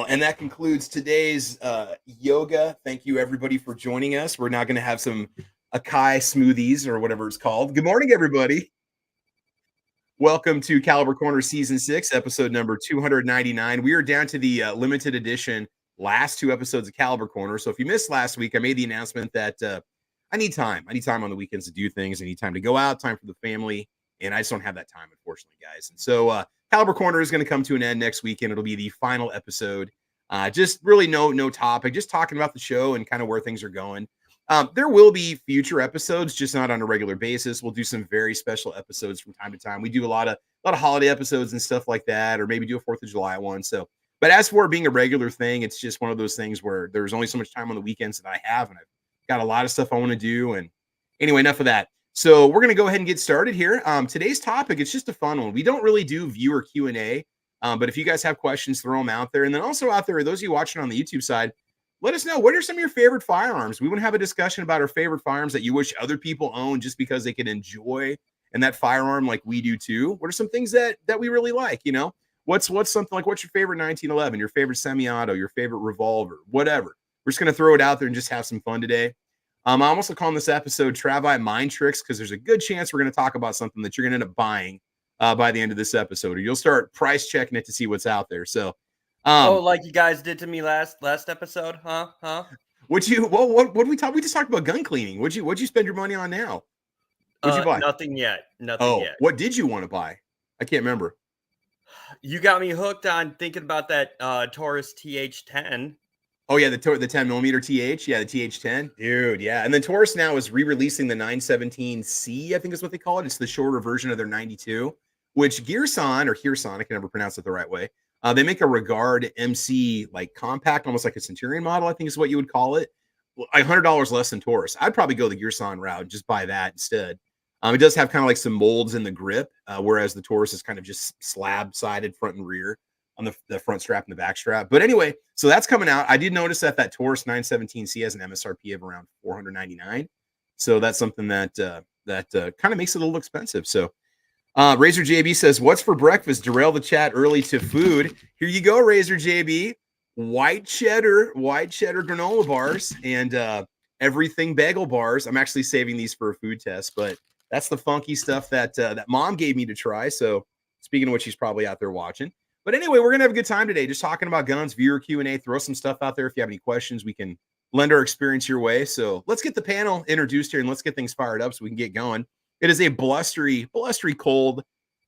And that concludes today's yoga. Thank you, everybody, for joining us. We're now going to have some acai smoothies or whatever it's called. Good morning, everybody. Welcome to Caliber Corner Season 6, episode number 299. We are down to the limited edition last two episodes of Caliber Corner. So if you missed last week, I made the announcement that I need time. I need time on the weekends to do things. I need time to go out, time for the family. And I just don't have that time, unfortunately, guys. And so Caliber Corner is going to come to an end next weekend. It'll be the final episode. Just really no topic, just talking about the show and kind of where things are going. There will be future episodes, just not on a regular basis. We'll do some very special episodes from time to time. We do a lot of holiday episodes and stuff like that, or maybe do a 4th of July one. So, but as for it being a regular thing, it's just one of those things where there's only so much time on the weekends that I have, and I've got a lot of stuff I want to do. And anyway, enough of that. So we're going to go ahead and get started here. Today's topic, it's just a fun one. We don't really do viewer Q&A, but if you guys have questions, throw them out there. And then also out there, those of you watching on the YouTube side, let us know, what are some of your favorite firearms? We want to have a discussion about our favorite firearms that you wish other people own just because they can enjoy and that firearm like we do too. What are some things that we really like? You know, what's something like, what's your favorite 1911, your favorite semi-auto, your favorite revolver, whatever. We're just going to throw it out there and just have some fun today. I'm also calling this episode Travii Mind Trix because there's a good chance we're going to talk about something that you're going to end up buying by the end of this episode, or you'll start price checking it to see what's out there. So, like you guys did to me last episode, huh? What we talk? We just talked about gun cleaning. What'd you spend your money on now? What'd you buy? Nothing yet. Nothing yet. What did you want to buy? I can't remember. You got me hooked on thinking about that Taurus TH10. Oh yeah, the 10mm TH, yeah, the TH10, dude, yeah. And then Taurus now is re-releasing the 917C, I think is what they call it. It's the shorter version of their 92, which Gearson, I can never pronounce it the right way. They make a Regard MC like compact, almost like a Centurion model, I think is what you would call it. $100 less than Taurus. I'd probably go the Gearson route and just buy that instead. It does have kind of like some molds in the grip, whereas the Taurus is kind of just slab-sided front and rear on the front strap and the back strap. But anyway, so that's coming out. I did notice that Taurus 917C has an MSRP of around $499. So that's something that kind of makes it a little expensive. So Razor JB says, what's for breakfast? Derail the chat early to food. Here you go, Razor JB. White cheddar granola bars and everything bagel bars. I'm actually saving these for a food test, but that's the funky stuff that mom gave me to try. So speaking of which, she's probably out there watching. But anyway, we're going to have a good time today, just talking about guns, viewer Q&A. Throw some stuff out there. If you have any questions, we can lend our experience your way. So let's get the panel introduced here and let's get things fired up so we can get going. It is a blustery, cold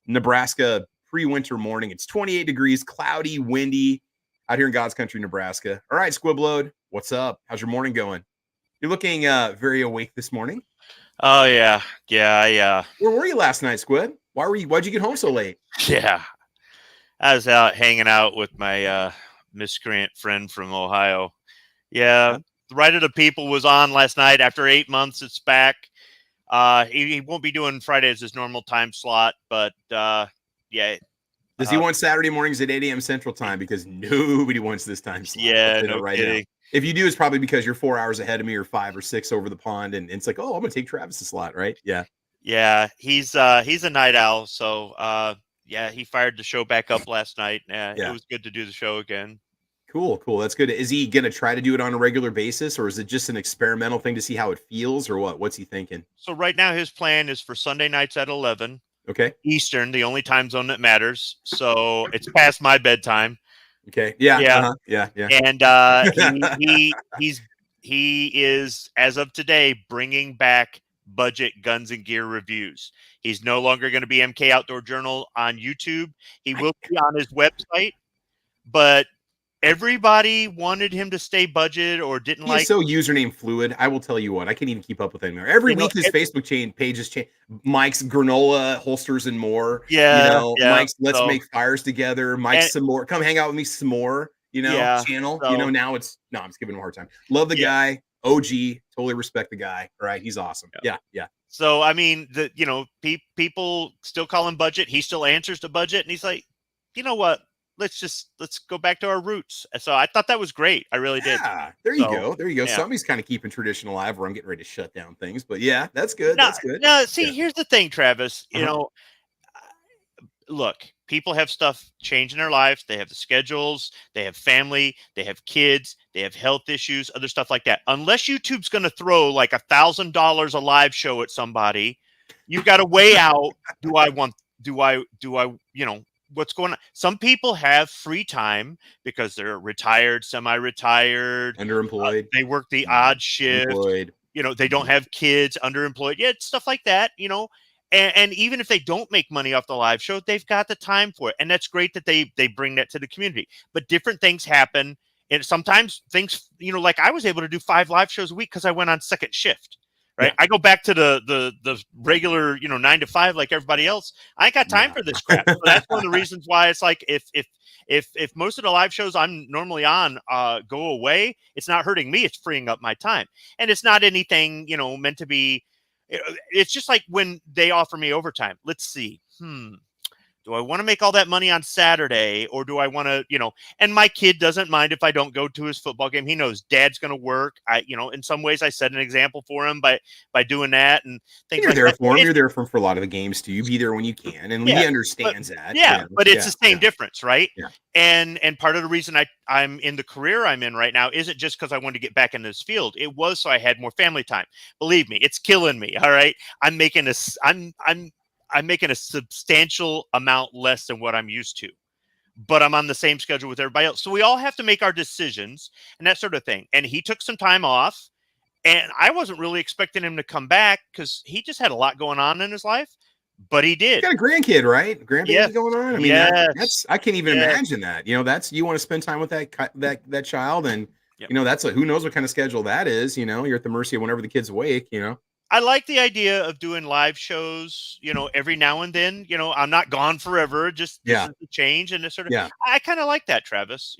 Nebraska pre-winter morning. It's 28 degrees, cloudy, windy out here in God's country, Nebraska. All right, Squibload, what's up? How's your morning going? You're looking very awake this morning. Oh, yeah. Where were you last night, Squib? Why'd you get home so late? Yeah. I was out hanging out with my miscreant friend from Ohio. Yeah, the Right of the People was on last night. After 8 months, it's back. He won't be doing Friday as his normal time slot, but yeah. Does he want Saturday mornings at 8 a.m. Central Time? Because nobody wants this time slot. Yeah, no kidding. Now. If you do, it's probably because you're 4 hours ahead of me or 5 or 6 over the pond, and it's like, oh, I'm gonna take Travis's slot, right? Yeah. Yeah, he's a night owl, so yeah, he fired the show back up last night. It was good to do the show again. Cool. That's good. Is he going to try to do it on a regular basis, or is it just an experimental thing to see how it feels, or what? What's he thinking? So right now his plan is for Sunday nights at 11. Okay. Eastern, the only time zone that matters. So it's past my bedtime. Okay. Yeah. Yeah. And he is, as of today, bringing back budget guns and gear reviews. He's no longer going to be MK Outdoor Journal on YouTube. He will be on his website, but everybody wanted him to stay budget or didn't like. He's so username fluid. I will tell you what, I can't even keep up with him there. Every week his Facebook pages change. Mike's granola holsters and more. Mike's let's make fires together. Mike's some more. Come hang out with me some more. Channel. So, now it's I'm just giving him a hard time. Love the guy. OG, totally respect the guy. All right, he's awesome. Yeah. So I mean, people still call him budget. He still answers to budget, and he's like, you know what? Let's go back to our roots. So I thought that was great. I really did. There you go. Yeah. Somebody's kind of keeping tradition alive where I'm getting ready to shut down things. But yeah, that's good. That's good. No, see, here's the thing, Travis. You know, look, people have stuff change in their lives. They have the schedules, they have family, they have kids, they have health issues, other stuff like that. Unless YouTube's going to throw like $1,000 a live show at somebody, you've got to weigh out, do I, what's going on? Some people have free time because they're retired, semi-retired, Underemployed. they work the odd shift. Employed. They don't have kids, underemployed. Yeah, stuff like that, And even if they don't make money off the live show, they've got the time for it. And that's great that they bring that to the community. But different things happen. And sometimes things, like I was able to do 5 live shows a week because I went on second shift. Right. Yeah. I go back to the regular, 9 to 5 like everybody else. I ain't got time for this crap. So that's one of the reasons why it's like if most of the live shows I'm normally on go away, it's not hurting me. It's freeing up my time. And it's not anything, meant to be. It's just like when they offer me overtime. Let's see. Do I want to make all that money on Saturday, or do I want to, and my kid doesn't mind if I don't go to his football game. He knows dad's going to work. In some ways I set an example for him by doing that and things. You're there for him. You're there for a lot of the games too. You be there when you can, and he understands that. Yeah, but it's the same difference, right? Yeah. And part of the reason I'm in the career I'm in right now isn't just because I wanted to get back in this field. It was so I had more family time. Believe me, it's killing me. All right, I'm making a substantial amount less than what I'm used to, but I'm on the same schedule with everybody else. So we all have to make our decisions and that sort of thing. And he took some time off, and I wasn't really expecting him to come back because he just had a lot going on in his life, but he did. You got a grandkid, right? Grandbaby going on. I mean, that's I can't even imagine that. That's you want to spend time with that child, and that's who knows what kind of schedule that is. You're at the mercy of whenever the kid's awake. I like the idea of doing live shows, every now and then. I'm not gone forever. Just this is the change and this sort of. Yeah. I kind of like that, Travis.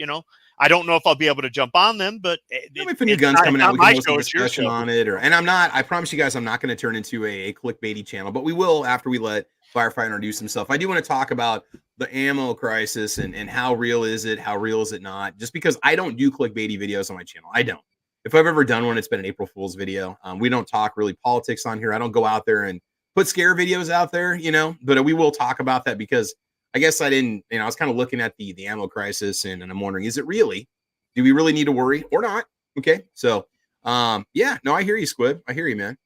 I don't know if I'll be able to jump on them, but if a new gun's coming out, we can host a discussion on it. And I promise you guys, I'm not going to turn into a clickbaity channel, but we will after we let Firefighter introduce himself. I do want to talk about the ammo crisis and how real is it? How real is it not? Just because I don't do clickbaity videos on my channel. I don't. If I've ever done one, it's been an April Fool's video. We don't talk really politics on here. I don't go out there and put scare videos out there, but we will talk about that because I guess I didn't, I was kind of looking at the ammo crisis and I'm wondering, is it really? Do we really need to worry or not? Okay. So, I hear you, Squib. I hear you, man.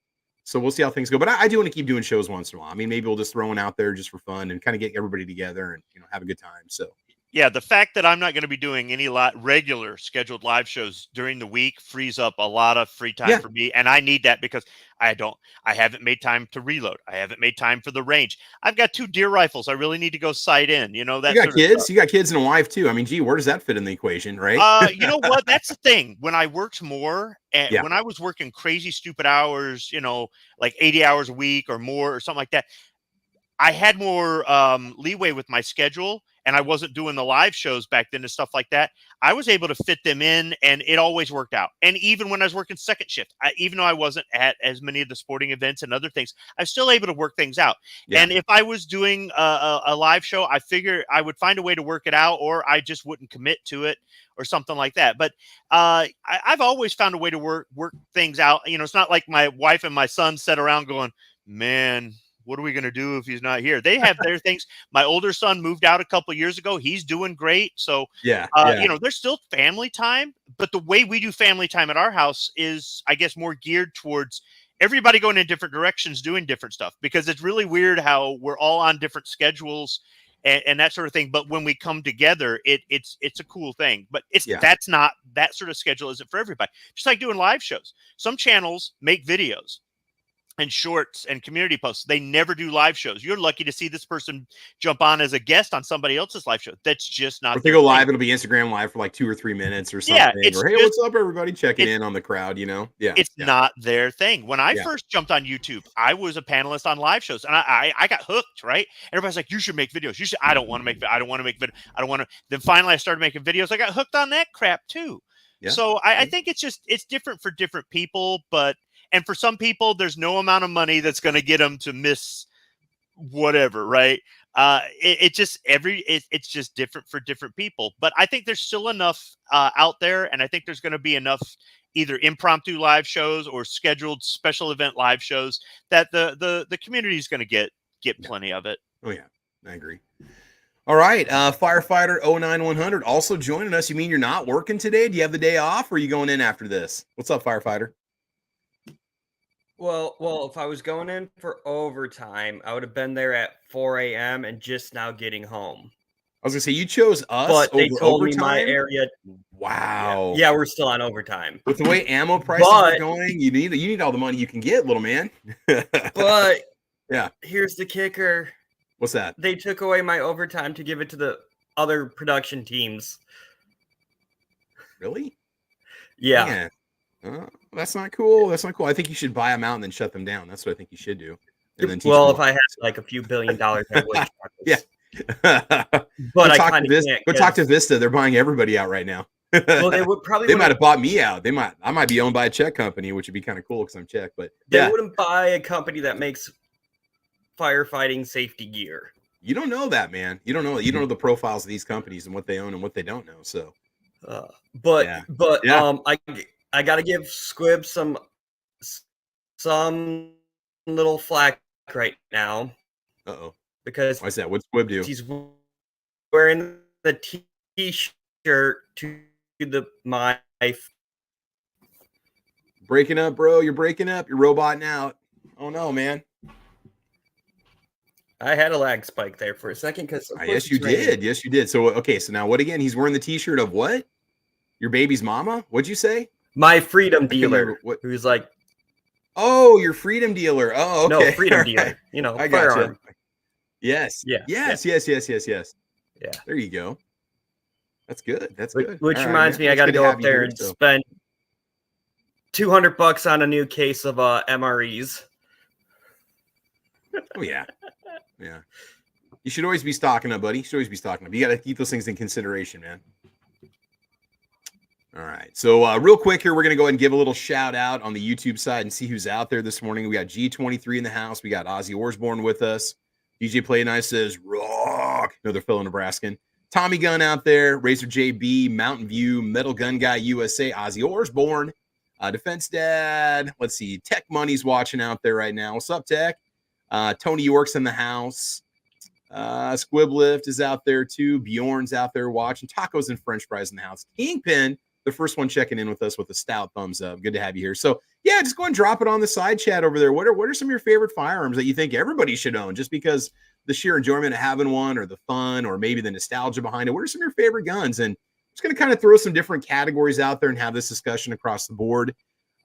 So we'll see how things go. But I do want to keep doing shows once in a while. I mean, maybe we'll just throw one out there just for fun and kind of get everybody together and, have a good time. So. Yeah, the fact that I'm not going to be doing any regular scheduled live shows during the week frees up a lot of free time for me, and I need that because I haven't made time to reload. I haven't made time for the range. I've got 2 deer rifles. I really need to go sight in. That you got kids. You got kids and a wife too. I mean, gee, where does that fit in the equation, right? You know what? That's the thing. When I worked more, and when I was working crazy, stupid hours, like 80 hours a week or more or something like that, I had more leeway with my schedule. And I wasn't doing the live shows back then and stuff like that. I was able to fit them in, and it always worked out. And even when I was working second shift, even though I wasn't at as many of the sporting events and other things, I was still able to work things out. Yeah. And if I was doing a live show, I figure I would find a way to work it out, or I just wouldn't commit to it or something like that. But I've always found a way to work things out. It's not like my wife and my son sat around going, man, what are we going to do if he's not here? They have their things. My older son moved out a couple of years ago. He's doing great. So, there's still family time, but the way we do family time at our house is, I guess, more geared towards everybody going in different directions, doing different stuff, because it's really weird how we're all on different schedules and that sort of thing. But when we come together, it's a cool thing, but that's not, that sort of schedule isn't for everybody. Just like doing live shows. Some channels make videos and shorts and community posts. They never do live shows. You're lucky to see this person jump on as a guest on somebody else's live show. That's just not. If they go live, it'll be Instagram live for like 2 or 3 minutes or something. Yeah, or hey, what's up, everybody? Checking in on the crowd. Yeah, it's not their thing. When I first jumped on YouTube, I was a panelist on live shows, and I got hooked. Right? Everybody's like, "You should make videos." You should. I don't want to make. I don't want to make video. I don't want to. Then finally, I started making videos. I got hooked on that crap too. Yeah. So I think it's different for different people, but. And for some people, there's no amount of money that's going to get them to miss whatever, right? It's just different for different people. But I think there's still enough out there, and I think there's going to be enough either impromptu live shows or scheduled special event live shows that the community is going to get plenty of it. Oh yeah, I agree. All right, firefighter 09100 also joining us. You mean you're not working today? Do you have the day off, or are you going in after this? What's up, firefighter? Well, if I was going in for overtime, I would have been there at 4 a.m. and just now getting home. I was gonna say you chose us But they over told me my overtime. area. Wow. Yeah, we're still on overtime. With the way ammo prices are going, you need all the money you can get, little man. But yeah, here's the kicker. What's that? They took away my overtime to give it to the other production teams. Really? Yeah. That's not cool. That's not cool. I think you should buy them out and then shut them down. That's what I think you should do. And then well, if I had like a few $1 billion, I would. Yeah. But I kind of can't. Go talk to Vista. They're buying everybody out right now. Well, they would probably. They might have bought me out. I might be owned by a Czech company, which would be kind of cool because I'm Czech. But they wouldn't buy a company that makes firefighting safety gear. You don't know that, man. You don't know the profiles of these companies and what they own and what they don't know. So, I got to give Squib some little flack right now. Because why's that? What's Squib do? He's wearing the T-shirt to the my. Breaking up, bro. You're breaking up. You're roboting out. Oh no, man. I had a lag spike there for a second because yes, you did. Yes, you did. So okay, so now what again? He's wearing the T-shirt of what? Your baby's mama? What'd you say? My freedom dealer. Who's like, oh, your freedom dealer. Oh, okay. No, freedom dealer. You know, I got firearm. you. Yes. Yeah. Yes. Yeah. Yes. Yeah. There you go. That's good. That's good. Which reminds me, I got to go up there and spend $200 on a new case of MREs. Oh yeah. Yeah. You should always be stocking up, buddy. You should always be stocking up. You got to keep those things in consideration, man. All right. So real quick here, we're going to go ahead and give a little shout out on the YouTube side and see who's out there this morning. We got G23 in the house. We got Ozzy Osbourne with us. DJ Play Nice says, rock. Another fellow Nebraskan. Tommy Gun out there. Razor JB, Mountain View, Metal Gun Guy USA, Ozzy Osbourne, Defense Dad. Let's see. Tech Money's watching out there right now. What's up, Tech? Tony York's in the house. Squiblift is out there too. Bjorn's out there watching. Tacos and French fries in the house. Kingpin, the first one checking in with us with a stout thumbs up. Good to have you here. So yeah, just go and drop it on the side chat over there. What are some of your favorite firearms that you think everybody should own just because the sheer enjoyment of having one or the fun or maybe the nostalgia behind it? What are some of your favorite guns? And I'm just going to kind of throw some different categories out there and have this discussion across the board.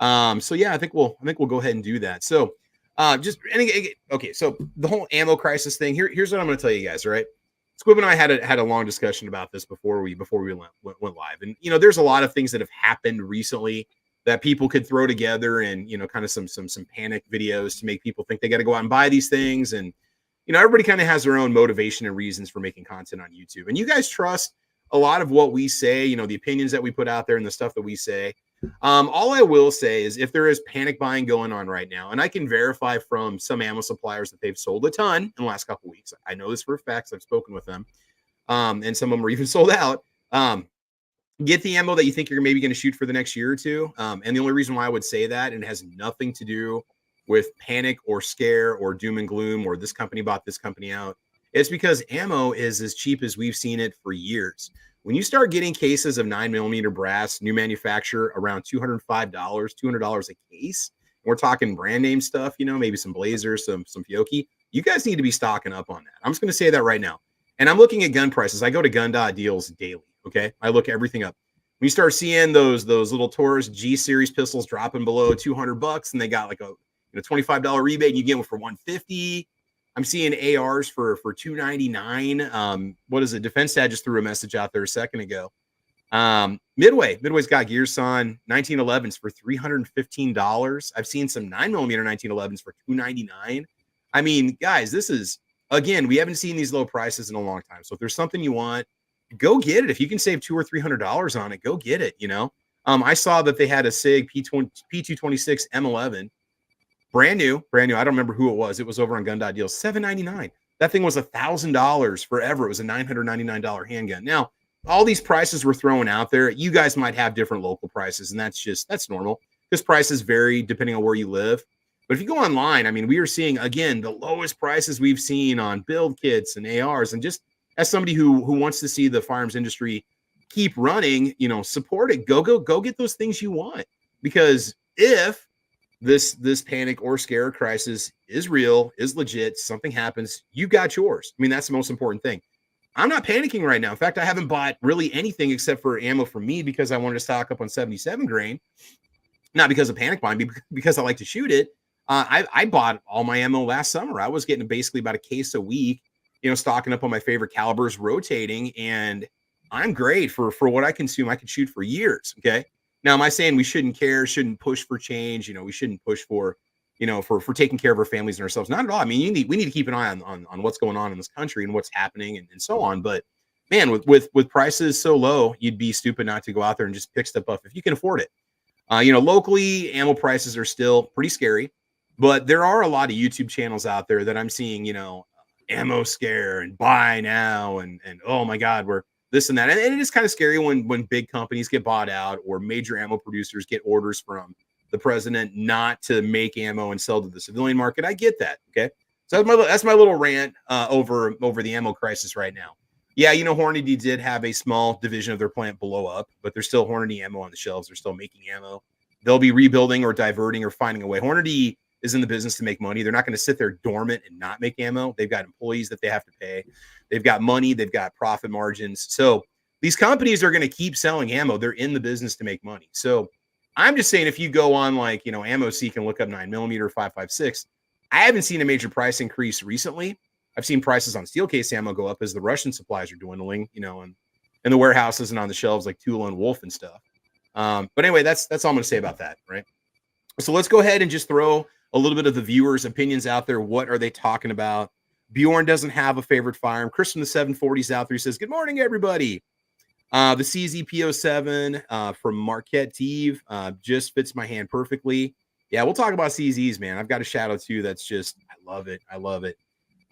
So yeah, I think we'll go ahead and do that. So okay. So the whole ammo crisis thing here's what I'm going to tell you guys. All right. Squib and I had a long discussion about this before we went live. And, there's a lot of things that have happened recently that people could throw together and, kind of some panic videos to make people think they got to go out and buy these things. And, everybody kind of has their own motivation and reasons for making content on YouTube. And you guys trust a lot of what we say, the opinions that we put out there and the stuff that we say. All I will say is if there is panic buying going on right now, and I can verify from some ammo suppliers that they've sold a ton in the last couple of weeks. I know this for a fact. I've spoken with them. And some of them are even sold out. Get the ammo that you think you're maybe going to shoot for the next year or two. And the only reason why I would say that, and it has nothing to do with panic or scare or doom and gloom or this company bought this company out. It's because ammo is as cheap as we've seen it for years. When you start getting cases of 9mm brass, new manufacturer, around $205, $200 a case, we're talking brand name stuff, maybe some Blazers, some Fiocchi, you guys need to be stocking up on that. I'm just going to say that right now. And I'm looking at gun prices. I go to gun.deals daily, okay? I look everything up. When you start seeing those little Taurus G-series pistols dropping below $200 and they got like a $25 rebate and you get one for $150. I'm seeing ARs for $299. What is it? Defense Dad just threw a message out there a second ago. Midway's got Gearson 1911s for $315. I've seen some 9mm 1911s for $299. I mean, guys, this is, again, we haven't seen these low prices in a long time. So if there's something you want, go get it. If you can save $200 or $300 on it, go get it. I saw that they had a SIG P226 M11. Brand new. I don't remember who it was. It was over on Gun.Deals, $799. That thing was $1,000 forever. It was a $999 handgun. Now, all these prices were thrown out there. You guys might have different local prices, and that's normal because prices vary depending on where you live. But if you go online, I mean, we are seeing, again, the lowest prices we've seen on build kits and ARs and just as somebody who wants to see the firearms industry keep running, you know, support it. Go get those things you want. Because if this panic or scare crisis is real, is legit, something happens, you got yours. I mean, that's the most important thing. I'm not panicking right now. In fact, I haven't bought really anything except for ammo for me because I wanted to stock up on 77 grain. Not because of panic buying, because I like to shoot it. I bought all my ammo last summer. I was getting basically about a case a week, you know, stocking up on my favorite calibers, rotating, and I'm great for what I consume. I could shoot for years. Okay. Now, am I saying we shouldn't care, shouldn't push for change? You know, we shouldn't push for, you know, for taking care of our families and ourselves. Not at all. I mean, we need to keep an eye on what's going on in this country and what's happening and so on. But man, with prices so low, you'd be stupid not to go out there and just pick stuff up if you can afford it. You know, locally, ammo prices are still pretty scary, but there are a lot of YouTube channels out there that I'm seeing, you know, ammo scare and buy now and oh my God, we're this and that. And it is kind of scary when big companies get bought out or major ammo producers get orders from the president not to make ammo and sell to the civilian market. I get that. Okay. So that's my little rant over the ammo crisis right now. Yeah, you know, Hornady did have a small division of their plant blow up, but there's still Hornady ammo on the shelves. They're still making ammo. They'll be rebuilding or diverting or finding a way. Hornady is in the business to make money. They're not going to sit there dormant and not make ammo. They've got employees that they have to pay. They've got money. They've got profit margins. So these companies are going to keep selling ammo. They're in the business to make money. So I'm just saying, if you go on like, you know, Ammo Seek and look up 9mm 5.56, I haven't seen a major price increase recently. I've seen prices on steel case ammo go up as the Russian supplies are dwindling, you know, and in the warehouses and on the shelves like Tula and Wolf and stuff. But anyway, that's all I'm going to say about that, right? So let's go ahead and just throw a little bit of the viewers' opinions out there. What are they talking about? Bjorn doesn't have a favorite firearm. Chris from the 740s out there says, good morning, everybody. The CZP07 from Marquette Teve just fits my hand perfectly. Yeah, we'll talk about CZs, man. I've got a Shadow too. That's just, I love it. I love it.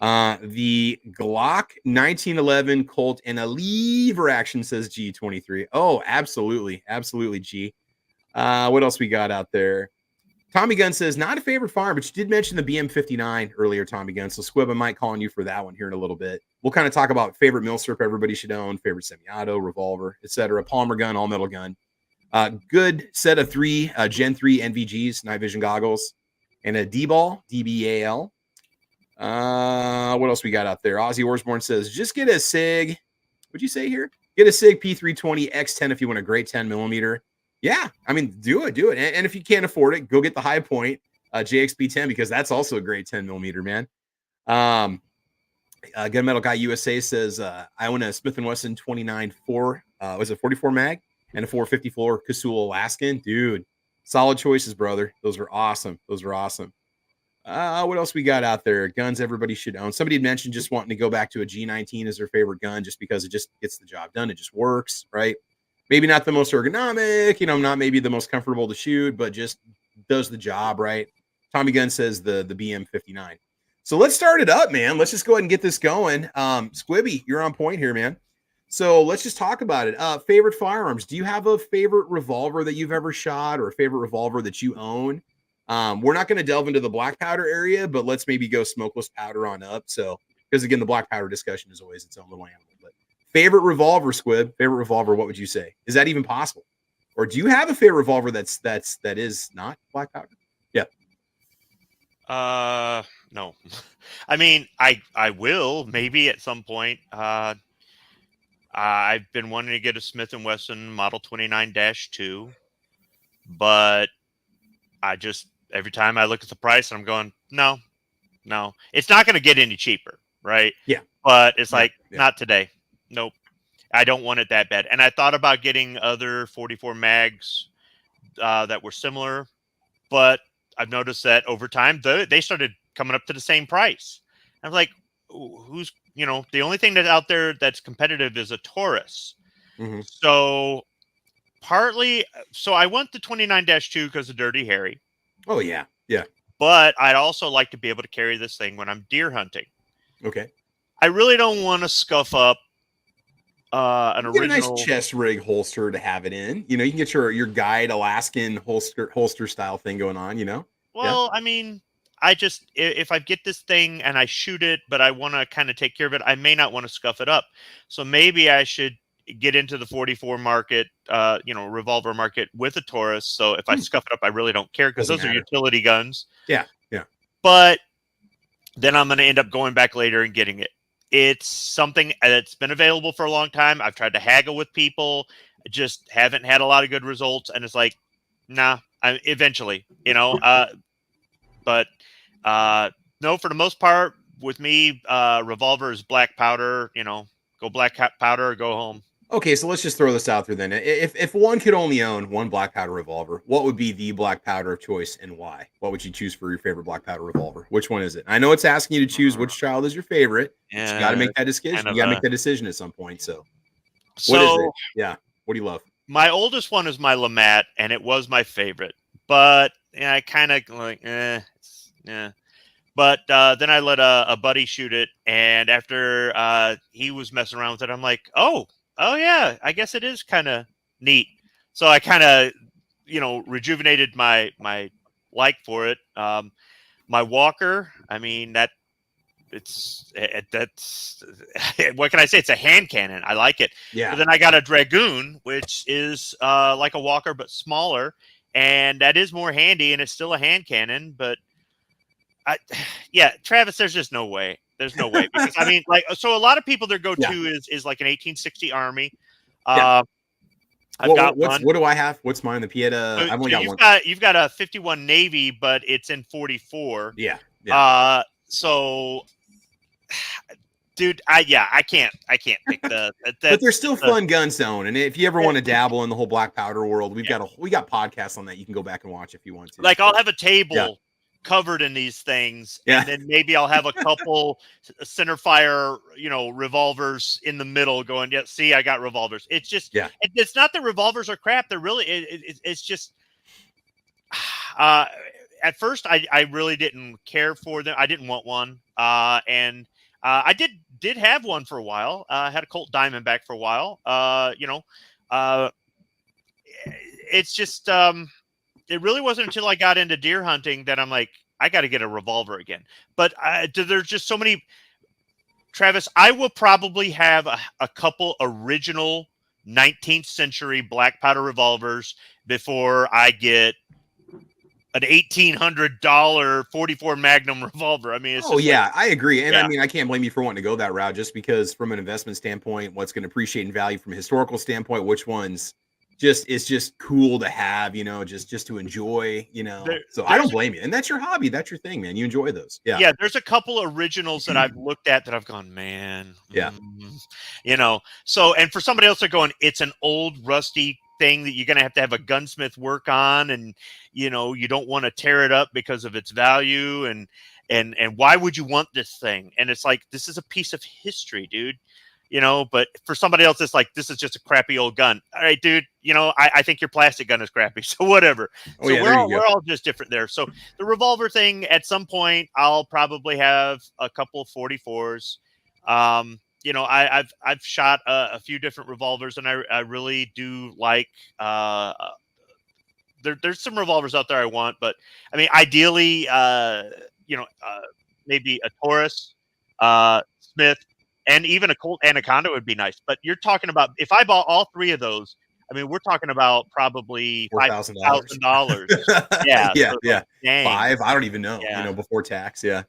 The Glock 1911 Colt and a lever action, says G23. Oh, absolutely. Absolutely, G. What else we got out there? Tommy Gunn says, not a favorite firearm, but you did mention the BM59 earlier, Tommy Gunn. So Squib, I might call on you for that one here in a little bit. We'll kind of talk about favorite Milsurp everybody should own, favorite semi-auto, revolver, etc. Palmer gun, all metal gun. Good set of 3 Gen 3 NVGs, night vision goggles, and a D-ball, DBAL. What else we got out there? Ozzy Orsborn says, just get a SIG. What'd you say here? Get a SIG P320 X10 if you want a great 10mm. Yeah, I mean, do it. And if you can't afford it, go get the High Point JXP10 because that's also a great 10mm, man. Gunmetal Guy USA says, I own a Smith & Wesson 29-4, was it 44 mag and a 454 Casull Alaskan. Dude, solid choices, brother. Those are awesome. What else we got out there? Guns everybody should own. Somebody had mentioned just wanting to go back to a G19 as their favorite gun just because it just gets the job done. It just works, right? Maybe not the most ergonomic, you know, not maybe the most comfortable to shoot, but just does the job, right? Tommy Gunn says the BM59. So let's start it up, man. Let's just go ahead and get this going. Squibby, you're on point here, man. So let's just talk about it. Favorite firearms. Do you have a favorite revolver that you've ever shot or a favorite revolver that you own? We're not going to delve into the black powder area, but let's maybe go smokeless powder on up. So, because again, the black powder discussion is always its own little animal. But favorite revolver, Squib, favorite revolver, what would you say? Is that even possible? Or do you have a favorite revolver that is not black powder? Yeah. No. I mean, I will maybe at some point. I've been wanting to get a Smith & Wesson Model 29-2, but I just, every time I look at the price, I'm going, no, it's not going to get any cheaper, right? Yeah. But it's like, not today. Nope. I don't want it that bad. And I thought about getting other 44 mags that were similar, but I've noticed that over time, they started coming up to the same price. I was like, who's, you know, the only thing that's out there that's competitive is a Taurus. Mm-hmm. So I want the 29-2 because of Dirty Harry. Oh, yeah. Yeah. But I'd also like to be able to carry this thing when I'm deer hunting. Okay. I really don't want to scuff up an you get original a nice chest rig holster to have it in. You know, you can get your guide Alaskan holster style thing going on, you know? Well, yeah. I mean, if I get this thing and I shoot it, but I want to kind of take care of it, I may not want to scuff it up. So maybe I should get into the 44 market, revolver market with a Taurus. So if I scuff it up, I really don't care, because those are utility guns. Yeah. But then I'm going to end up going back later and getting it. It's something that's been available for a long time. I've tried to haggle with people, just haven't had a lot of good results. And it's like, nah, eventually, but no, for the most part with me, revolver is black powder, go black powder or go home. Okay, so let's just throw this out there then. If one could only own one black powder revolver, what would be the black powder of choice and why? What would you choose for your favorite black powder revolver? Which one is it? I know it's asking you to choose which child is your favorite. Yeah, you got to make that decision. You got to make that decision at some point. So what is it? Yeah. What do you love? My oldest one is my Lamat, and it was my favorite. But I kind of like, But then I let a buddy shoot it, and after he was messing around with it, I'm like, oh yeah, I guess it is kind of neat. So I kind of, rejuvenated my like for it. My Walker, I mean, that's what can I say? It's a hand cannon. I like it. Yeah. But then I got a Dragoon, which is like a Walker but smaller, and that is more handy, and it's still a hand cannon. But Travis, there's just no way. There's no way, because I mean, so a lot of people their go-to is like an 1860 Army. I've got one. What do I have? What's mine? The Pieta. I've only got one. You've got a 51 Navy, but it's in 44. Yeah. So, dude, I can't pick the. But they're still fun guns to own, and if you ever want to dabble in the whole black powder world, we got podcasts on that. You can go back and watch if you want to. Like, I'll have a table covered in these things, and then maybe I'll have a couple center fire, revolvers in the middle going, see, I got revolvers. It's just, it's not that revolvers are crap. They're really, it's just, at first I really didn't care for them. I didn't want one. And I did have one for a while. I had a Colt Diamondback for a while. It's just, it really wasn't until I got into deer hunting that I'm like, I got to get a revolver again. But there's just so many. Travis, I will probably have a couple original 19th century black powder revolvers before I get an $1,800 44 Magnum revolver. I mean, it's I agree. And I mean, I can't blame you for wanting to go that route, just because from an investment standpoint, what's going to appreciate in value from a historical standpoint, which ones it's just cool to have, just to enjoy, so I don't blame you. And that's your hobby. That's your thing, man. You enjoy those. Yeah. There's a couple originals that I've looked at that I've gone, man. Yeah. So, and for somebody else, they're going, it's an old rusty thing that you're going to have a gunsmith work on. And, you don't want to tear it up because of its value. And why would you want this thing? And it's like, this is a piece of history, dude. But for somebody else, it's like, this is just a crappy old gun. All right, dude, I think your plastic gun is crappy. So whatever. We're all just different there. So the revolver thing, at some point, I'll probably have a couple 44s. I've shot a few different revolvers, and I really do like, there's some revolvers out there I want, but I mean, ideally, maybe a Taurus, Smith, and even a Colt Anaconda would be nice. But you're talking about, if I bought all three of those, I mean, we're talking about probably $5,000. Yeah. Dang. $5,000. I don't even know. Before tax. Yeah.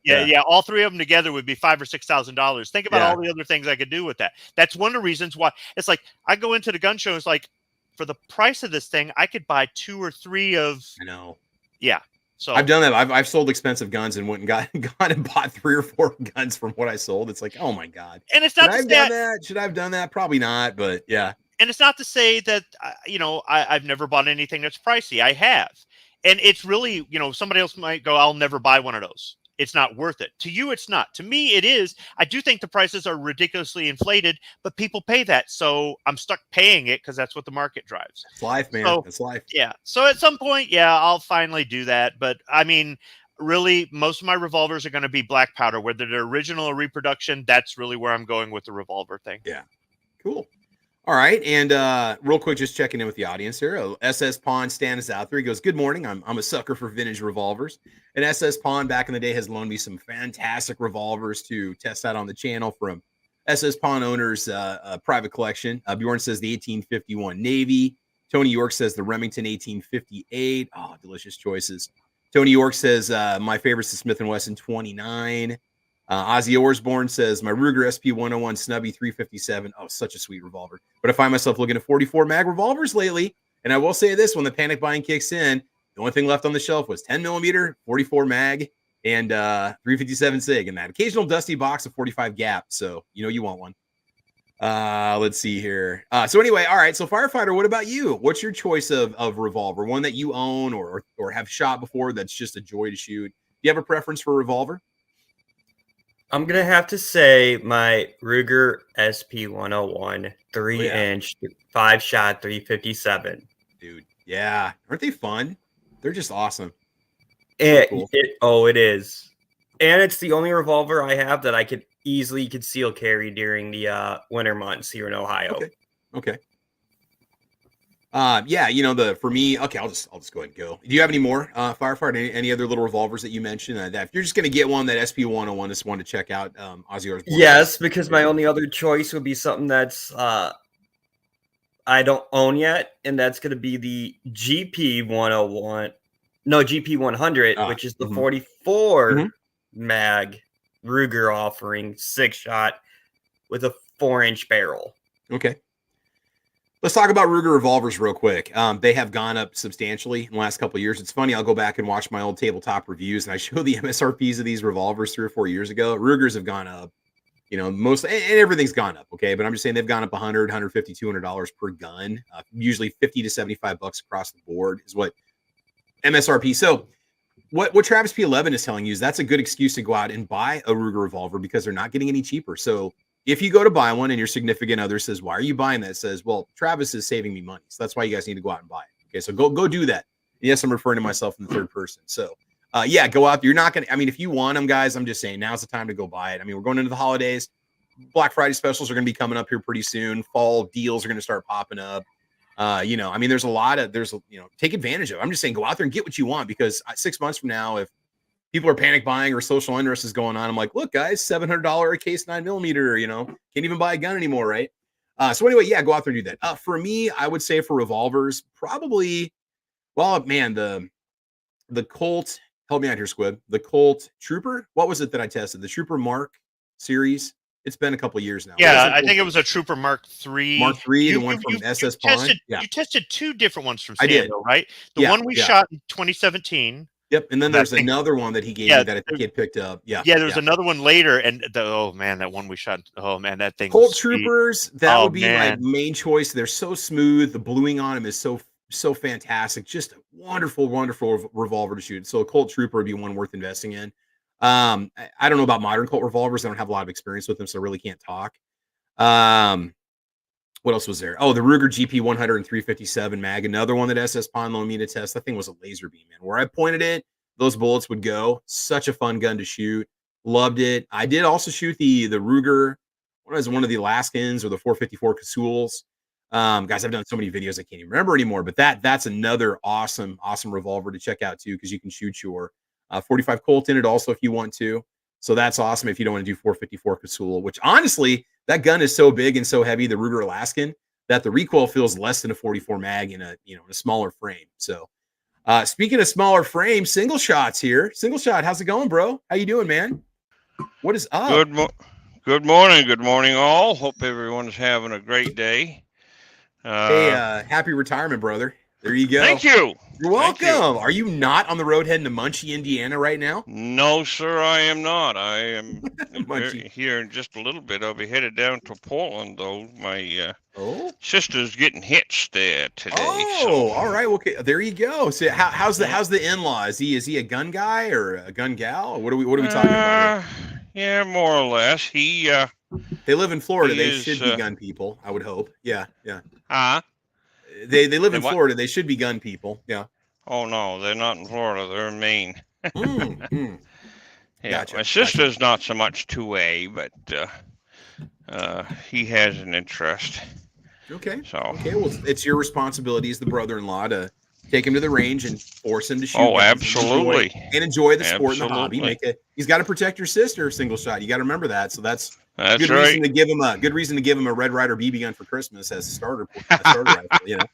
All three of them together would be $5,000 or $6,000. Think about all the other things I could do with that. That's one of the reasons why it's like I go into the gun show. It's like, for the price of this thing, I could buy 2 or 3 of. I know. Yeah. So I've done that. I've sold expensive guns and went and gone and bought 3 or 4 guns from what I sold. It's like, oh my God. And it's not Should I have done that? Probably not, but yeah. And it's not to say that, I've never bought anything that's pricey. I have. And it's really, somebody else might go, I'll never buy one of those. It's not worth it. To you, it's not. To me, it is. I do think the prices are ridiculously inflated, but people pay that. So I'm stuck paying it because that's what the market drives. It's life, man. It's life. Yeah. So at some point, I'll finally do that. But I mean, really, most of my revolvers are going to be black powder, whether they're original or reproduction. That's really where I'm going with the revolver thing. Yeah. Cool. All right, and real quick, just checking in with the audience here. SS Pawn Stan is out there. He goes, "Good morning. I'm a sucker for vintage revolvers, and SS Pawn back in the day has loaned me some fantastic revolvers to test out on the channel from SS Pawn owners' private collection." Bjorn says the 1851 Navy. Tony York says the Remington 1858. Oh, delicious choices. Tony York says my favorite's the Smith & Wesson 29. Ozzy Osbourne says my Ruger SP 101 Snubby 357. Oh, such a sweet revolver. But I find myself looking at 44 mag revolvers lately. And I will say this, when the panic buying kicks in, the only thing left on the shelf was 10 millimeter, 44 mag, and 357 SIG, and that occasional dusty box of 45 gap. So you know you want one. Let's see here. So anyway, all right. So firefighter, what about you? What's your choice of revolver? One that you own or have shot before that's just a joy to shoot. Do you have a preference for a revolver? I'm going to have to say my Ruger SP 101 3-inch 5-shot 357. Dude, yeah. Aren't they fun? They're just awesome. It is. And it's the only revolver I have that I could easily conceal carry during the winter months here in Ohio. Okay. Yeah, for me, okay, I'll just go ahead and go. Do you have any more firefighter? Any other little revolvers that you mentioned that if you're just gonna get one that SP 101 is one to check out? Ozzy Osbourne. Yes, because my only other choice would be something that's I don't own yet, and that's gonna be the GP 101. No, GP 100, which is the 44 mag Ruger offering 6-shot with a 4-inch barrel. Okay. Let's talk about Ruger revolvers real quick. They have gone up substantially in the last couple of years. It's funny. I'll go back and watch my old tabletop reviews, and I show the MSRPs of these revolvers 3 or 4 years ago. Rugers have gone up, most, and everything's gone up. Okay. But I'm just saying they've gone up $100, $150, $200 per gun, usually 50 to 75 bucks across the board is what MSRP. So what Travis P11 is telling you is that's a good excuse to go out and buy a Ruger revolver because they're not getting any cheaper. So if you go to buy one and your significant other says, "Why are you buying that?" says, "Well, Travis is saving me money. So that's why you guys need to go out and buy it." Okay. So go do that. Yes, I'm referring to myself in the third person. So go out. You're not going to, if you want them, guys, I'm just saying now's the time to go buy it. We're going into the holidays. Black Friday specials are going to be coming up here pretty soon. Fall deals are going to start popping up. There's a lot of, take advantage of it. I'm just saying, go out there and get what you want, because 6 months from now, if people are panic buying or social unrest is going on, I'm like, look, guys, $700 a case 9mm, can't even buy a gun anymore. Right. So anyway, go out there and do that. For me, I would say for revolvers, probably, the Colt, help me out here, Squib. The Colt Trooper. What was it that I tested? The Trooper Mark series. It's been a couple of years now. Yeah, I think it was a Trooper Mark III. Mark III, the one from SS Pawn. You tested 2 different ones from I did. Sandal, right? The one we shot in 2017. Yep, and then there's another one that he gave me that I think he picked up. Yeah, there's another one later, and that one we shot. Oh man, that thing. Colt Troopers, that would be my main choice. They're so smooth. The bluing on them is so fantastic. Just a wonderful revolver to shoot. So a Colt Trooper would be one worth investing in. I don't know about modern Colt revolvers. I don't have a lot of experience with them, so I really can't talk. What else was there? Oh, the Ruger GP 100 and 357 mag, another one that SS Pawn loaned me to test. That thing was a laser beam, man. Where I pointed it, those bullets would go. Such a fun gun to shoot. Loved it. I did also shoot the Ruger. What was one of the Alaskans or the 454 Casuls? Guys, I've done so many videos I can't even remember anymore. But that's another awesome revolver to check out too, because you can shoot your 45 Colt in it also if you want to. So that's awesome if you don't want to do 454 Casull, which honestly, that gun is so big and so heavy, the Ruger Alaskan, that the recoil feels less than a 44 mag in a smaller frame. So speaking of smaller frame, single shots here. Single shot, how's it going, bro? How you doing, man? What is up? Good morning all. Hope everyone's having a great day. Hey, happy retirement, brother. There you go. Thank you. You're welcome. Are you not on the road heading to Muncie, Indiana right now? No, sir, I am not. I am here in just a little bit. I'll be headed down to Portland, though. My sister's getting hitched there today. Oh, so. All right. Okay, there you go. So how's the in-law? Is he a gun guy or a gun gal? Or what are we talking about here? Yeah, more or less. They live in Florida. They should be gun people, I would hope. Yeah. They live in Florida. They should be gun people. Yeah. Oh no, they're not in Florida. They're in Maine. Yeah. Gotcha. My sister's not so much 2A, but he has an interest. Okay. So okay, well, it's your responsibility as the brother-in-law to take him to the range and force him to shoot. Oh, absolutely. And enjoy the sport and the hobby. He's got to protect your sister single shot. You got to remember that. So that's good right. reason to give him a Red Ryder BB gun for Christmas as a starter rifle, you know.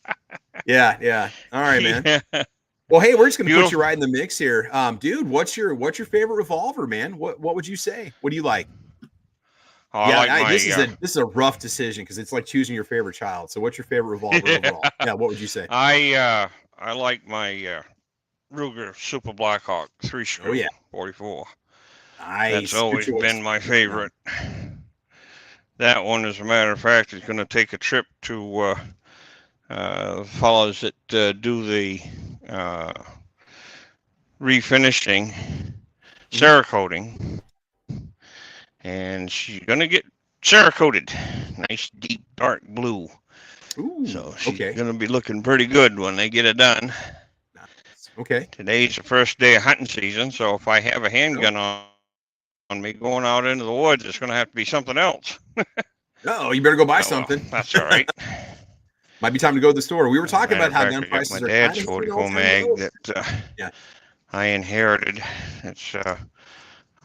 Yeah. All right, man. Yeah. Well, hey, we're just gonna put you right in the mix here. Dude, what's your favorite revolver, man? What would you say? What do you like? Oh, This is a rough decision because it's like choosing your favorite child. So what's your favorite revolver overall? Yeah, what would you say? I like my Ruger Super Blackhawk 3-screw 44. Nice. That's always been my favorite. That one, as a matter of fact, is going to take a trip to fellows that do the refinishing, Cerakoting, and she's going to get Cerakoted. Nice, deep, dark blue. Ooh, so she's going to be looking pretty good when they get it done. Okay. Today's the first day of hunting season, so if I have a handgun on me going out into the woods, it's going to have to be something else. Oh, you better go buy something. Well, that's all right. Might be time to go to the store. We were talking about how gun prices are. My dad's 44 mag that I inherited. It's a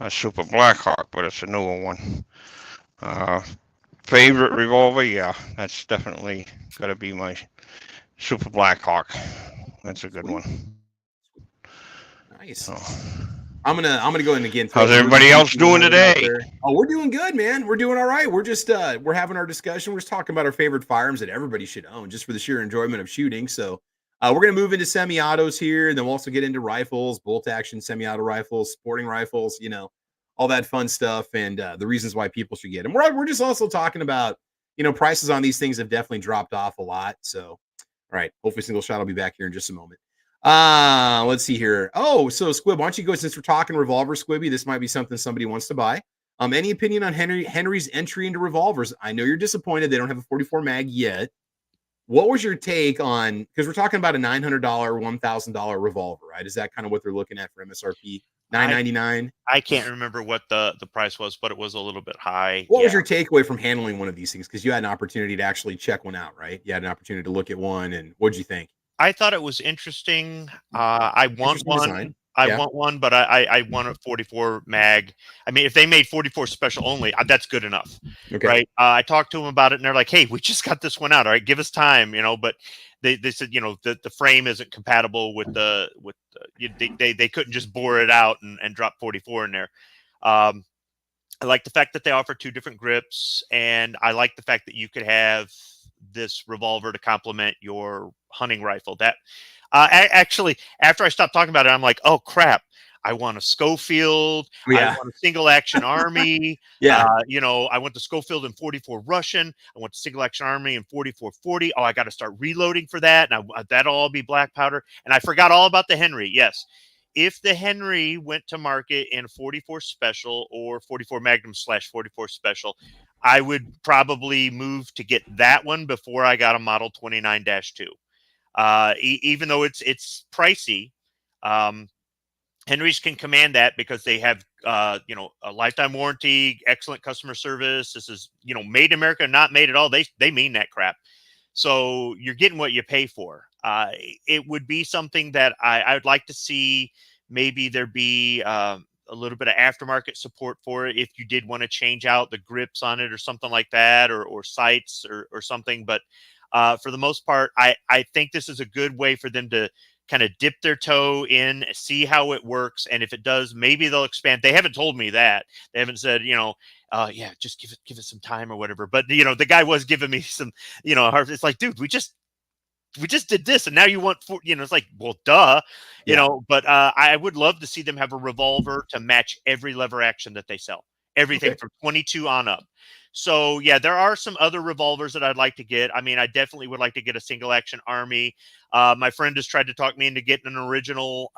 Super Blackhawk, but it's a newer one. Favorite revolver? Yeah, that's definitely got to be my Super Blackhawk. That's a good one. Nice. So, I'm gonna go in again. How's everybody else doing today? Oh, we're doing good, man. We're doing all right. We're just we're having our discussion. We're just talking about our favorite firearms that everybody should own, just for the sheer enjoyment of shooting. So we're gonna move into semi-autos here, and then we'll also get into rifles, bolt action semi-auto rifles, sporting rifles, you know, all that fun stuff, and the reasons why people should get them. We're just also talking about, you know, prices on these things have definitely dropped off a lot. So, all right, hopefully Single Shot will be back here in just a moment. Let's see here. Oh, so Squib, why don't you go, since we're talking revolver, Squibby, this might be something somebody wants to buy. Any opinion on Henry's entry into revolvers? I know you're disappointed they don't have a 44 mag yet. What was your take on, because we're talking about a $900, $1,000 revolver, right? Is that kind of what they're looking at for MSRP? $999? I can't remember what the price was, but it was a little bit high. What was your takeaway from handling one of these things? Because you had an opportunity to actually check one out, right? You had an opportunity to look at one, and what'd you think? I thought it was interesting. I want one. Design. I want one, but I want a 44 mag. I mean, if they made 44 special only, that's good enough, right? I talked to them about it, and they're like, "Hey, we just got this one out. All right, give us time, you know." But they said, you know, the frame isn't compatible with they couldn't just bore it out and drop 44 in there. I like the fact that they offer 2 different grips, and I like the fact that you could have this revolver to complement your hunting rifle. That actually, after I stopped talking about it, I'm like, oh crap, I want a Schofield. I want a single action Army. You know, I want the Schofield in 44 Russian. I want the single action Army in 4440. Oh, I got to start reloading for that. And that'll all be black powder. And I forgot all about the Henry. Yes. If the Henry went to market in 44 special or 44 Magnum / 44 special, I would probably move to get that one before I got a Model 29-2. Even though it's pricey, Henrys can command that because they have you know, a lifetime warranty, excellent customer service. This is, you know, made in America, not made at all. They mean that crap. So you're getting what you pay for. It would be something that I would like to see. Maybe there be a little bit of aftermarket support for it if you did want to change out the grips on it or something like that, or sights or something. But for the most part, I think this is a good way for them to kind of dip their toe in, see how it works. And if it does, maybe they'll expand. They haven't told me that. They haven't said, you know, yeah, just give it some time or whatever. But, you know, the guy was giving me some, you know, it's like, dude, we just did this, and now you want, you know, it's like, well, duh, you know. But I would love to see them have a revolver to match every lever action that they sell, everything from 22 on up. So yeah, there are some other revolvers that I'd like to get. I mean, I definitely would like to get a single action Army. My friend has tried to talk me into getting an original.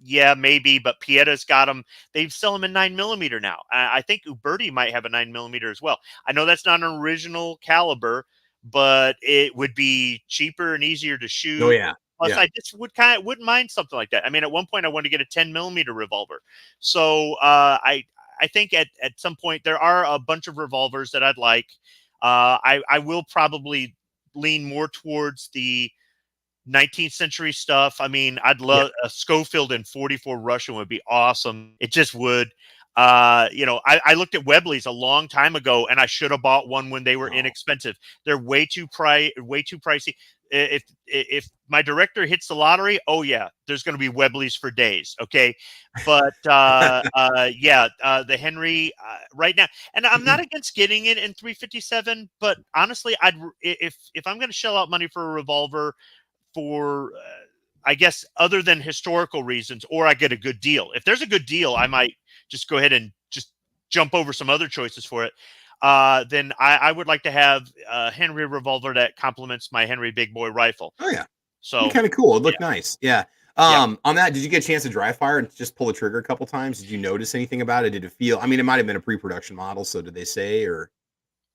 Yeah, maybe, but Pietta's got them. They sell them in 9mm now. I think Uberti might have a 9mm as well. I know that's not an original caliber, but it would be cheaper and easier to shoot. Oh yeah. Plus, I just wouldn't mind something like that. I mean, at one point I wanted to get a 10mm revolver. So I think at some point there are a bunch of revolvers that I'd like. I will probably lean more towards the 19th century stuff. I mean, I'd love a Schofield in 44 Russian would be awesome. It just would. I looked at Webley's a long time ago, and I should have bought one when they were inexpensive. They're way too pricey. If my director hits the lottery, oh yeah, there's going to be Webley's for days. Okay, but the Henry right now, and I'm not against getting it in 357, but honestly, if I'm going to shell out money for a revolver for I guess other than historical reasons, or I get a good deal. If there's a good deal, I might just go ahead and just jump over some other choices for it. Then I would like to have a Henry revolver that complements my Henry Big Boy rifle. Oh yeah. So kind of cool. It looked nice. Yeah. On that, did you get a chance to dry fire and just pull the trigger a couple times? Did you notice anything about it? Did it feel, I mean, it might've been a pre-production model. So did they say, or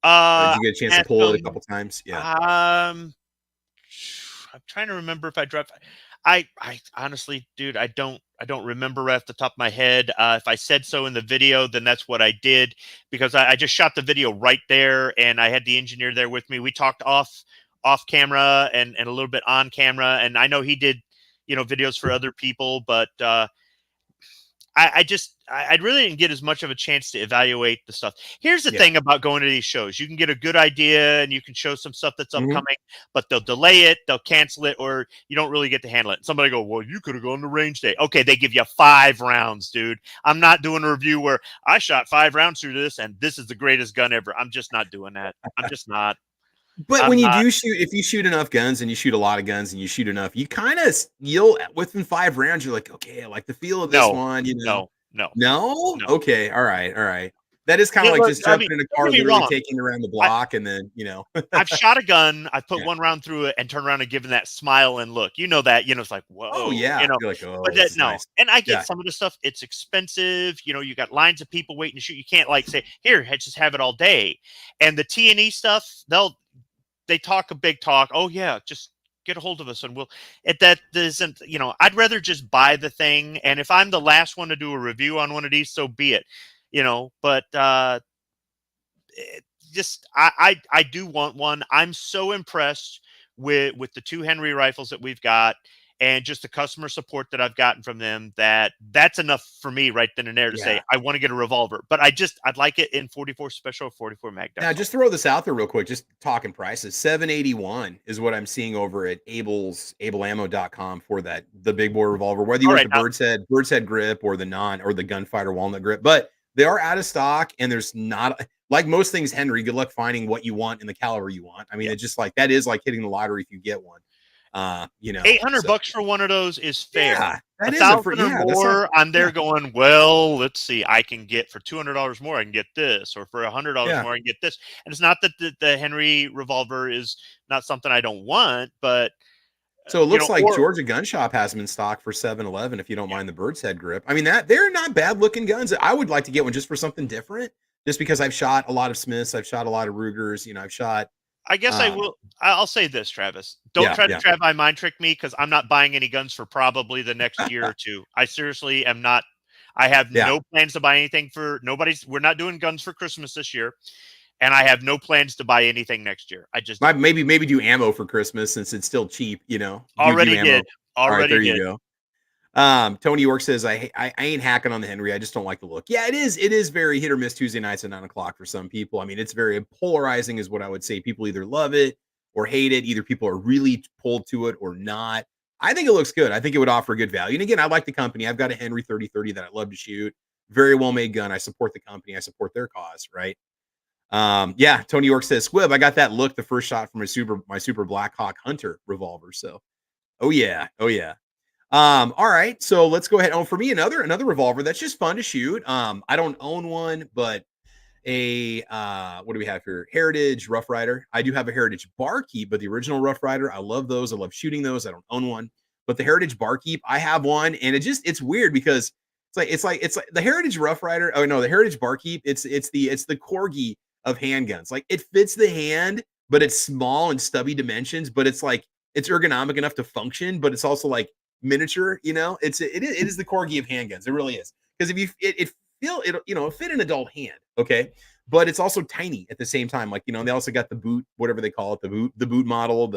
did you get a chance to pull it a couple times? Yeah. I'm trying to remember if I dropped. I honestly, dude, I don't remember right off the top of my head. If I said so in the video, then that's what I did, because I just shot the video right there, and I had the engineer there with me. We talked off camera and a little bit on camera, and I know he did, videos for other people, but I really didn't get as much of a chance to evaluate the stuff. Here's the thing about going to these shows. You can get a good idea and you can show some stuff that's upcoming, but they'll delay it, they'll cancel it, or you don't really get to handle it. Somebody go, well, you could have gone to range day. Okay, they give you 5 rounds, dude. I'm not doing a review where I shot 5 rounds through this and this is the greatest gun ever. I'm just not doing that. I'm just not. But when you do shoot, if you shoot enough guns and you shoot a lot of guns and you shoot enough, you kind of, within 5 rounds, you're like, okay, I like the feel of this one. No. Okay. All right. That is kind of like just jumping in a car, literally taking around the block, and then, I've shot a gun, I put 1 round through it, and turn around and giving that smile and look. It's like, whoa. Oh yeah. You're like, oh, but nice. And I get some of the stuff. It's expensive. You got lines of people waiting to shoot. You can't say, here, just have it all day. And the T&E stuff, they talk a big talk. Oh yeah, just get a hold of us and that isn't, I'd rather just buy the thing. And if I'm the last one to do a review on one of these, so be it, but I do want one. I'm so impressed with the 2 Henry rifles that we've got, and just the customer support that I've gotten from them, that's enough for me right then and there to say, I want to get a revolver, but I'd like it in 44 special, 44 mag. Now, just throw this out there real quick, just talking prices. $781 is what I'm seeing over at ableammo.com for the big boy revolver, whether you want the bird's head grip or the gunfighter walnut grip, but they are out of stock, and there's not, like most things Henry, good luck finding what you want in the caliber you want. I mean, it's just like, that is like hitting the lottery if you get one. $800 for one of those is fair. Yeah, that is $1,000 or more. I'm there going, well, let's see. I can get for $200 more. I can get this, or for $100 more, I can get this. And it's not that the Henry revolver is not something I don't want, but so it looks like Georgia Gun Shop has them in stock for $711 if you don't mind the bird's head grip. I mean, they're not bad looking guns. I would like to get one just for something different, just because I've shot a lot of Smiths, I've shot a lot of Rugers. I've shot. I guess I'll say this, Travis. Don't try to Travii Mind Trick me, because I'm not buying any guns for probably the next year or two. I seriously am not. I have no plans to buy anything we're not doing guns for Christmas this year. And I have no plans to buy anything next year. I just maybe do ammo for Christmas, since it's still cheap, Already did. There you go. Tony York says, I ain't hacking on the Henry. I just don't like the look. Yeah, it is very hit or miss Tuesday nights at 9:00 for some people. I mean, it's very polarizing is what I would say. People either love it or hate it. Either people are really pulled to it or not. I think it looks good. I think it would offer good value. And again, I like the company. I've got a Henry 3030 that I love to shoot. Very well made gun. I support the company. I support their cause, right? Tony York says, Squib, I got that look the first shot from my Super Blackhawk Hunter revolver. So, oh yeah. All right, so let's go ahead. Oh, for me, another revolver that's just fun to shoot. I don't own one, but what do we have here? Heritage Rough Rider. I do have a Heritage Barkeep, but the original Rough Rider, I love those. I love shooting those. I don't own one, but the Heritage Barkeep, I have one, and it's weird because it's like the Heritage Rough Rider. Oh no, the Heritage Barkeep. It's the Corgi of handguns. Like, it fits the hand, but it's small and stubby dimensions. But it's ergonomic enough to function, but it's also like miniature. It is the Corgi of handguns. It really is, because if it fit an adult hand, okay. but it's also tiny at the same time. Like, they also got the boot, whatever they call it, the boot model.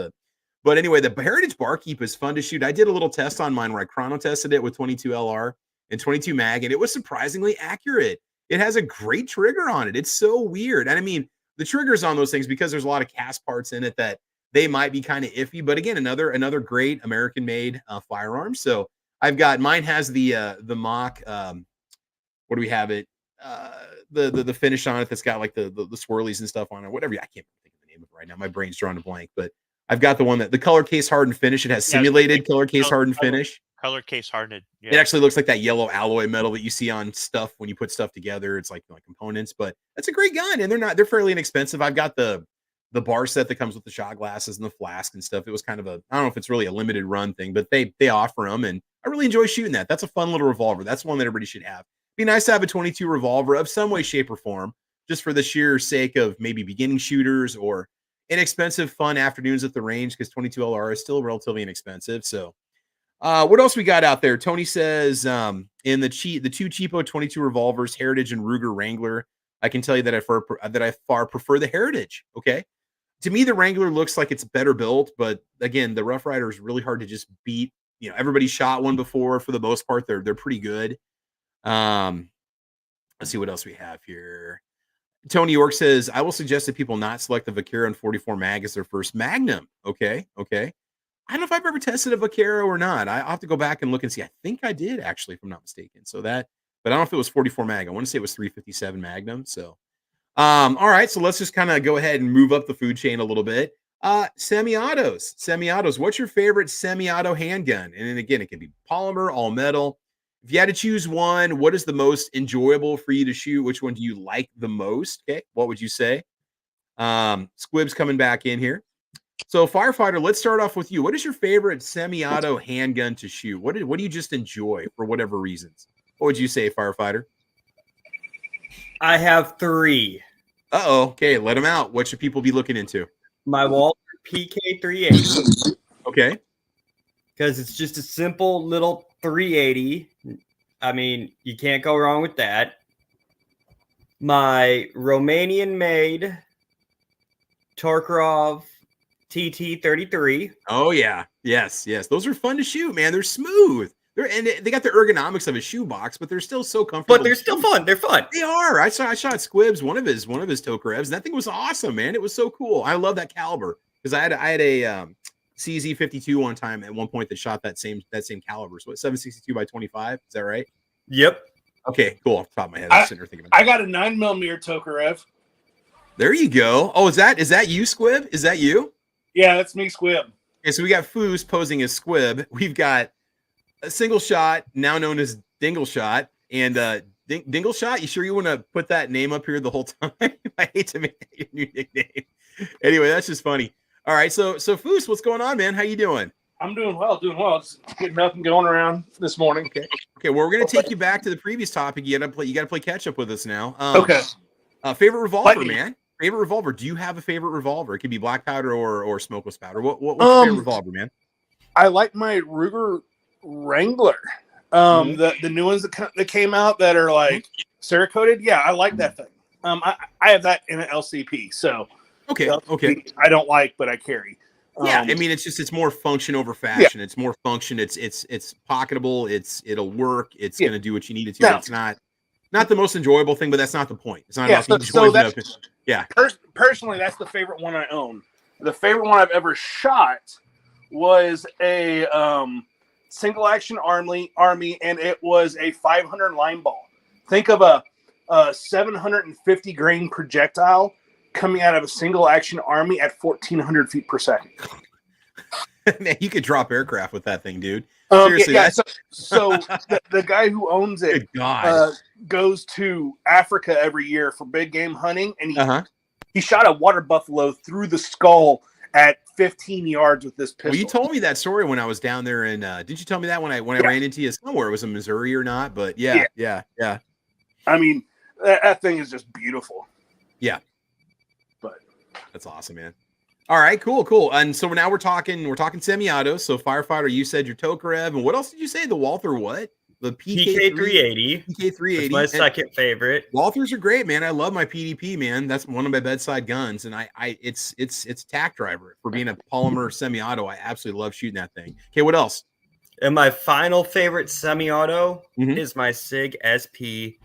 But anyway, the Heritage Barkeep is fun to shoot. I did a little test on mine where I chrono tested it with 22 LR and 22 mag, and it was surprisingly accurate. It has a great trigger on it. It's so weird. And I mean, the triggers on those things, because there's a lot of cast parts in it, that they might be kind of iffy. But again, another great American-made firearm. So I've got, mine has the mock, what do we have it? The finish on it that's got like the swirlies and stuff on it. Whatever. I can't think of the name of it right now. My brain's drawing a blank. But I've got the one that the color case hardened finish. It has simulated color case hardened finish. Color case hardened. Yeah. It actually looks like that yellow alloy metal that you see on stuff when you put stuff together. It's like components, but that's a great gun, and they're fairly inexpensive. I've got the bar set that comes with the shot glasses and the flask and stuff. It was kind of I don't know if it's really a limited run thing, but they offer them, and I really enjoy shooting that. That's a fun little revolver. That's one that everybody should have. Be nice to have a 22 revolver of some way, shape, or form, just for the sheer sake of maybe beginning shooters or inexpensive, fun afternoons at the range, because 22 LR is still relatively inexpensive. So what else we got out there? Tony says in the two cheapo 22 revolvers, Heritage and Ruger Wrangler, I can tell you that I far prefer the Heritage. Okay. To me, the Wrangler looks like it's better built, but again, the Rough Rider is really hard to just beat. Everybody shot one before. For the most part, they're pretty good. Let's see what else we have here. Tony York says, I will suggest that people not select the Vaquero and 44 mag as their first Magnum. Okay. I don't know if I've ever tested a Vaquero or not. I'll have to go back and look and see. I think I did, actually, if I'm not mistaken. But I don't know if it was 44 mag. I want to say it was 357 Magnum. So, all right. So let's just kind of go ahead and move up the food chain a little bit. Semi-autos. What's your favorite semi-auto handgun? And then again, it can be polymer, all metal. If you had to choose one, what is the most enjoyable for you to shoot? Which one do you like the most? Okay. What would you say? Squib's coming back in here. So, Firefighter, let's start off with you. What is your favorite semi-auto handgun to shoot? What do you just enjoy for whatever reasons? What would you say, Firefighter? I have 3. Uh-oh. Okay, let them out. What should people be looking into? My Walther PK380. Okay. Because it's just a simple little 380. I mean, you can't go wrong with that. My Romanian-made Torkarov TT33. Oh yeah, yes. Those are fun to shoot, man. They're smooth. They got the ergonomics of a shoebox, but they're still so comfortable. But they're still fun. They're fun. They are. I shot Squibs, one of his Tokarevs, and that thing was awesome, man. It was so cool. I love that caliber because I had a CZ52 one time at one point that shot that same caliber. So 762 by 25. Is that right? Yep. Okay, cool. Off the top of my head, I got a 9mm Tokarev. There you go. Oh, is that you, Squib? Is that you? Yeah, that's me, Squib. Okay, so we got Foos posing as Squib. We've got a single shot, now known as Dingle Shot, and Dingle Shot. You sure you want to put that name up here the whole time? I hate to make that your new nickname. Anyway, that's just funny. All right, so Foos, what's going on, man? How you doing? I'm doing well. Just getting up and going around this morning. Okay. Well, we're gonna take you back to the previous topic. You gotta play catch up with us now. Okay. Favorite revolver, man. Favorite revolver. Do you have a favorite revolver? It could be black powder or smokeless powder. What's your favorite revolver, man? I like my Ruger Wrangler. The new ones that came out that are like Cerakoted. Yeah, I like that thing. I have that in an LCP. So okay. I don't like, but I carry. Yeah, I mean, it's more function over fashion. Yeah. It's more function. It's pocketable. It'll work. It's gonna do what you need it to. No. It's not the most enjoyable thing, but that's not the point. It's not enough. Yeah. Personally, that's the favorite one I own. The favorite one I've ever shot was a single action army, and it was a 500 line ball. Think of a 750 grain projectile coming out of a single action army at 1,400 feet per second. Man, you could drop aircraft with that thing, dude. Seriously. Yeah. So the guy who owns it goes to Africa every year for big game hunting, and he shot a water buffalo through the skull at 15 yards with this pistol. Well, you told me that story when I was down there, and didn't you tell me that when I ran into you somewhere? It was in Missouri or not? But yeah. I mean, that thing is just beautiful. Yeah. But that's awesome, man. All right, cool. And so now we're talking semi-autos. So Firefighter, you said your Tokarev, and what else did you say? The Walther what? The PK380. PK380. It's my second favorite. Walthers are great, man. I love my PDP, man. That's one of my bedside guns, and it's tack driver for being a polymer semi-auto. I absolutely love shooting that thing. Okay, what else? And my final favorite semi-auto is my SIG SP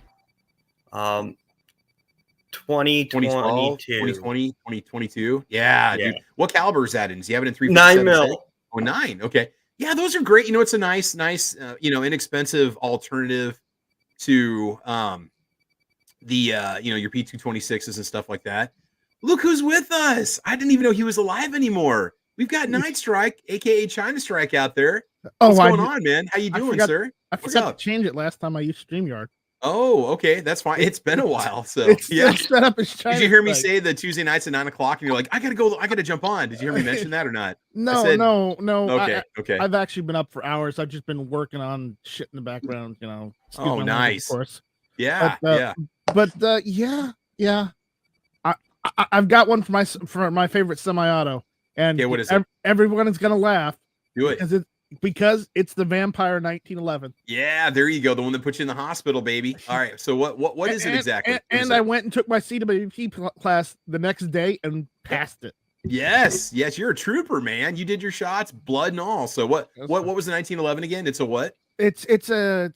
2022. Yeah, dude. What caliber is that in? Does he have it in 357? 9 mil. Oh, 9. Okay. Yeah, those are great. You know, it's a nice, inexpensive alternative to your P226s and stuff like that. Look who's with us. I didn't even know he was alive anymore. We've got Night Strike, aka China Strike, out there. What's going on, man? How you doing, sir? I forgot to change it last time I used StreamYard. Oh, okay, that's fine. It's been a while, so it's set up as China. Did you hear me say the Tuesday nights at 9 o'clock, and you're like, I gotta jump on? Did you hear me mention that or not? No. Okay. I've actually been up for hours. I've just been working on shit in the background, you know. Oh, nice. Of course. Yeah, But I've got one for my favorite semi-auto, and what is it? Everyone is gonna laugh. Do it. Because it's the Vampire 1911. Yeah, there you go. The one that puts you in the hospital, baby. All right. So what is it exactly? I went and took my CWP class the next day and passed it. Yes, you're a trooper, man. You did your shots, blood and all. So what was the 1911 again? It's a what? It's not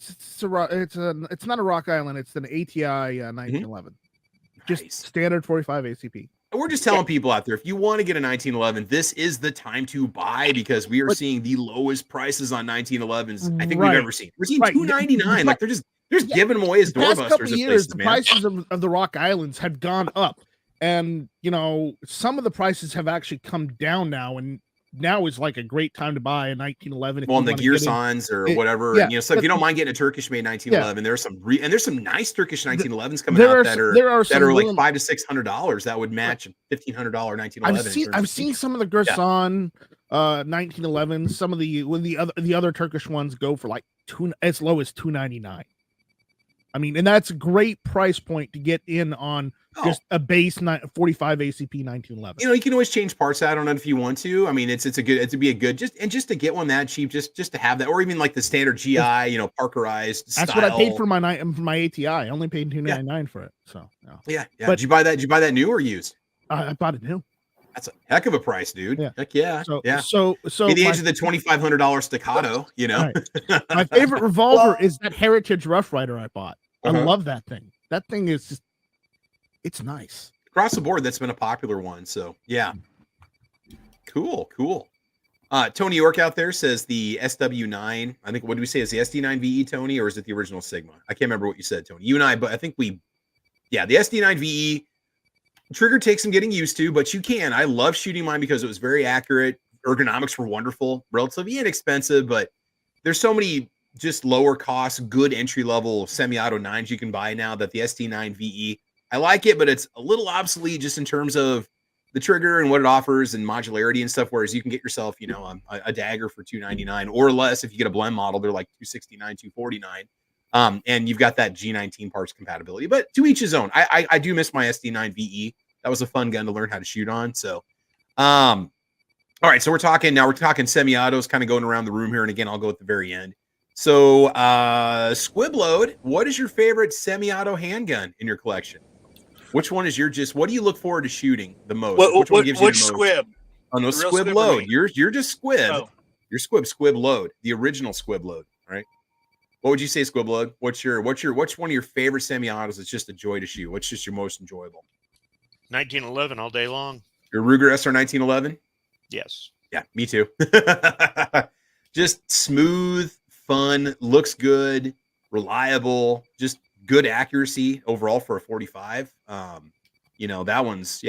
a Rock Island. It's an ATI 1911. Just standard 45 ACP. We're just telling people out there, if you want to get a 1911, this is the time to buy, because we are seeing the lowest prices on 1911s I think we've ever seen. We're seeing $299. Like they're giving them away as doorbusters. The prices of the Rock Islands have gone up, and some of the prices have actually come down now, and now is like a great time to buy a 1911. Well, the gear signs or whatever. Yeah, so if you don't mind getting a Turkish made 1911, there's some nice Turkish 1911s coming out that are like $500 to $600 that would match a $1,500 1911. I've seen some of the Gerson 1911s. Some of the other Turkish ones go for like as low as $299. I mean, and that's a great price point to get in on just a base 45 ACP 1911. You can always change parts out on it if you want to. I mean, it's to be a good just to get one that cheap, just to have that, or even like the standard GI, Parkerized style. That's what I paid for my ATI. I only paid $299 for it. So yeah. But did you buy that new or used? I bought it new. That's a heck of a price, dude. Yeah. Heck yeah. So be the age of the $2,500 staccato, Right. My favorite revolver is that Heritage Rough Rider I bought. I love that thing. That thing is just, it's nice. Across the board, that's been a popular one. So yeah. Cool. Tony York out there says the SW9. I think, what do we say? Is the SD9 VE, Tony, or is it the original Sigma? I can't remember what you said, Tony. You and I, but I think the SD9 VE trigger takes some getting used to, but you can. I love shooting mine because it was very accurate. Ergonomics were wonderful, relatively inexpensive, but there's so many just lower cost, good entry level semi-auto 9s you can buy now that the SD9 VE, I like it, but it's a little obsolete just in terms of the trigger and what it offers and modularity and stuff. Whereas you can get yourself, a dagger for $299 or less. If you get a blend model, they're like $269, $249. And you've got that G19 parts compatibility, but to each his own. I do miss my SD9 VE. That was a fun gun to learn how to shoot on. So, all right. So we're talking semi-autos, kind of going around the room here. And again, I'll go at the very end. So, Squib Load, what is your favorite semi-auto handgun in your collection? Which one is what do you look forward to shooting the most? Which one gives you the most? Squib? Oh, no, Squib Load. You're just Squib. Oh. You're Squib Load, the original Squib Load. All right. What would you say, Squib Load? Which one of your favorite semi-autos is just a joy to shoot? What's just your most enjoyable? 1911 all day long. Your Ruger SR 1911? Yes. Yeah, me too. Just smooth, fun, looks good, reliable, just good accuracy overall for a 45. That one's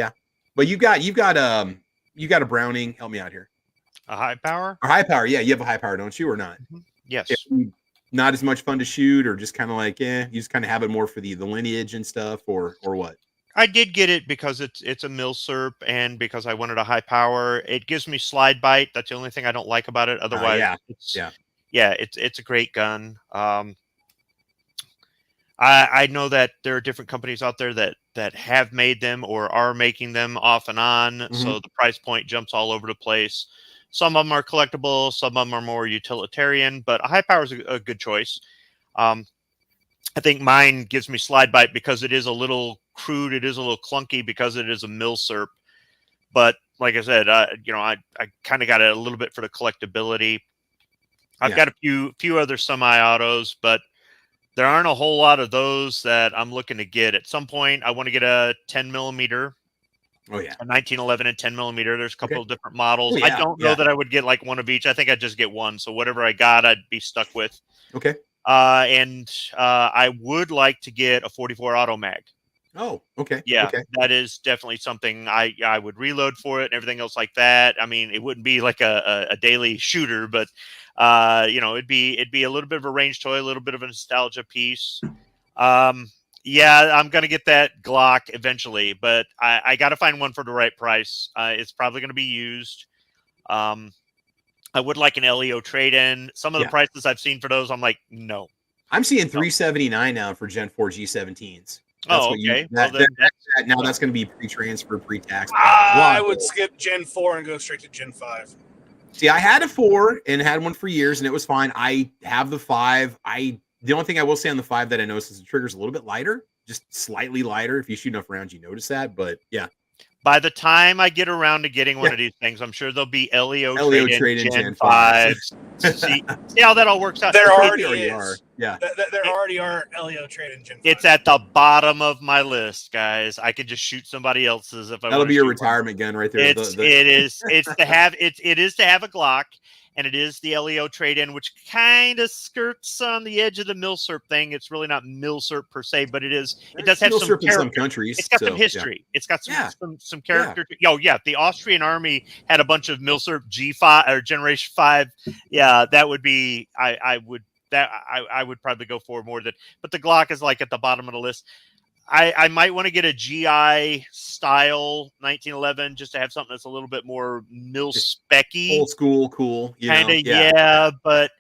But you got a Browning. Help me out here. A high power? A high power, yeah. You have a high power, don't you, or not? Mm-hmm. Yes. Yeah, not as much fun to shoot, or just kind of like, you just kind of have it more for the lineage and stuff, or what? I did get it because it's a Milsurp, and because I wanted a high power. It gives me slide bite. That's the only thing I don't like about it. Otherwise, it's a great gun. I know that there are different companies out there that have made them or are making them off and on. So the price point jumps all over the place. Some of them are collectible, some of them are more utilitarian, but a high power is a good choice. I think mine gives me slide bite because it is a little crude. It is a little clunky because it is a Milsurp. But like I said, you know, I kind of got it a little bit for the collectability. I've got a few other semi-autos, but there aren't a whole lot of those that I'm looking to get. At some point, I want to get a 10 millimeter. Oh yeah, a 1911 and 10 millimeter. There's a couple of different models. Oh, yeah, I don't know that I would get like one of each. I think I'd just get one. So whatever I got, I'd be stuck with. Okay. And I would like to get a 44 auto mag. Oh, okay. Yeah, okay. That is definitely something I would reload for it and everything else like that. I mean, it wouldn't be like a daily shooter, but you know, it'd be a little bit of a range toy, a little bit of a nostalgia piece. Yeah, I'm gonna get that Glock eventually, but I got to find one for the right price. It's probably gonna be used. I would like an LEO trade-in. Some of the prices I've seen for those, I'm like, no. I'm seeing $379 now for Gen 4 G17s. That's okay. Now that's going to be pre-transfer, pre-tax. I would skip Gen 4 and go straight to Gen 5. See, I had a 4 and had one for years, and it was fine. I have the 5. The only thing I will say on the 5 that I noticed is the trigger's a little bit lighter, just slightly lighter. If you shoot enough rounds, you notice that. But yeah. By the time I get around to getting one of these things, I'm sure there'll be LEO trade-in Gen 5. see how that all works out. There already is. Yeah. There already are LEO trade-in Gen 5. It's at the bottom of my list, guys. I could just shoot somebody else's if I want. That'll be your retirement gun right there. It is to have a Glock, and it is the LEO trade-in, which kind of skirts on the edge of the Milsurp thing. It's really not Milsurp per se, but it does have some character. In some countries. It's got some history. Yeah. It's got some character. Yeah. The Austrian army had a bunch of Milsurp G5 or Generation 5. Yeah, that would be. I would probably go for more than. But the Glock is like at the bottom of the list. I might want to get a GI style 1911 just to have something that's a little bit more mil-specky. Old school, cool. Kind of, yeah. But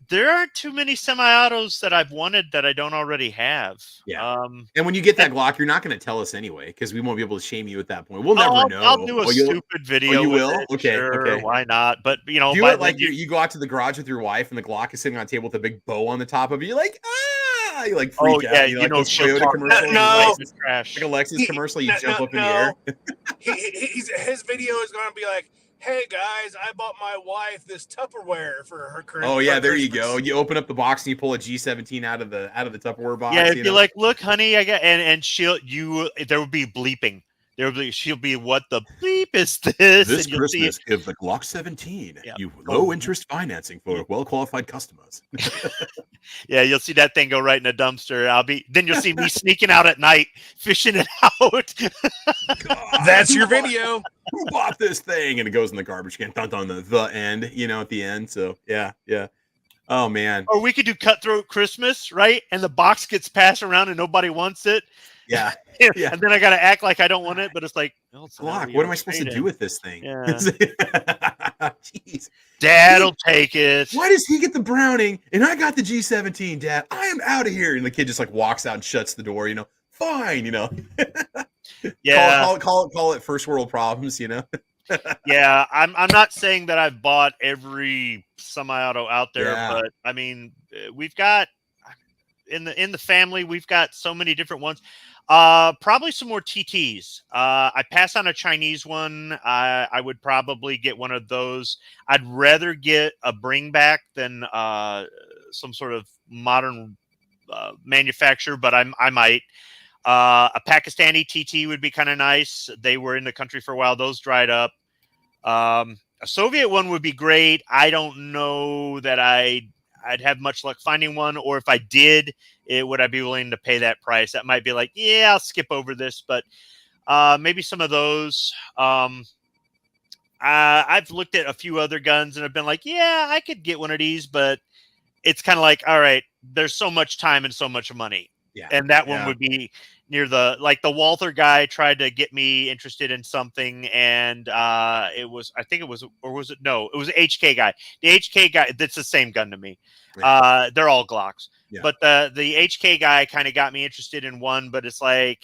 there aren't too many semi-autos that I've wanted that I don't already have. Yeah. And when you get that Glock, you're not going to tell us anyway because we won't be able to shame you at that point. We'll never know. I'll do a stupid video. Oh, you will? It. Okay. Sure, okay. Why not? But, you know. Do it like you go out to the garage with your wife and the Glock is sitting on a table with a big bow on the top of it. You're like, you like freak out. You like Toyota commercial. No. Like a Lexus commercial, you jump up in the air. His video is going to be like, hey guys, I bought my wife this Tupperware for her Christmas. Oh yeah, there you go. You open up the box and you pull a G17 out of the Tupperware box. Yeah, you're like, look, honey, I got, and there would be bleeping. She'll be, what the bleep is this? This Christmas, give the Glock 17 you low interest financing for well qualified customers. Yeah, you'll see that thing go right in a dumpster. Then you'll see me sneaking out at night, fishing it out. That's your video. Who bought this thing? And it goes in the garbage can. Dun, dun, the end, at the end. So yeah. Oh man. Or we could do Cutthroat Christmas, right? And the box gets passed around and nobody wants it. Yeah. And then I got to act like I don't want it, but it's like, Glock, what am I supposed to do with this thing? Yeah. Jeez. Dad'll take it. Why does he get the Browning and I got the G17, Dad? I am out of here. And the kid just like walks out and shuts the door, fine, Yeah. Call it first world problems, Yeah, I'm not saying that I've bought every semi-auto out there, but I mean, we've got in the family, we've got so many different ones. Probably some more TTs. I passed on a Chinese one. I would probably get one of those. I'd rather get a bring back than some sort of modern manufacturer, but I might. A Pakistani TT would be kind of nice. They were in the country for a while. Those dried up. A Soviet one would be great. I don't know that I'd have much luck finding one, or if I did, would I be willing to pay that price? That might be like, yeah, I'll skip over this, but maybe some of those. I've looked at a few other guns and I've been like, yeah, I could get one of these, but it's kind of like, all right, there's so much time and so much money. Yeah. And that one would be near the Walther guy tried to get me interested in something. And it was the HK guy. The HK guy, that's the same gun to me. Right. They're all Glocks. Yeah. But the HK guy kind of got me interested in one, but it's like,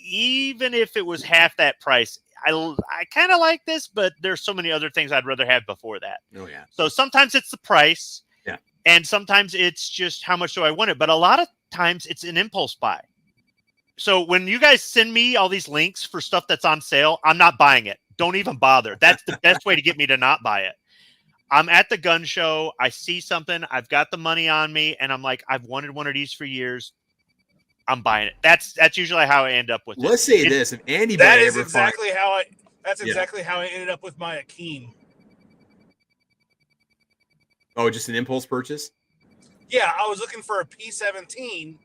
even if it was half that price, I kind of like this, but there's so many other things I'd rather have before that. Oh yeah. So sometimes it's the price. Yeah. And sometimes it's just how much do I want it, but a lot of times it's an impulse buy. So when you guys send me all these links for stuff that's on sale, I'm not buying it. Don't even bother. That's the best way to get me to not buy it. I'm at the gun show. I see something. I've got the money on me, and I'm like, I've wanted one of these for years. I'm buying it. That's usually how I end up with it. Let's say this: if anybody that is ever exactly how I. That's exactly how I ended up with my Akeem. Oh, just an impulse purchase? Yeah, I was looking for a P17,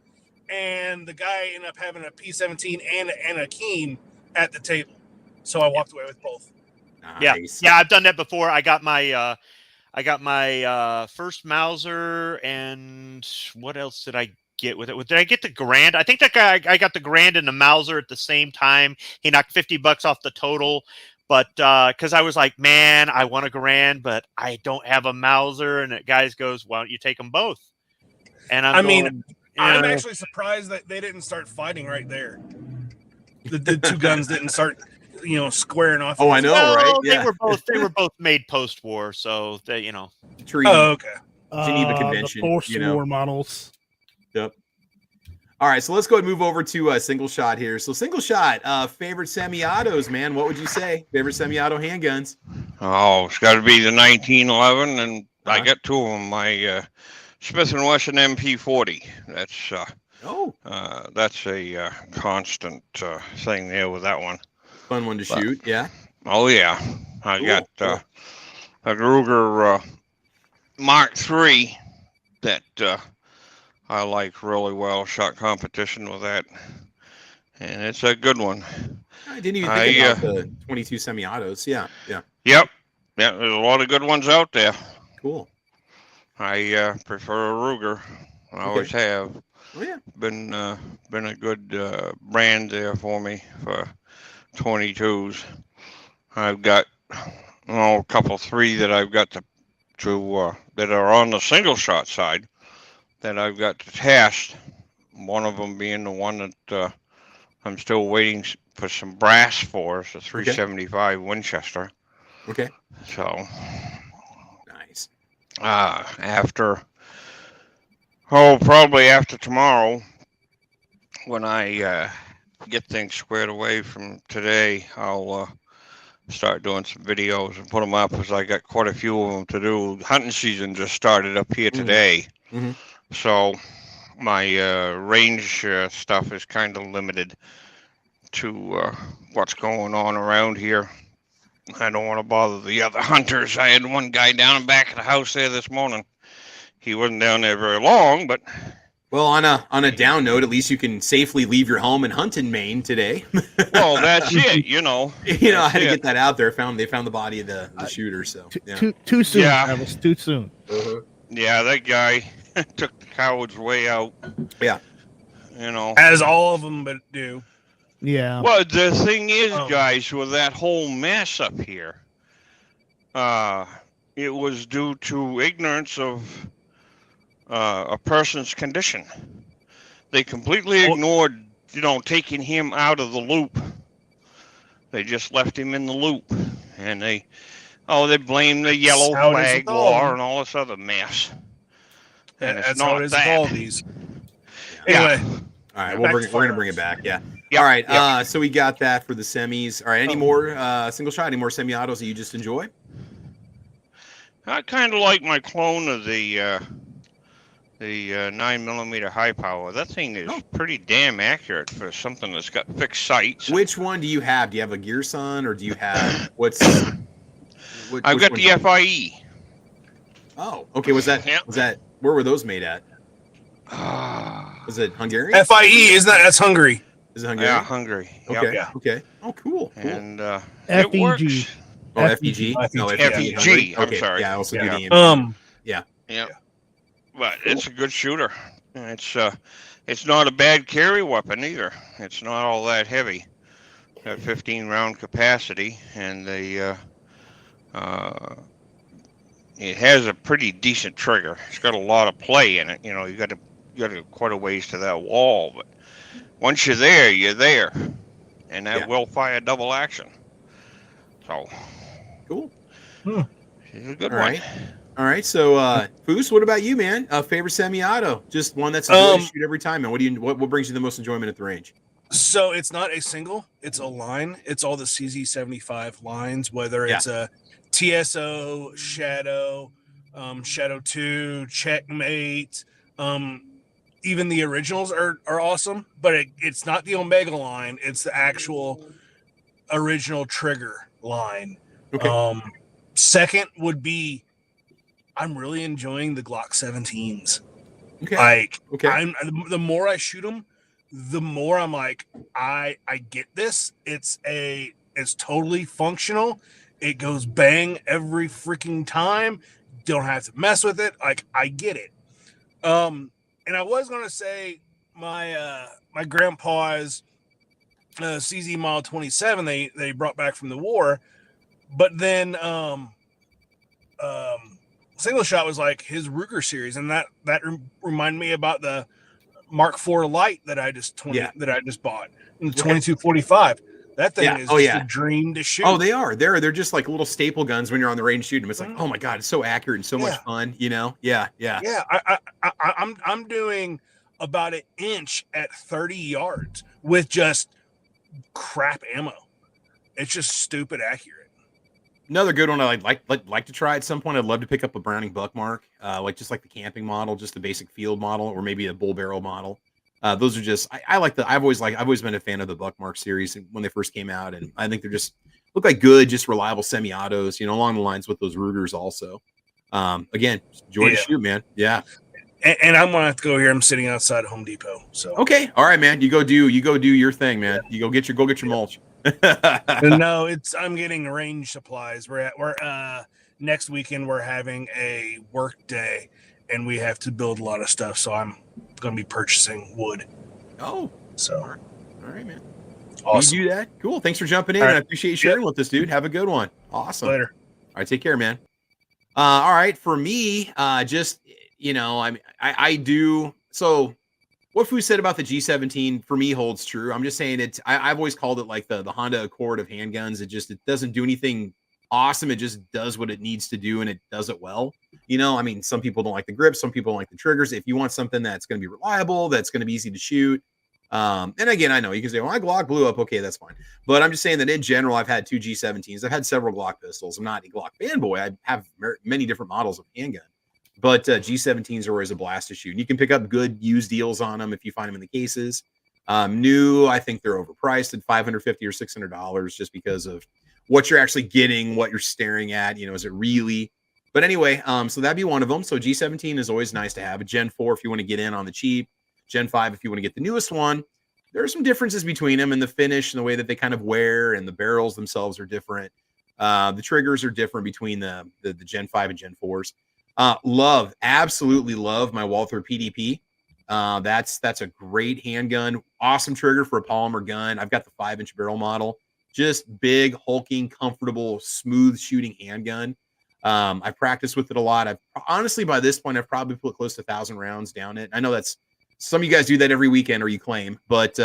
and the guy ended up having a P17 and an Akeem at the table. So I walked away with both. Nice. Yeah, I've done that before. I got my first Mauser, and what else did I get with it? Did I get the Grand? I think I got the Grand and the Mauser at the same time. He knocked $50 off the total. But because I was like, man, I want a Grand, but I don't have a Mauser. And the guy goes, why don't you take them both? And I'm actually surprised that they didn't start fighting right there. The two guns didn't start, squaring off. Oh, I know, right? Yeah. They were both made post-war, so they, Treaty. Oh, okay. Geneva Convention. The post-war models. Yep. All right, so let's go and move over to single shot here. So single shot, favorite semi-autos, man. What would you say? Favorite semi-auto handguns? Oh, it's got to be the 1911, and I got two of them. My Smith & Wesson MP40. That's a constant thing there with that one. Fun one to shoot, yeah. Oh yeah, I got a Ruger Mark III that I like really well. Shot competition with that, and it's a good one. I didn't even think about the 22 semi-autos. Yeah. Yep. Yeah, there's a lot of good ones out there. Cool. I prefer a Ruger. I always have. Oh yeah. Been a good brand there for me for 22s. I've got a couple 3 that I've got to that are on the single shot side that I've got to test. One of them being the one that I'm still waiting for some brass for. It's a 375 Winchester. Okay. So nice. Probably after tomorrow, when I get things squared away from today, I'll start doing some videos and put them up, because I got quite a few of them to do. Hunting season just started up here today. Mm-hmm. So my range stuff is kind of limited to what's going on around here. I don't want to bother the other hunters. I had one guy down in back of the house there this morning. He wasn't down there very long, but... Well, on a down note, at least you can safely leave your home and hunt in Maine today. Well, that's it, I had to get that out there. They found the body of the shooter, so yeah. Too soon, Travis, too soon. Yeah, that guy took the coward's way out. Yeah. As all of them but do. Yeah. Well, the thing is, guys, with that whole mess up here, it was due to ignorance of a person's condition. They completely ignored, taking him out of the loop. They just left him in the loop, and they blame the yellow flag law and all this other mess. And that's how it is with all these. Anyway, all right, we're gonna bring it back. Yeah. Yep. All right. So we got that for the semis. All right. Any more single shot? Any more semi-autos that you just enjoy? I kind of like my clone of the 9mm high power. That thing is pretty damn accurate for something that's got fixed sights. Which one do you have? Do you have a Gearson, or do you have I've got the FIE. Oh, okay. Was that where were those made at? Was it Hungarian? FIE, that's Hungary. Is it Hungarian? Yeah, Hungary. Okay. Yep. Okay. Oh, cool. And FEG. it works. Oh, FEG. No, FEG. I'm okay. sorry. Yeah, I also do the MG. Yeah. But it's a good shooter. It's not a bad carry weapon either. It's not all that heavy. Got 15 round capacity, and it has a pretty decent trigger. It's got a lot of play in it. You got to quite a ways to that wall, but once you're there, and that will fire double action. So cool. It's a good one. Right. All right, so Foos, what about you, man? Favorite semi-auto? Just one that's enjoyed to shoot every time, man. What brings you the most enjoyment at the range? So it's not a single, it's a line. It's all the CZ75 lines, whether it's a TSO, Shadow, Shadow 2, Checkmate, even the originals are awesome, but it's not the Omega line, it's the actual original Trigger line. Okay. Second would be, I'm really enjoying the Glock 17s. Okay. Like, okay. The more I shoot them, the more I'm like, I get this. It's totally functional. It goes bang every freaking time. Don't have to mess with it. Like, I get it. And I was gonna say my grandpa's CZ Model 27 they brought back from the war, but then Single Shot was like his Ruger series, and that reminded me about the Mark IV Lite that I just bought, in the 2245. That thing is just a dream to shoot. Oh, they are. They're just like little staple guns when you're on the range shooting them. It's like, oh my god, it's so accurate and so much fun. You know? Yeah. I'm doing about an inch at 30 yards with just crap ammo. It's just stupid accurate. Another good one I'd like to try at some point. I'd love to pick up a Browning Buckmark, like the camping model, just the basic field model, or maybe a bull barrel model. Those are just I've always been a fan of the Buckmark series when they first came out, and I think they're just look like good, just reliable semi-autos, you know, along the lines with those Rugers also. Again, joy to shoot, man. Yeah. And I'm gonna have to go here. I'm sitting outside Home Depot. So okay, all right, man. You go do your thing, man. You go get your mulch. No, I'm getting range supplies. We're next weekend we're having a work day, and we have to build a lot of stuff. So I'm going to be purchasing wood. Oh, so all right, man. Awesome. You do that. Cool. Thanks for jumping in. Right. I appreciate you sharing with us, dude. Have a good one. Awesome. Later. All right, take care, man. All right, for me, just I do so. What Fu said about the G17 for me holds true. I'm just saying it. I've always called it like the Honda Accord of handguns. It doesn't do anything awesome. It just does what it needs to do, and it does it well. You know, I mean, some people don't like the grip, some people don't like the triggers. If you want something that's going to be reliable, that's going to be easy to shoot. And again, I know you can say, well, my Glock blew up. Okay, that's fine. But I'm just saying that in general, I've had two G17s. I've had several Glock pistols. I'm not a Glock fanboy. I have many different models of handgun. But G17s are always a blast to shoot. And you can pick up good used deals on them if you find them in the cases. New, I think they're overpriced at $550 or $600 just because of what you're actually getting, what you're staring at. You know, is it really? But anyway, so that'd be one of them. So G17 is always nice to have. A Gen 4 if you want to get in on the cheap. Gen 5 if you want to get the newest one. There are some differences between them in the finish and the way that they kind of wear, and the barrels themselves are different. The triggers are different between the Gen 5 and Gen 4s. Absolutely love my Walther PDP. That's a great handgun. Awesome trigger for a polymer gun. I've got the 5-inch barrel model. Just big, hulking, comfortable, smooth shooting handgun. I've practiced with it a lot. Honestly, by this point, I've probably put close to 1,000 rounds down it. I know that's some of you guys do that every weekend, or you claim, but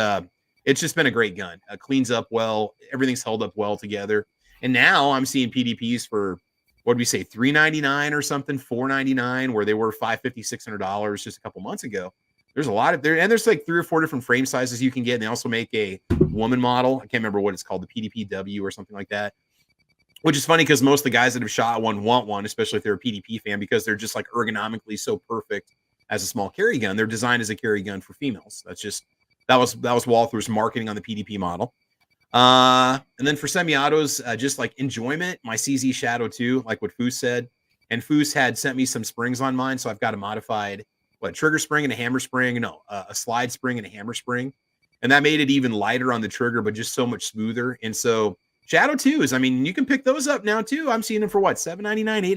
it's just been a great gun. Cleans up well. Everything's held up well together. And now I'm seeing PDPs for, what did we say, $399 or something, $499, where they were $550, $600 just a couple months ago. There's a lot of there, and there's like 3 or 4 different frame sizes you can get. And they also make a woman model. I can't remember what it's called, the PDPW or something like that. Which is funny because most of the guys that have shot one want one, especially if they're a PDP fan, because they're just like ergonomically so perfect as a small carry gun. They're designed as a carry gun for females. That was Walther's marketing on the PDP model. And then for semi-autos, just like enjoyment, my CZ Shadow 2, like what Foos said. And Foos had sent me some springs on mine, so I've got a modified trigger spring and a hammer spring. No, a slide spring and a hammer spring. And that made it even lighter on the trigger, but just so much smoother. And so Shadow 2s, I mean, you can pick those up now too. I'm seeing them for what, $7.99,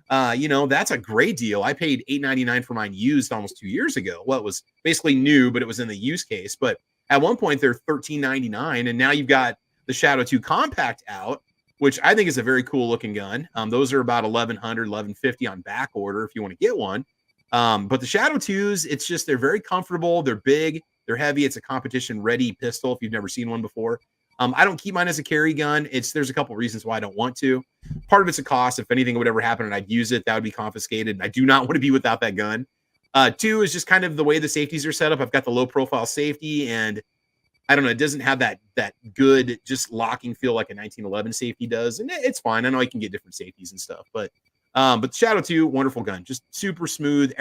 $8.99. That's a great deal. I paid $8.99 for mine used almost 2 years ago. Well, it was basically new, but it was in the use case. But at one point they're $13.99, and now you've got the Shadow 2 Compact out, which I think is a very cool looking gun. Those are about $1,100, $1,150 on back order if you want to get one. But the Shadow 2s, they're very comfortable. They're big. They're heavy. It's a competition ready pistol if you've never seen one before. I don't keep mine as a carry gun. There's a couple reasons why I don't want to. Part of it's a cost. If anything would ever happen and I'd use it, that would be confiscated. I do not want to be without that gun. Two is just kind of the way the safeties are set up. I've got the low profile safety, and I don't know, it doesn't have that good just locking feel like a 1911 safety does. And it's fine. I know I can get different safeties and stuff, but Shadow 2, wonderful gun, just super smooth.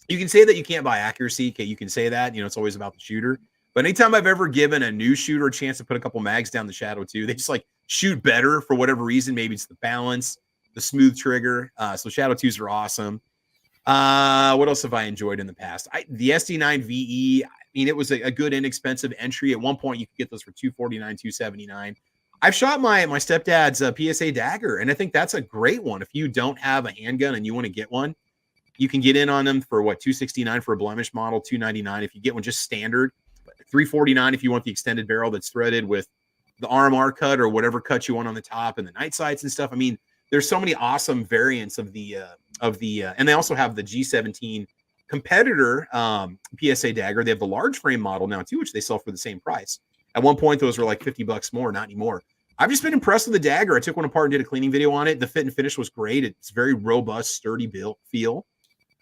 You can say that you can't buy accuracy. Okay, you can say that, it's always about the shooter. But anytime I've ever given a new shooter a chance to put a couple mags down the Shadow 2, they just like shoot better for whatever reason. Maybe it's the balance, the smooth trigger. So Shadow 2s are awesome. What else have I enjoyed in the past? The SD9 VE, it was a good inexpensive entry. At one point, you could get those for $249, $279. I've shot my stepdad's PSA dagger, and I think that's a great one. If you don't have a handgun and you want to get one, you can get in on them for $269 for a blemish model, $299 if you get one just standard, $349 if you want the extended barrel that's threaded with the RMR cut or whatever cut you want on the top and the night sights and stuff. There's so many awesome variants of the and they also have the G17 competitor PSA dagger. They have the large frame model now too, which they sell for the same price. At one point, those were like $50 more, not anymore. I've just been impressed with the dagger. I took one apart and did a cleaning video on it. The fit and finish was great. It's very robust, sturdy build feel.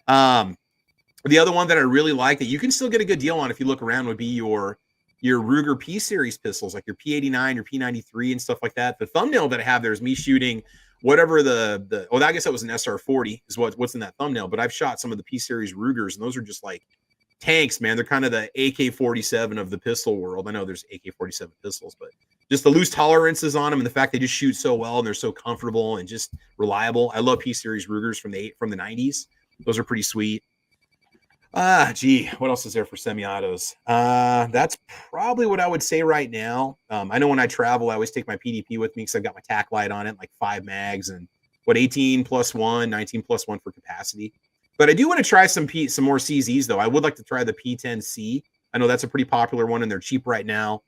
The other one that I really like that you can still get a good deal on if you look around would be your Ruger P series pistols, like your P89, your P93 and stuff like that. The thumbnail that I have there is me shooting whatever I guess that was an SR40 is what's in that thumbnail, but I've shot some of the P series Rugers and those are just like tanks, man. They're kind of the AK-47 of the pistol world. I know there's AK-47 pistols, but just the loose tolerances on them and the fact they just shoot so well and they're so comfortable and just reliable. I love P series Rugers from the 90s. Those are pretty sweet. What else is there for semi-autos? That's probably what I would say right now. I know when I travel, I always take my PDP with me because I've got my tack light on it, like 5 mags and 18 plus 1, 19 plus 1 for capacity. But I do want to try some more CZs though. I would like to try the P10C. I know that's a pretty popular one and they're cheap right now.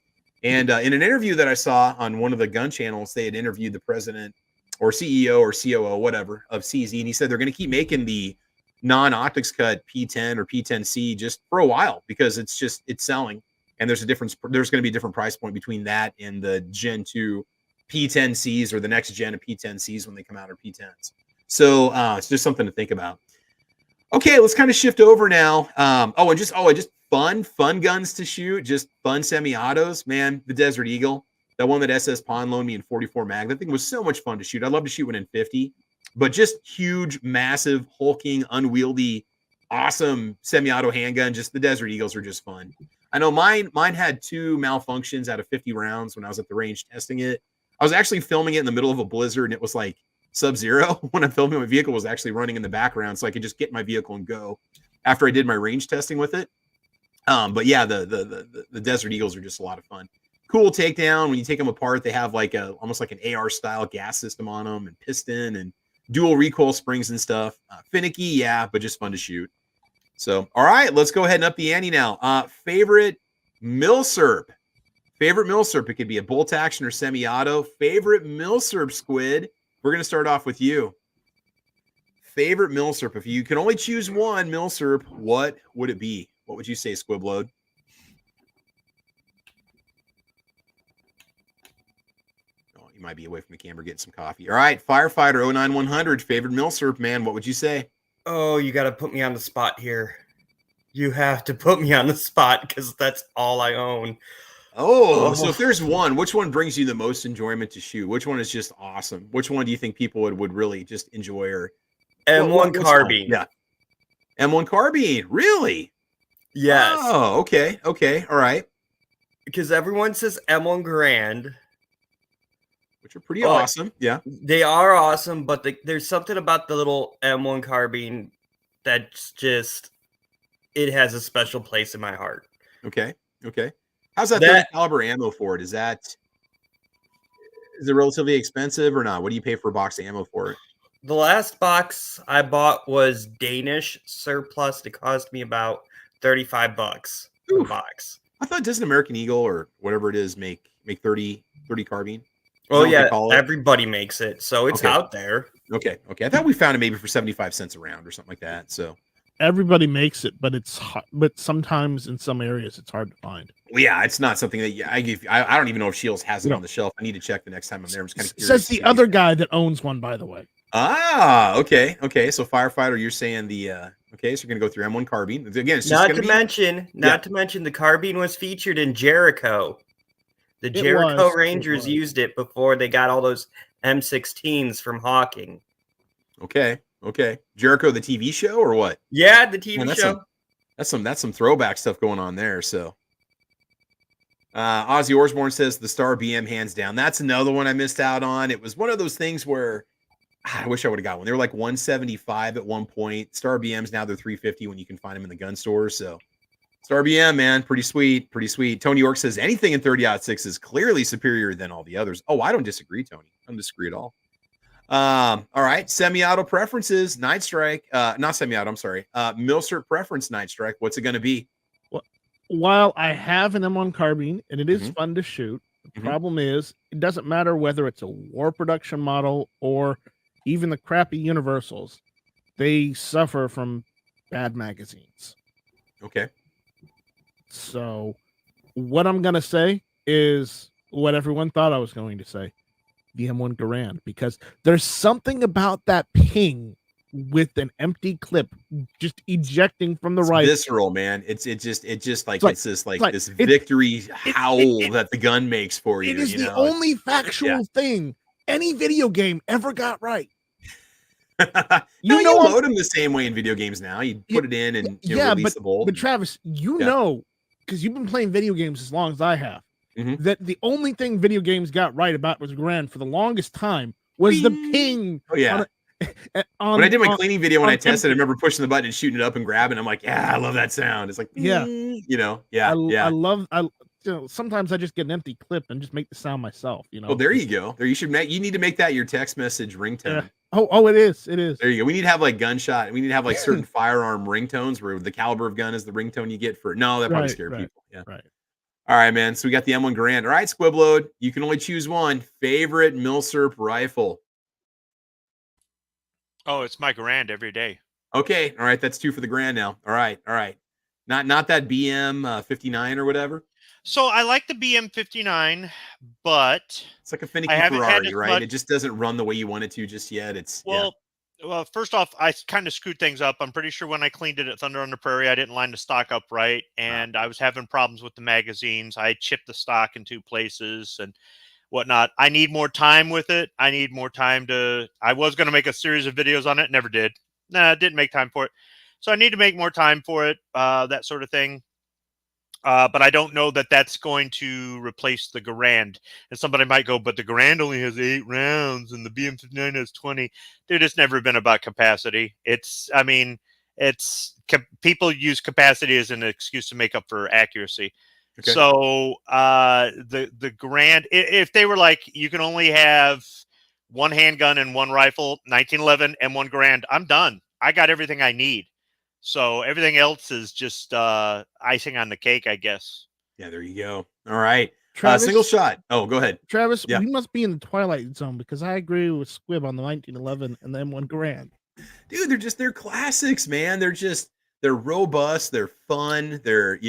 And in an interview that I saw on one of the gun channels, they had interviewed the president or CEO or COO, whatever, of CZ, and he said they're going to keep making the non-optics cut P10 or P10C just for a while because it's selling, and there's going to be a different price point between that and the Gen 2 P10Cs or the next gen of P10Cs when they come out, or P10s. So it's just something to think about. Okay, let's kind of shift over now. Just fun guns to shoot, just fun semi-autos, man. The Desert Eagle, that one that SS Pond loaned me in 44 mag, that thing was so much fun to shoot. I'd love to shoot one in 50. But just huge, massive, hulking, unwieldy, awesome semi-auto handgun. Just the Desert Eagles are just fun. I know mine had 2 malfunctions out of 50 rounds when I was at the range testing it. I was actually filming it in the middle of a blizzard, and it was like sub-zero when I'm filming. My vehicle was actually running in the background, so I could just get my vehicle and go after I did my range testing with it. But yeah, the Desert Eagles are just a lot of fun. Cool takedown. When you take them apart, they have like almost like an AR style gas system on them and piston and dual recoil springs and stuff. Finicky, yeah, but just fun to shoot. So, all right, let's go ahead and up the ante now. Favorite Milsurp. It could be a bolt action or semi-auto. Favorite Milsurp, Squid. We're going to start off with you. Favorite Milsurp. If you can only choose one Milsurp, what would it be? What would you say, Squibload? You might be away from the camera getting some coffee. All right, Firefighter 09100, favorite Milsurp, man. What would you say? Oh, you got to put me on the spot here. You have to put me on the spot because that's all I own. So if there's one, which one brings you the most enjoyment to shoot? Which one is just awesome? Which one do you think people would really just enjoy? Or M1 carbine. Yeah. M1 carbine. Really? Yes. Oh, okay. All right. Because everyone says M1 Grand, which are pretty awesome. Yeah. They are awesome, but there's something about the little M1 carbine that's just, it has a special place in my heart. Okay. How's that 30 caliber ammo for it? Is it relatively expensive or not? What do you pay for a box of ammo for it? The last box I bought was Danish surplus. It cost me about $35 for a box. I thought doesn't American Eagle or whatever it is make 30 carbine? Oh yeah, everybody makes it, so it's out there. Okay. I thought we found it maybe for 75 cents a round or something like that. So everybody makes it, but but sometimes in some areas it's hard to find. Well, yeah, it's not something that I don't even know if Shields has it on the shelf. I need to check the next time I'm there. I'm just kind of curious. Says the other guy that owns one, by the way. Ah, okay. So firefighter, you're saying the okay, so you're gonna go through M1 carbine. Again, it's just Not to mention the carbine was featured in Jericho. The Jericho Rangers used it before they got all those M16s from Hawking. Okay. Jericho, the TV show or what? Yeah, the TV show. That's some throwback stuff going on there. So Ozzy Osbourne says the Star BM hands down. That's another one I missed out on. It was one of those things where I wish I would have got one. They were like 175 at one point. Star BMs now they're 350 when you can find them in the gun stores. So Star BM, man, pretty sweet. Tony York says anything in 30-06 is clearly superior than all the others. Oh, I don't disagree, Tony. I don't disagree at all. All right, semi-auto preferences, Night Strike. Not semi-auto, I'm sorry. Milsurp preference, Night Strike. What's it going to be? Well, while I have an M1 carbine and it is fun to shoot, the problem is it doesn't matter whether it's a war production model or even the crappy universals. They suffer from bad magazines. Okay. So what I'm going to say is what everyone thought I was going to say. The M1 Garand, because there's something about that ping with an empty clip just ejecting from the rifle. Visceral, man. It's just like it's this victory howl that the gun makes for you. It is the only factual thing any video game ever got right. you load them the same way in video games now. You put it in and release the bolt. But Travis, know, because you've been playing video games as long as I have, that the only thing video games got right about was Garand for the longest time was the ping. Oh yeah. When I did my cleaning video, when I tested, I remember pushing the button and shooting it up and grabbing. I'm like, yeah, I love that sound. It's like, I love. Sometimes I just get an empty clip and just make the sound myself. Well, there you go. You need to make that your text message ringtone. Yeah. Oh, it is. There you go. We need to have like gunshot. We need to have like certain firearm ringtones where the caliber of gun is the ringtone you get for. No, that probably scare people. Yeah. Right. All right, man. So we got the M1 Garand. All right, Squibload. You can only choose one. Favorite Milsurp rifle. Oh, it's my Garand every day. Okay. All right. That's 2 for the Garand now. All right. Not that BM 59 or whatever. So I like the BM 59, but it's like a finicky Ferrari, right? It just doesn't run the way you want it to just yet. Well, first off, I kind of screwed things up. I'm pretty sure when I cleaned it at Thunder on the Prairie, I didn't line the stock up right, and I was having problems with the magazines. I chipped the stock in 2 places and whatnot. I need more time with it. I need more time I was going to make a series of videos on it. Never did. Didn't make time for it. So I need to make more time for it, that sort of thing. But I don't know that that's going to replace the Garand. And somebody might go, but the Garand only has 8 rounds and the BM59 has 20. Dude, it's never been about capacity. People use capacity as an excuse to make up for accuracy. Okay. So the Garand, if they were like, you can only have 1 handgun and 1 rifle, 1911 M1 Garand, I'm done. I got everything I need. So everything else is just icing on the cake, I guess. Yeah, there you go. All right. Travis, single shot. Oh, go ahead. Travis, we must be in the Twilight Zone because I agree with Squib on the 1911 and the M1 Garand. Dude, they're classics, man. They're robust. They're fun. They're,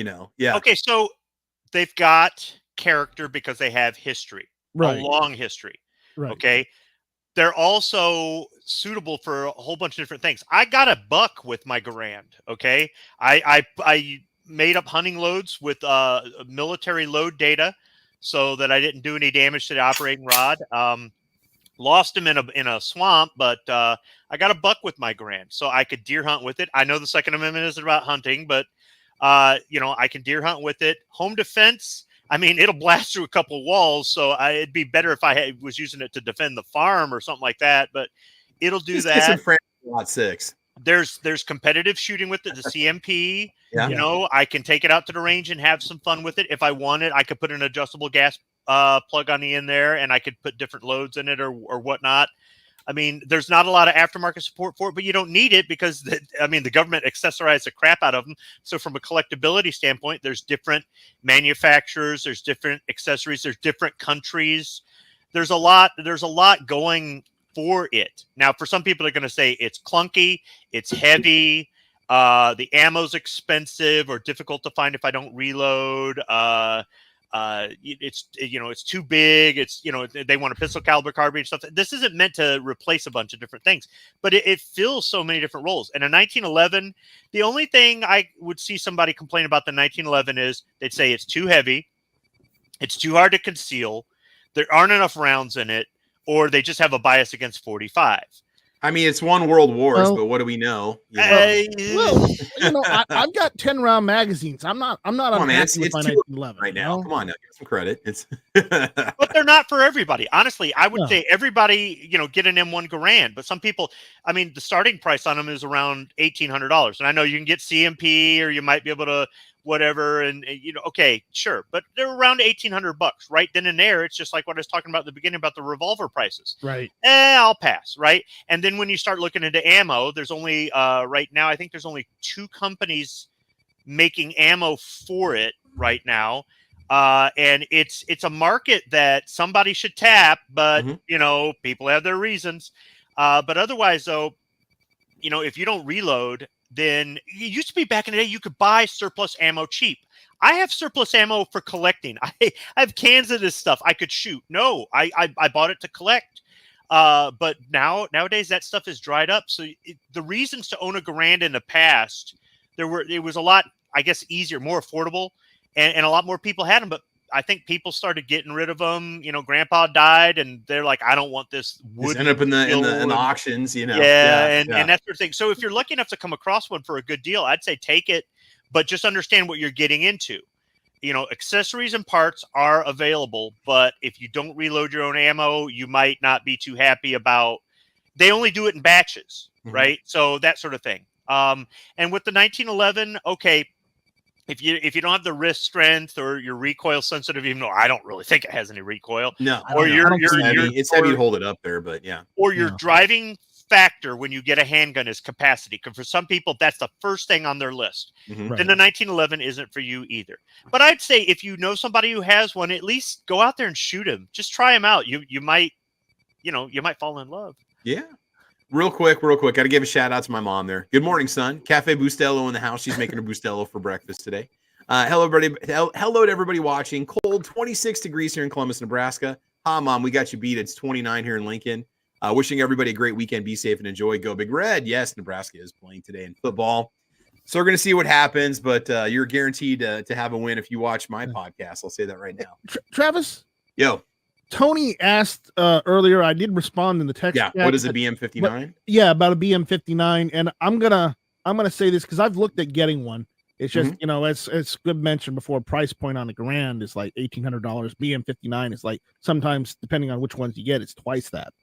Okay, so they've got character because they have history, a long history. Right. Okay. They're also suitable for a whole bunch of different things. I got a buck with my Garand. Okay. I made up hunting loads with military load data so that I didn't do any damage to the operating rod. Lost him in a swamp, but I got a buck with my Garand, so I could deer hunt with it. I know the Second Amendment isn't about hunting, but I can deer hunt with it. Home defense. I mean, it'll blast through a couple of walls, so it'd be better if I was using it to defend the farm or something like that. But it'll do that. Lot 6. There's competitive shooting with it. The CMP. Yeah. I can take it out to the range and have some fun with it. If I wanted, I could put an adjustable gas plug on the end there, and I could put different loads in it or whatnot. I mean, there's not a lot of aftermarket support for it, but you don't need it because the government accessorized the crap out of them. So from a collectability standpoint, there's different manufacturers, there's different accessories, there's different countries. There's a lot going for it. Now, for some people, they're going to say it's clunky, it's heavy, The ammo's expensive or difficult to find if I don't reload. It's too big. It's, they want a pistol caliber carbine stuff. This isn't meant to replace a bunch of different things, but it fills so many different roles. And a 1911, the only thing I would see somebody complain about the 1911 is they'd say it's too heavy, it's too hard to conceal, there aren't enough rounds in it, or they just have a bias against 45. I mean, it's won world wars, but what do we know? Well, I've got 10-round magazines. I'm not unhappy with my 1911 right now. Come on, now, give some credit. It's but they're not for everybody. Honestly, I would say everybody, get an M1 Garand, but some people, I mean, the starting price on them is around $1,800, and I know you can get CMP, or you might be able to whatever, and okay, sure, but they're around $1,800 right then and there. It's just like what I was talking about at the beginning about the revolver prices, right? I'll pass, right? And then when you start looking into ammo, there's only right now, I think there's only 2 companies making ammo for it right now, and it's a market that somebody should tap, but people have their reasons, but otherwise though, if you don't reload, then it used to be back in the day you could buy surplus ammo cheap. I have surplus ammo for collecting. I have cans of this stuff I could shoot. No, I bought it to collect. But nowadays that stuff is dried up. So the reasons to own a Garand in the past, it was a lot, I guess, easier, more affordable, and a lot more people had them. But I think people started getting rid of them. Grandpa died, and they're like, I don't want this wood. End up in the auctions, and that sort of thing. So if you're lucky enough to come across one for a good deal, I'd say take it, but just understand what you're getting into. Accessories and parts are available, but if you don't reload your own ammo, you might not be too happy about. They only do it in batches, right? So that sort of thing. And with the 1911, okay. If you don't have the wrist strength or you're recoil sensitive, even though I don't really think it has any recoil. No, or it's heavy to hold it up there, but yeah. Or your driving factor when you get a handgun is capacity. Because for some people, that's the first thing on their list. Right. Then the 1911 isn't for you either. But I'd say if you know somebody who has one, at least go out there and shoot him. Just try him out. You might fall in love. Yeah. Real quick. Got to give a shout out to my mom there. Good morning, son. Cafe Bustelo in the house. She's making a Bustelo for breakfast today. Hello, everybody. Hello to everybody watching. Cold, 26 degrees here in Columbus, Nebraska. Hi, Mom. We got you beat. It's 29 here in Lincoln. Wishing everybody a great weekend. Be safe and enjoy. Go Big Red. Yes, Nebraska is playing today in football. So we're going to see what happens, but you're guaranteed to have a win if you watch my podcast. I'll say that right now. Travis? Yo. Tony asked earlier. I did respond in the text. Yeah, what is a BM59? Yeah, about a BM59, and I'm gonna say this because I've looked at getting one. It's just it's good mentioned before. Price point on the Garand is like $1,800. BM59 is like sometimes depending on which ones you get, it's twice that.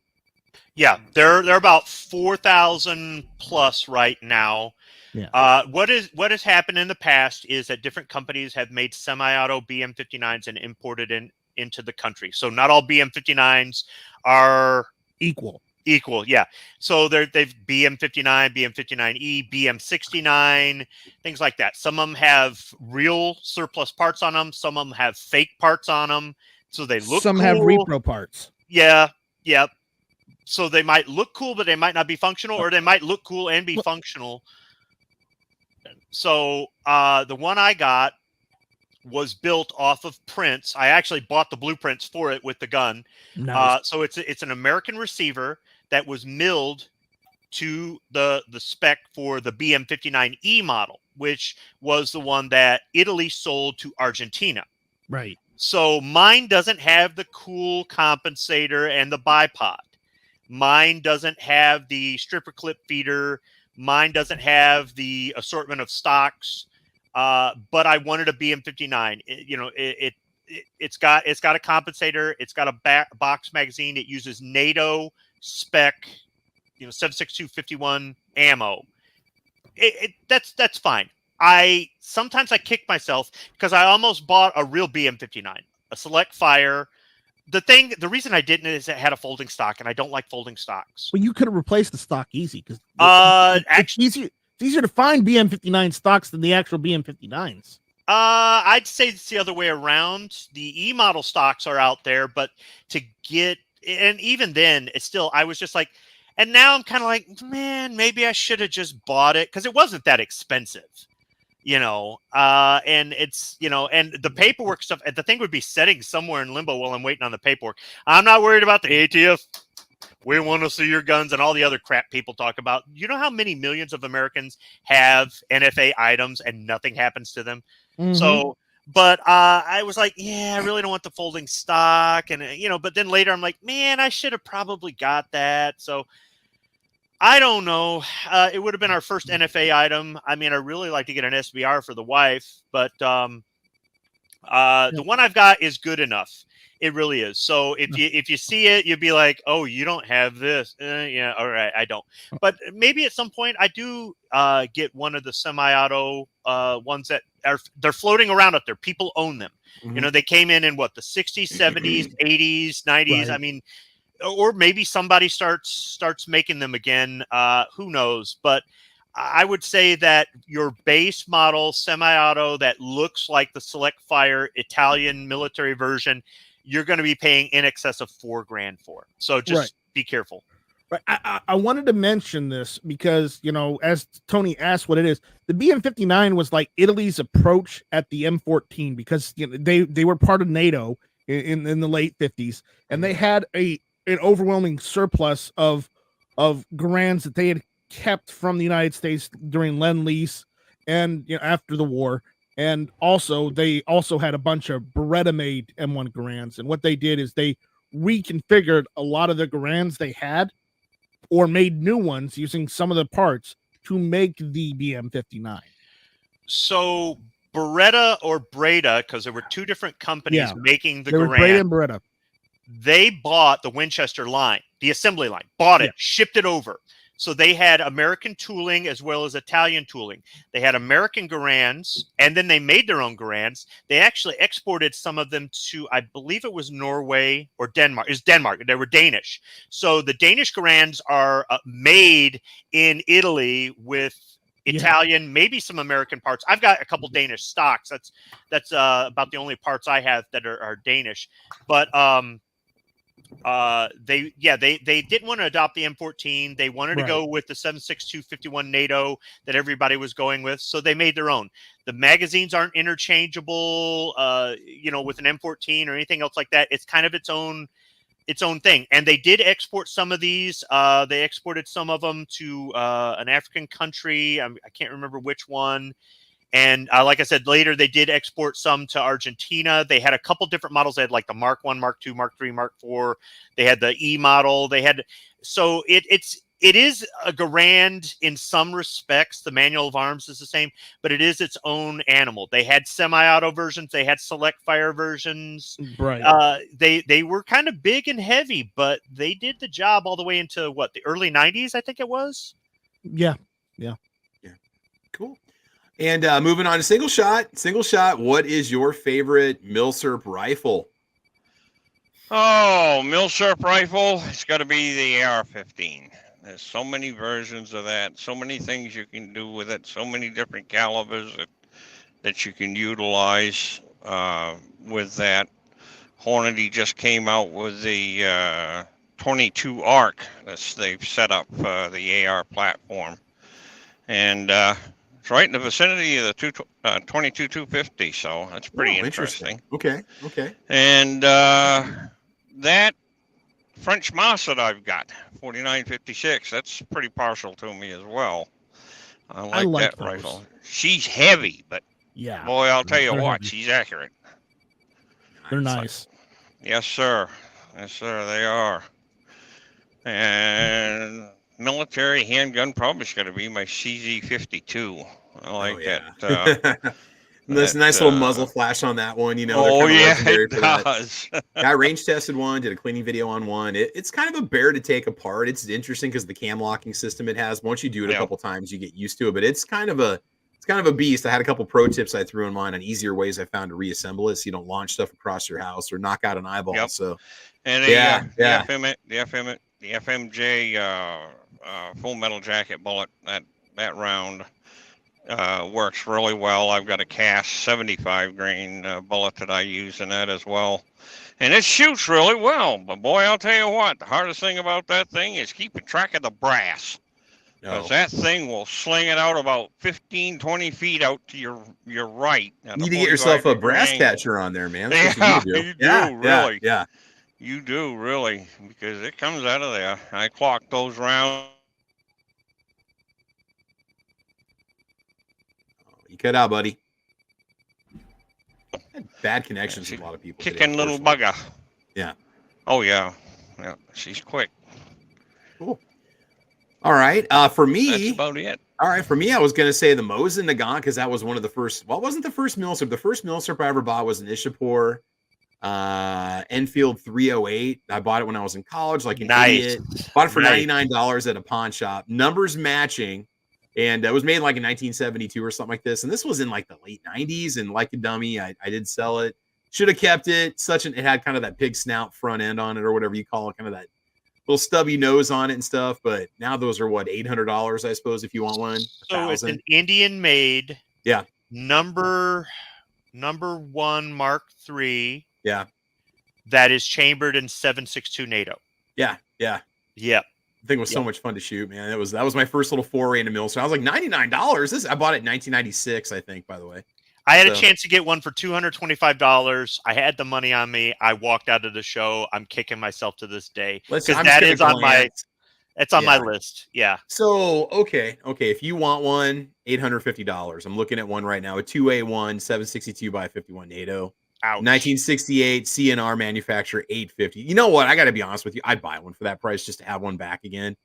Yeah, they're about 4,000 plus right now. Yeah. What has happened in the past is that different companies have made semi-auto BM59s and imported into the country. So not all BM59s are equal. Yeah. So they've BM59, BM59E, BM69, things like that. Some of them have real surplus parts on them. Some of them have fake parts on them. So they look Some cool. have repro parts. Yeah. So they might look cool, but they might not be functional, or they might look cool and be functional. So the one I got was built off of prints. I actually bought the blueprints for it with the gun. Nice. So it's an American receiver that was milled to the spec for the BM59E model, which was the one that Italy sold to Argentina. Right. So mine doesn't have the cool compensator and the bipod. Mine doesn't have the stripper clip feeder. Mine doesn't have the assortment of stocks. But I wanted a BM59. It's got a compensator. It's got a box magazine. It uses NATO spec, 7.6251 ammo. That's fine. Sometimes I kick myself because I almost bought a real BM59, a Select Fire. The reason I didn't is it had a folding stock, and I don't like folding stocks. Well, you could have replaced the stock easy because actually, it's easier to find BM59 stocks than the actual BM59s. I'd say it's the other way around. The E model stocks are out there, but to get, and even then, it's still, I was just like, And now I'm kind of like, man, maybe I should have just bought it because it wasn't that expensive, and it's, and the paperwork stuff, the thing would be setting somewhere in limbo while I'm waiting on the paperwork. I'm not worried about the ATF. We want to see your guns and all the other crap people talk about. You know how many millions of Americans have NFA items and nothing happens to them? Mhm. So, but I was like, yeah, I really don't want the folding stock. And, but then later I'm like, man, I should have probably got that. So I don't know. It would have been our first NFA item. I mean, I really like to get an SBR for the wife, but the one I've got is good enough. It really is. So if you see it, you'd be like, oh, you don't have this. Yeah, all right, I don't. But maybe at some point I do get one of the semi-auto ones that they're floating around up there. People own them. Mhm. They came in what, the 60s, 70s, 80s, 90s. Right. I mean, or maybe somebody starts making them again. Who knows? But I would say that your base model semi-auto that looks like the Select Fire Italian military version, you're going to be paying in excess of $4,000 for. So just be careful. Right. I wanted to mention this because, as Tony asked what it is, the BM-59 was like Italy's approach at the M14 because they were part of NATO in the late 50s, and they had an overwhelming surplus of Garands that they had kept from the United States during Lend-Lease and after the war. And also, they also had a bunch of Beretta-made M1 Garands. And what they did is they reconfigured a lot of the Garands they had or made new ones using some of the parts to make the BM-59. So Beretta or Breda, because there were two different companies making the Garand. Breda and Beretta. They bought the Winchester line, the assembly line, bought it, shipped it over. So they had American tooling as well as Italian tooling. They had American Garands, and then they made their own Garands. They actually exported some of them to, I believe it was Norway or Denmark. It was Denmark. They were Danish. So the Danish Garands are made in Italy with Italian, maybe some American parts. I've got a couple Danish stocks. That's about the only parts I have that are Danish. But they didn't want to adopt the M14. They wanted to go with the 7.6251 NATO that everybody was going with, so they made their own. The magazines aren't interchangeable with an M14 or anything else like that. It's kind of its own thing. And they did export some of these. They exported some of them to an African country. I can't remember which one. And like I said, later they did export some to Argentina. They had a couple different models. They had like the Mark 1, Mark 2, Mark 3, Mark 4. They had the E model. So it is a Garand in some respects. The manual of arms is the same, but it is its own animal. They had semi-auto versions. They had Select Fire versions. Right. They were kind of big and heavy, but they did the job all the way into the early 90s, I think it was. Yeah. Cool. And moving on to single shot, what is your favorite Milsurp rifle? Oh, Milsurp rifle, it's got to be the AR-15. There's so many versions of that, so many things you can do with it, so many different calibers that you can utilize with that. Hornady just came out with the 22 ARC they've set up the AR platform. And it's right in the vicinity of the 22-250, so that's pretty interesting. Okay. And that French Moss that I've got, 4956, that's pretty partial to me as well. I like that rifle. She's heavy, but boy, I'll tell you what, she's accurate. They're nice. Yes, sir. They are. And military handgun probably is going to be my CZ52. I like that. There's a nice little muzzle flash on that one. It does. I range tested one, did a cleaning video on one. It's kind of a bear to take apart. It's interesting because the cam locking system it has. Once you do it a couple times, you get used to it. But it's kind of a beast. I had a couple pro tips I threw in mine on easier ways I found to reassemble it, so you don't launch stuff across your house or knock out an eyeball. Yep. So, and the FMJ full metal jacket bullet, that round works really well. I've got a cast 75 grain bullet that I use in that as well. And it shoots really well. But boy, I'll tell you what, the hardest thing about that thing is keeping track of the brass. Because that thing will sling it out about 15, 20 feet out to your right. You need to get yourself a brass catcher on there, man. That's yeah, what you do. you do, really. Yeah. You do, really. Because it comes out of there. I clock those rounds. You cut out, buddy. Bad connections with a lot of people. Kicking little bugger. Yeah. Oh, yeah. Yeah, she's quick. Cool. All right. For me, that's about it. All right. For me, I was going to say the Mosin Nagant because that was one of the first. Well, it wasn't the first Milsurp. The first Milsurp I ever bought was an Ishapur Enfield 308. I bought it when I was in college, like an idiot. Bought it for $99 at a pawn shop. Numbers matching. And it was made like in 1972 or something like this. And this was in like the late 90s. And like a dummy, I did sell it. Should have kept it. It had kind of that pig snout front end on it or whatever you call it, kind of that little stubby nose on it and stuff. But now those are what, $800, I suppose, if you want one. So it's an Indian made. Yeah. Number 1 Mark III. Yeah. That is chambered in 7.62 NATO. Yeah. The thing was so much fun to shoot, man. That was my first little foray into Milsurp. I was like, $99. I bought it in 1996, I think, by the way. I had a chance to get one for $225. I had the money on me. I walked out of the show. I'm kicking myself to this day because that is on my list. Yeah. So okay. If you want one, $850. I'm looking at one right now. A 2A1 762 by 51 NATO. Ouch. 1968 CNR manufacturer, $850. You know what? I got to be honest with you. I'd buy one for that price just to have one back again.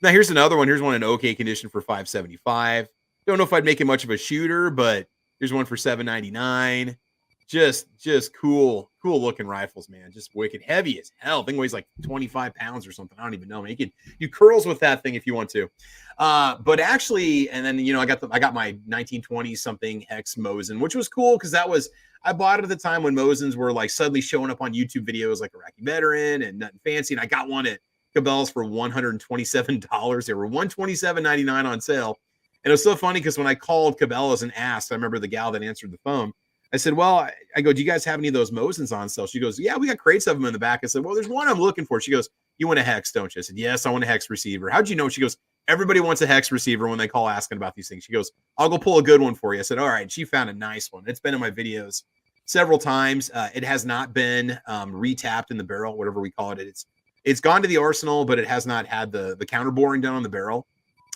Now here's another one. Here's one in okay condition for $575. Don't know if I'd make it much of a shooter, but here's one for $799. Just cool looking rifles, man. Just wicked heavy as hell. Thing weighs like 25 pounds or something. I don't even know, man. You curls with that thing if you want to. But actually, and then I got my 1920 something hex Mosin, which was cool because I bought it at the time when Mosins were like suddenly showing up on YouTube videos like Iraqi Veteran and nothing fancy. And I got one at Cabela's for $127. They were $127.99 on sale. And it was so funny because when I called Cabela's and asked, I remember the gal that answered the phone. I said, well, I go, do you guys have any of those Mosins on sale? She goes, yeah, we got crates of them in the back. I said, well, there's one I'm looking for. She goes, you want a hex, don't you? I said, yes, I want a hex receiver. How'd you know? She goes, everybody wants a hex receiver when they call asking about these things. She goes, I'll go pull a good one for you. I said, all right. She found a nice one. It's been in my videos several times. It has not been retapped in the barrel, whatever we call it. It's gone to the arsenal, but it has not had the counter boring done on the barrel.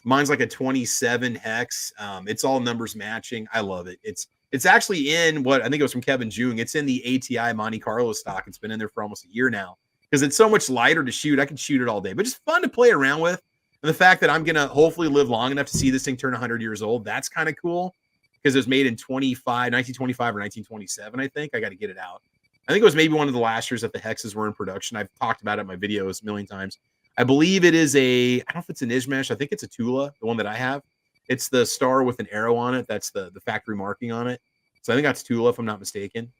Mine's like a 27 hex. It's all numbers matching. I love it. It's actually in what I think it was from Kevin Jung. It's in the ATI Monte Carlo stock. It's been in there for almost a year now because it's so much lighter to shoot. I can shoot it all day, but just fun to play around with. And the fact that I'm going to hopefully live long enough to see this thing turn 100 years old, that's kind of cool because it was made in 1925 or 1927, I think. I got to get it out. I think it was maybe one of the last years that the hexes were in production. I've talked about it in my videos a million times. I believe it is I don't know if it's an Izmesh. I think it's a Tula, the one that I have. It's the star with an arrow on it. That's the factory marking on it. So I think that's Tula, if I'm not mistaken.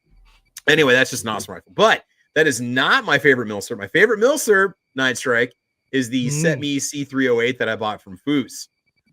Anyway, that's just an awesome rifle. But that is not my favorite Milsurp. My favorite Milsurp Night Strike is the Setme C308 that I bought from Foos.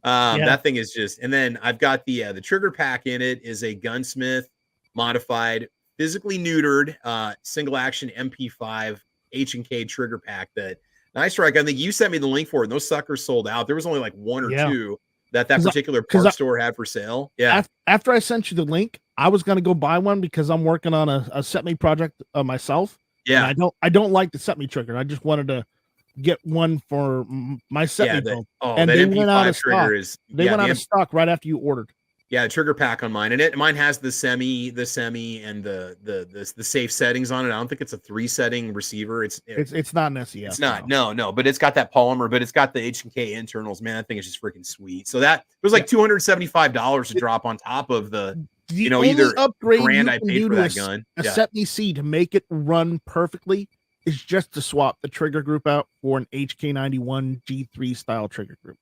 That thing is just, and then I've got the trigger pack in it is a Gunsmith modified, physically neutered, single action MP5 H&K trigger pack that Night Strike, I think you sent me the link for it, and those suckers sold out. There was only like one or two that particular part store had for sale. Yeah. After I sent you the link, I was going to go buy one because I'm working on a Setme project myself. Yeah. And I don't like the Setme trigger. I just wanted to get one for my Setme build. And they went out of stock. They went out of stock right after you ordered. Yeah, the trigger pack on mine, and mine has the semi, and the safe settings on it. I don't think it's a 3-setting receiver. It's not an SES. It's not. No, but it's got that polymer, but it's got the H&K internals. Man, that thing is just freaking sweet. So that it was like $275 to drop on top of the either upgrade brand I paid for that gun. A Setme C to make it run perfectly is just to swap the trigger group out for an HK91 G3 style trigger group.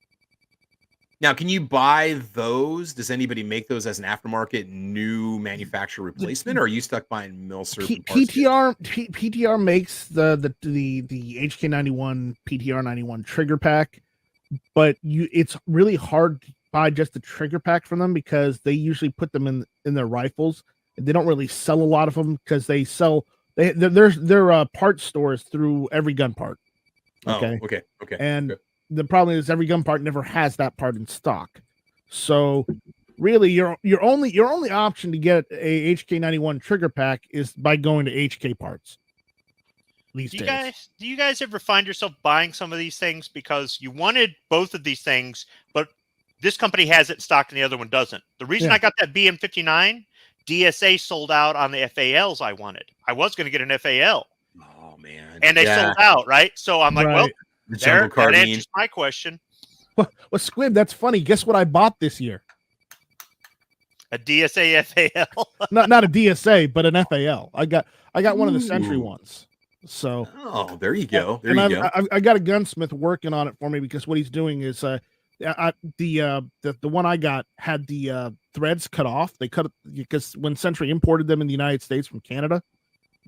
Now, can you buy those? Does anybody make those as an aftermarket new manufacturer replacement, or are you stuck buying Milsurp? PTR makes the HK91 PTR 91 trigger pack, but it's really hard to buy just the trigger pack from them because they usually put them in their rifles. They don't really sell a lot of them because they're parts stores through every gun part. Okay. Okay. And the problem is every gun part never has that part in stock. So really your only option to get a HK91 trigger pack is by going to HK parts. Do you guys ever find yourself buying some of these things because you wanted both of these things, but this company has it in stock and the other one doesn't? The reason I got that BM59, DSA sold out on the FALs I wanted. I was going to get an FAL. Oh man. And they sold out, right? So I'm like, well, that answers my question. Well, Squib, that's funny. Guess what I bought this year? A DSA FAL. not a DSA, but an FAL. I got one of the Sentry ones. So there you go. I got a gunsmith working on it for me because what he's doing is the one I got had the threads cut off. They cut it because when Sentry imported them in the United States from Canada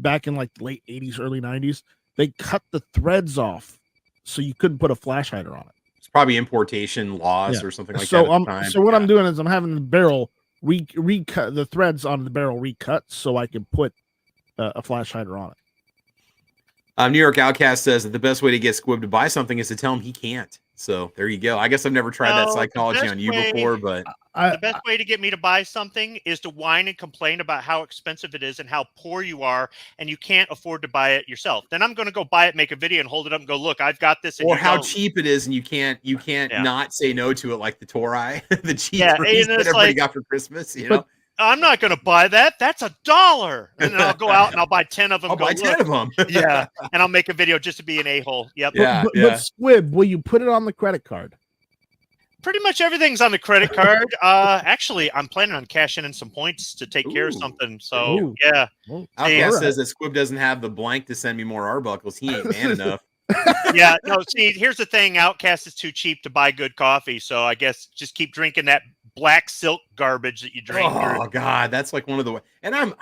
back in like the late 80s, early 90s, they cut the threads off so you couldn't put a flash hider on it. It's probably importation laws or something like that. So what I'm doing is I'm having the barrel recut the threads on the barrel recut so I can put a flash hider on it. New York Outcast says that the best way to get Squib to buy something is to tell him he can't. So there you go. I guess I've never tried that psychology on you before, but the best way to get me to buy something is to whine and complain about how expensive it is and how poor you are, and you can't afford to buy it yourself. Then I'm going to go buy it, make a video, and hold it up and go, look, I've got this. Or how cheap it is, and you can't not say no to it, like the Torai, the cheap that everybody got for Christmas. You know. I'm not going to buy that. That's $1. And then I'll go out and I'll buy 10 of them. I'll buy 10 of them. Yeah. And I'll make a video just to be an a-hole. Yep. But Squib, will you put it on the credit card? Pretty much everything's on the credit card. Actually, I'm planning on cashing in some points to take care of something. So, yeah. Outcast says that Squib doesn't have the blank to send me more Arbuckles. He ain't man enough. Yeah. No, see, here's the thing. Outcast is too cheap to buy good coffee. So I guess just keep drinking that black silk garbage that you drink. Oh God, that's like one of the. And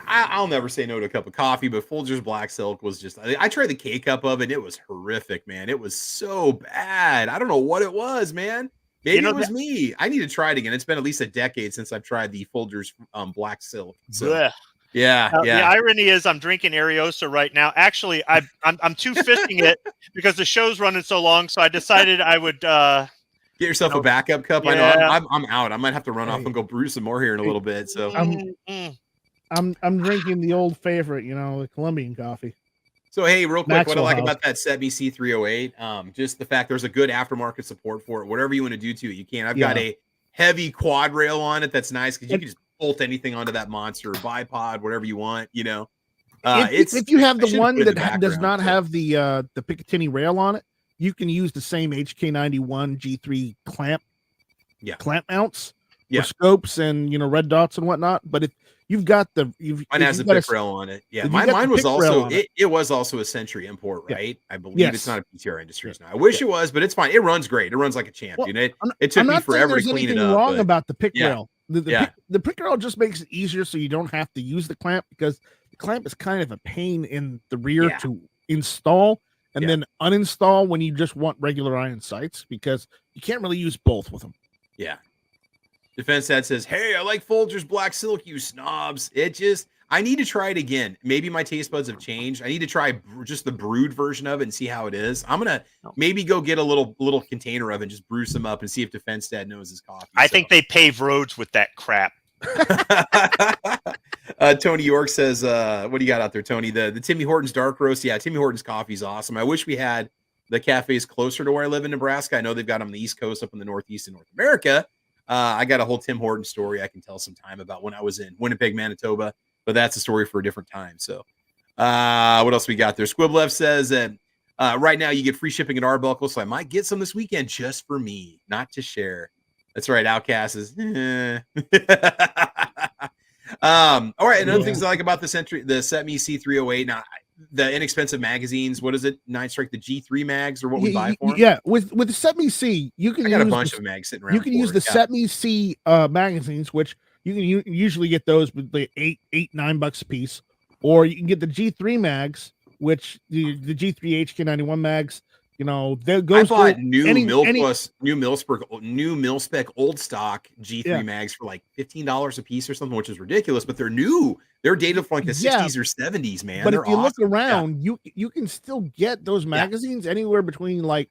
I'll never say no to a cup of coffee, but Folgers Black Silk was just. I tried the K cup of it. It was horrific, man. It was so bad. I don't know what it was, man. Maybe it was me. I need to try it again. It's been at least a decade since I've tried the Folgers Black Silk. So, yeah. The irony is I'm drinking Ariosa right now. Actually, I'm two-fisting it because the show's running so long. So I decided I would. Get yourself a backup cup. I know I'm out. I might have to run off and go brew some more here in a little bit. So I'm drinking the old favorite, the Colombian coffee. So hey, real quick, what I like about that Setme C308, just the fact there's a good aftermarket support for it. Whatever you want to do to it, you can. I've got a heavy quad rail on it. That's nice because you can just bolt anything onto that monster, bipod, whatever you want. If you have the one that does not have the Picatinny rail on it, you can use the same HK91 G3 clamp mounts for scopes and red dots and whatnot. But if you've got mine has a pick rail on it. Yeah, mine was also it was also a Sentry import, right? I believe it's not a PTR Industries now. I wish it was, but it's fine. It runs great. It runs like a champ, dude. It took me forever to clean it up. Wrong about the pick rail. The pick rail just makes it easier, so you don't have to use the clamp because the clamp is kind of a pain in the rear to install. And then uninstall when you just want regular iron sights because you can't really use both with them. Yeah. Defense Dad says, hey, I like Folgers Black Silk, you snobs. I need to try it again. Maybe my taste buds have changed. I need to try just the brewed version of it and see how it is. I'm going to maybe go get a little container of it and just brew some up and see if Defense Dad knows his coffee. I think they pave roads with that crap. Tony York says, what do you got out there, Tony? The Timmy Hortons dark roast. Yeah, Timmy Hortons coffee is awesome. I wish we had the cafes closer to where I live in Nebraska. I know they've got them on the East Coast, up in the Northeast and North America. I got a whole Tim Hortons story I can tell sometime about when I was in Winnipeg, Manitoba, but that's a story for a different time. So what else we got there? Squiblev says that right now you get free shipping at Arbuckle, so I might get some this weekend just for me, not to share. That's right. Outcast is. All right. Another things I like about the Setme C308. Now, the inexpensive magazines. What is it? Nine Strike, the G3 mags, or what we buy for them? Yeah, with the Setme C, you can. I got a bunch of mags sitting around. You can use the Setme C magazines, which you can usually get those with the $8-9 a piece, or you can get the G3 mags, which the G3 HK91 mags. You know, there I goes bought to new any- mil spec old stock G3 Yeah. mags for like $15 a piece or something, which is ridiculous. But they're new. They're dated from like the Yeah. 60s or 70s, man. But They're if you look awesome. around, you can still get those magazines anywhere between like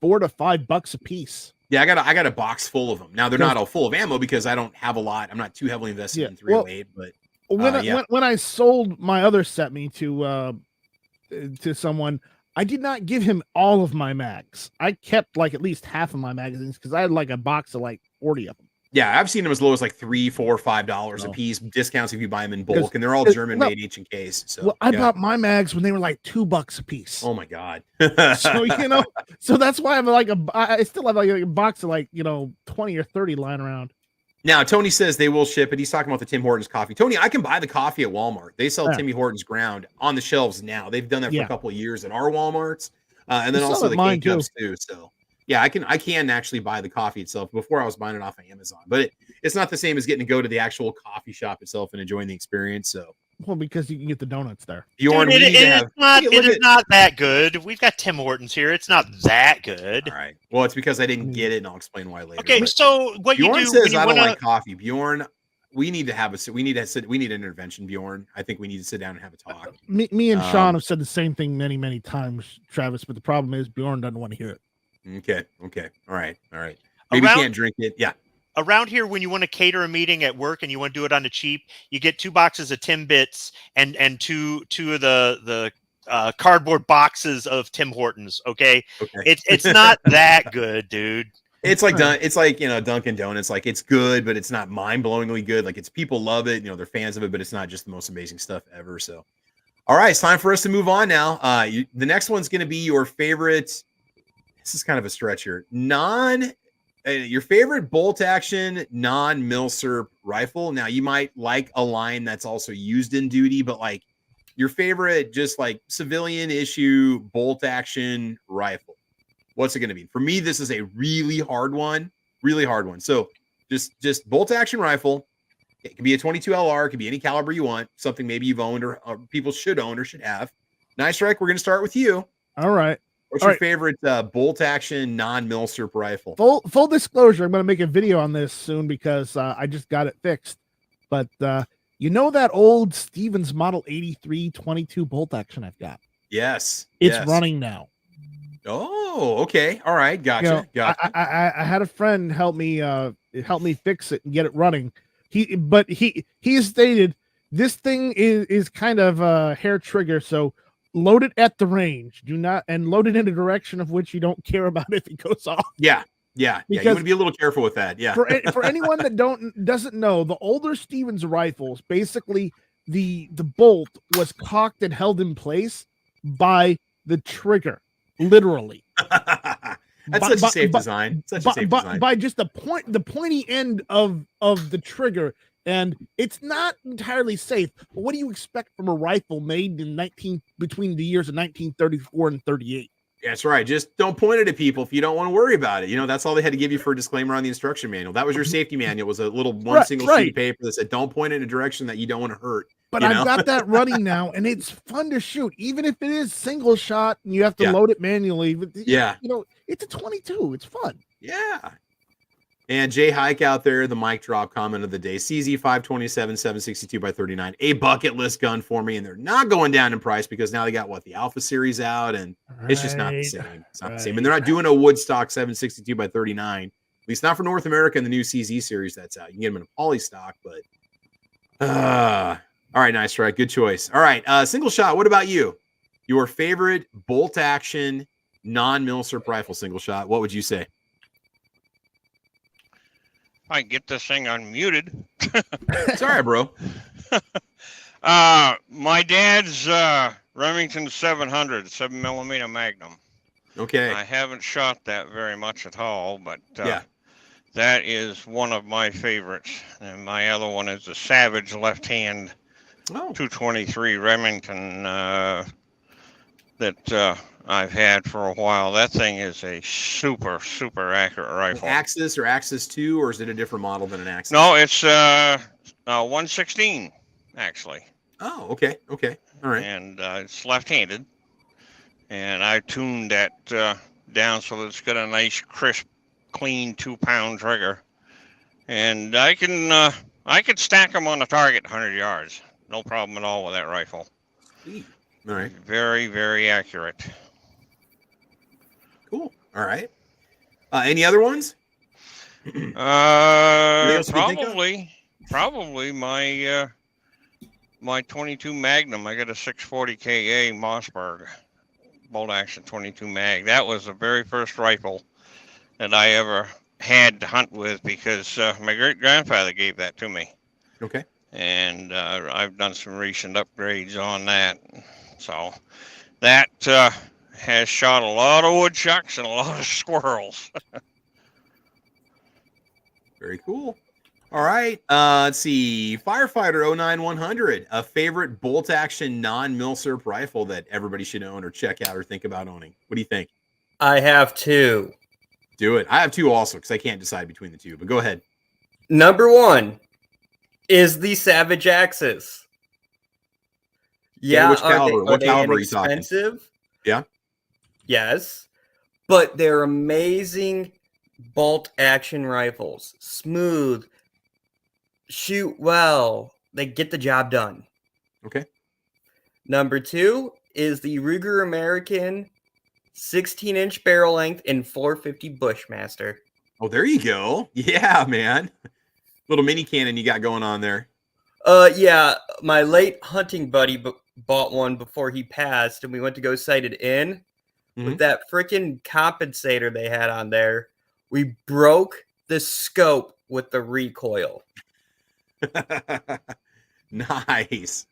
$4 to $5 a piece. Yeah, I got a box full of them. Now they're Yes. not all full of ammo because I don't have a lot. I'm not too heavily invested Yeah. in 308, but When I sold my other set me to someone, I did not give him all of my mags. I kept like at least half of my magazines because I had like a box of like 40 of them. yeah, I've seen them as low as like $3, $4, $5 a Oh. piece. Discounts if you buy them in bulk, 'Cause- and they're all 'cause- German no. made H&Ks. So Well, I yeah. bought my mags when they were like $2 a piece. Oh my god. So you know, so that's why I'm like I still have like a box of like 20 or 30 lying around. Now, Tony says they will ship it. He's talking about the Tim Hortons coffee. Tony, I can buy the coffee at Walmart. They sell Yeah. Timmy Hortons ground on the shelves now. They've done that for Yeah. a couple of years at our Walmarts, and then They sell also it the mine, K-Cups too. So, yeah, I can actually buy the coffee itself. Before I was buying it off of Amazon, but it's not the same as getting to go to the actual coffee shop itself and enjoying the experience. So, Well, because you can get the donuts there. Bjorn, Dude, we need to it have. is not that good. We've got Tim Hortons here. It's not that good. All right. Well, it's because I didn't get it, and I'll explain why later. Okay, but so what you Bjorn do says when you I don't wanna, like coffee. Bjorn, we need an intervention, Bjorn. I think we need to sit down and have a talk. Me and Sean have said the same thing many, many times, Travis, but the problem is Bjorn doesn't want to hear it. Okay. All right. Maybe Around- you can't drink it. Yeah. around here, when you want to cater a meeting at work and you want to do it on the cheap, you get 2 boxes of Timbits and two of the cardboard boxes of Tim Hortons. Okay, it's not that good, dude. It's like Dunkin' Donuts. Like it's good, but it's not mind-blowingly good. Like it's people love it. They're fans of it, but it's not just the most amazing stuff ever. So, all right, it's time for us to move on now. The next one's going to be your favorite. This is kind of a stretch here. Your favorite bolt action non-Milsurp rifle. Now you might like a line that's also used in duty, but like your favorite just like civilian issue bolt action rifle. What's it going to be? For me, this is a really hard one. So just bolt action rifle. It can be a 22 LR. It can be any caliber you want. Something maybe you've owned or people should own or should have. Nice Strike. We're going to start with you. All right. What's your favorite bolt action non-Milsurp rifle? Full disclosure, I'm going to make a video on this soon because I just got it fixed. But that old Stevens Model 83 22 bolt action I've got? Yes. It's running now. Oh, okay. All right. Gotcha. I had a friend help me fix it and get it running. He stated this thing is kind of a hair trigger, so load it at the range. Do not load it in a direction of which you don't care about if it goes off. Yeah. You want to be a little careful with that. Yeah. For anyone that doesn't know, the older Stevens rifles, basically the bolt was cocked and held in place by the trigger, literally. That's such a safe design. By just the pointy end of the trigger. And it's not entirely safe. But what do you expect from a rifle made between the years of 1934 and 38? That's right. Just don't point it at people if you don't want to worry about it. That's all they had to give you for a disclaimer on the instruction manual. That was your safety manual. It was a little single sheet of paper that said, don't point it in a direction that you don't want to hurt. But I've got that running now, and it's fun to shoot, even if it is single shot and you have to load it manually. It's a 22. It's fun. Yeah. And Jay Hike out there, the mic drop comment of the day. CZ 527 762x39, a bucket list gun for me, and they're not going down in price because now they got the Alpha series out, and it's just not the same. It's not the same, and they're not doing a Woodstock 762x39, at least not for North America in the new CZ series that's out. You can get them in a poly stock, but all right, Nice Strike, good choice. All right, single shot. What about you? Your favorite bolt action non-Milsurp rifle single shot? What would you say? I get this thing unmuted. Sorry, bro. My dad's Remington 700 7mm Magnum. Okay. I haven't shot that very much at all, but that is one of my favorites. And my other one is the Savage left hand 223 Remington that I've had for a while. That thing is a super, super accurate rifle. Axis or Axis 2, or is it a different model than an Axis? No, it's 116, actually. Oh, okay. All right. And it's left-handed. and I tuned that down so that it's got a nice, crisp, clean 2-pound trigger, and I can stack them on the target 100 yards, no problem at all with that rifle. Sweet. All right. Very, very accurate. Cool. All right. Any other ones? Probably my 22 Magnum. I got a 640 KA Mossberg bolt action 22 mag. That was the very first rifle that I ever had to hunt with because my great grandfather gave that to me. Okay. And I've done some recent upgrades on that. So that has shot a lot of woodchucks and a lot of squirrels. Very cool. All right. Let's see. Firefighter 09100, a favorite bolt action non-Milsurp rifle that everybody should own or check out or think about owning. What do you think? I have two. Do it. I have two also because I can't decide between the two, but go ahead. Number one is the Savage Axis. Yeah, which caliber? What caliber are you talking? Expensive? Yeah. Yes, but they're amazing bolt action rifles. Smooth, shoot well. They get the job done. Okay. Number two is the Ruger American 16-inch barrel length and 450 Bushmaster. Oh, there you go. Yeah, man. Little mini cannon you got going on there. Yeah, my late hunting buddy bought one before he passed, and we went to go sight it in. With that freaking compensator they had on there, we broke the scope with the recoil. Nice.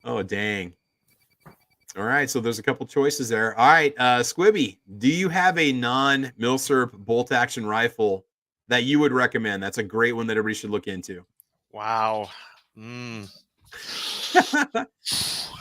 Oh, dang. All right, so there's a couple choices there. All right, Squibby, do you have a non-Milsurp bolt action rifle that you would recommend? That's a great one that everybody should look into. Wow.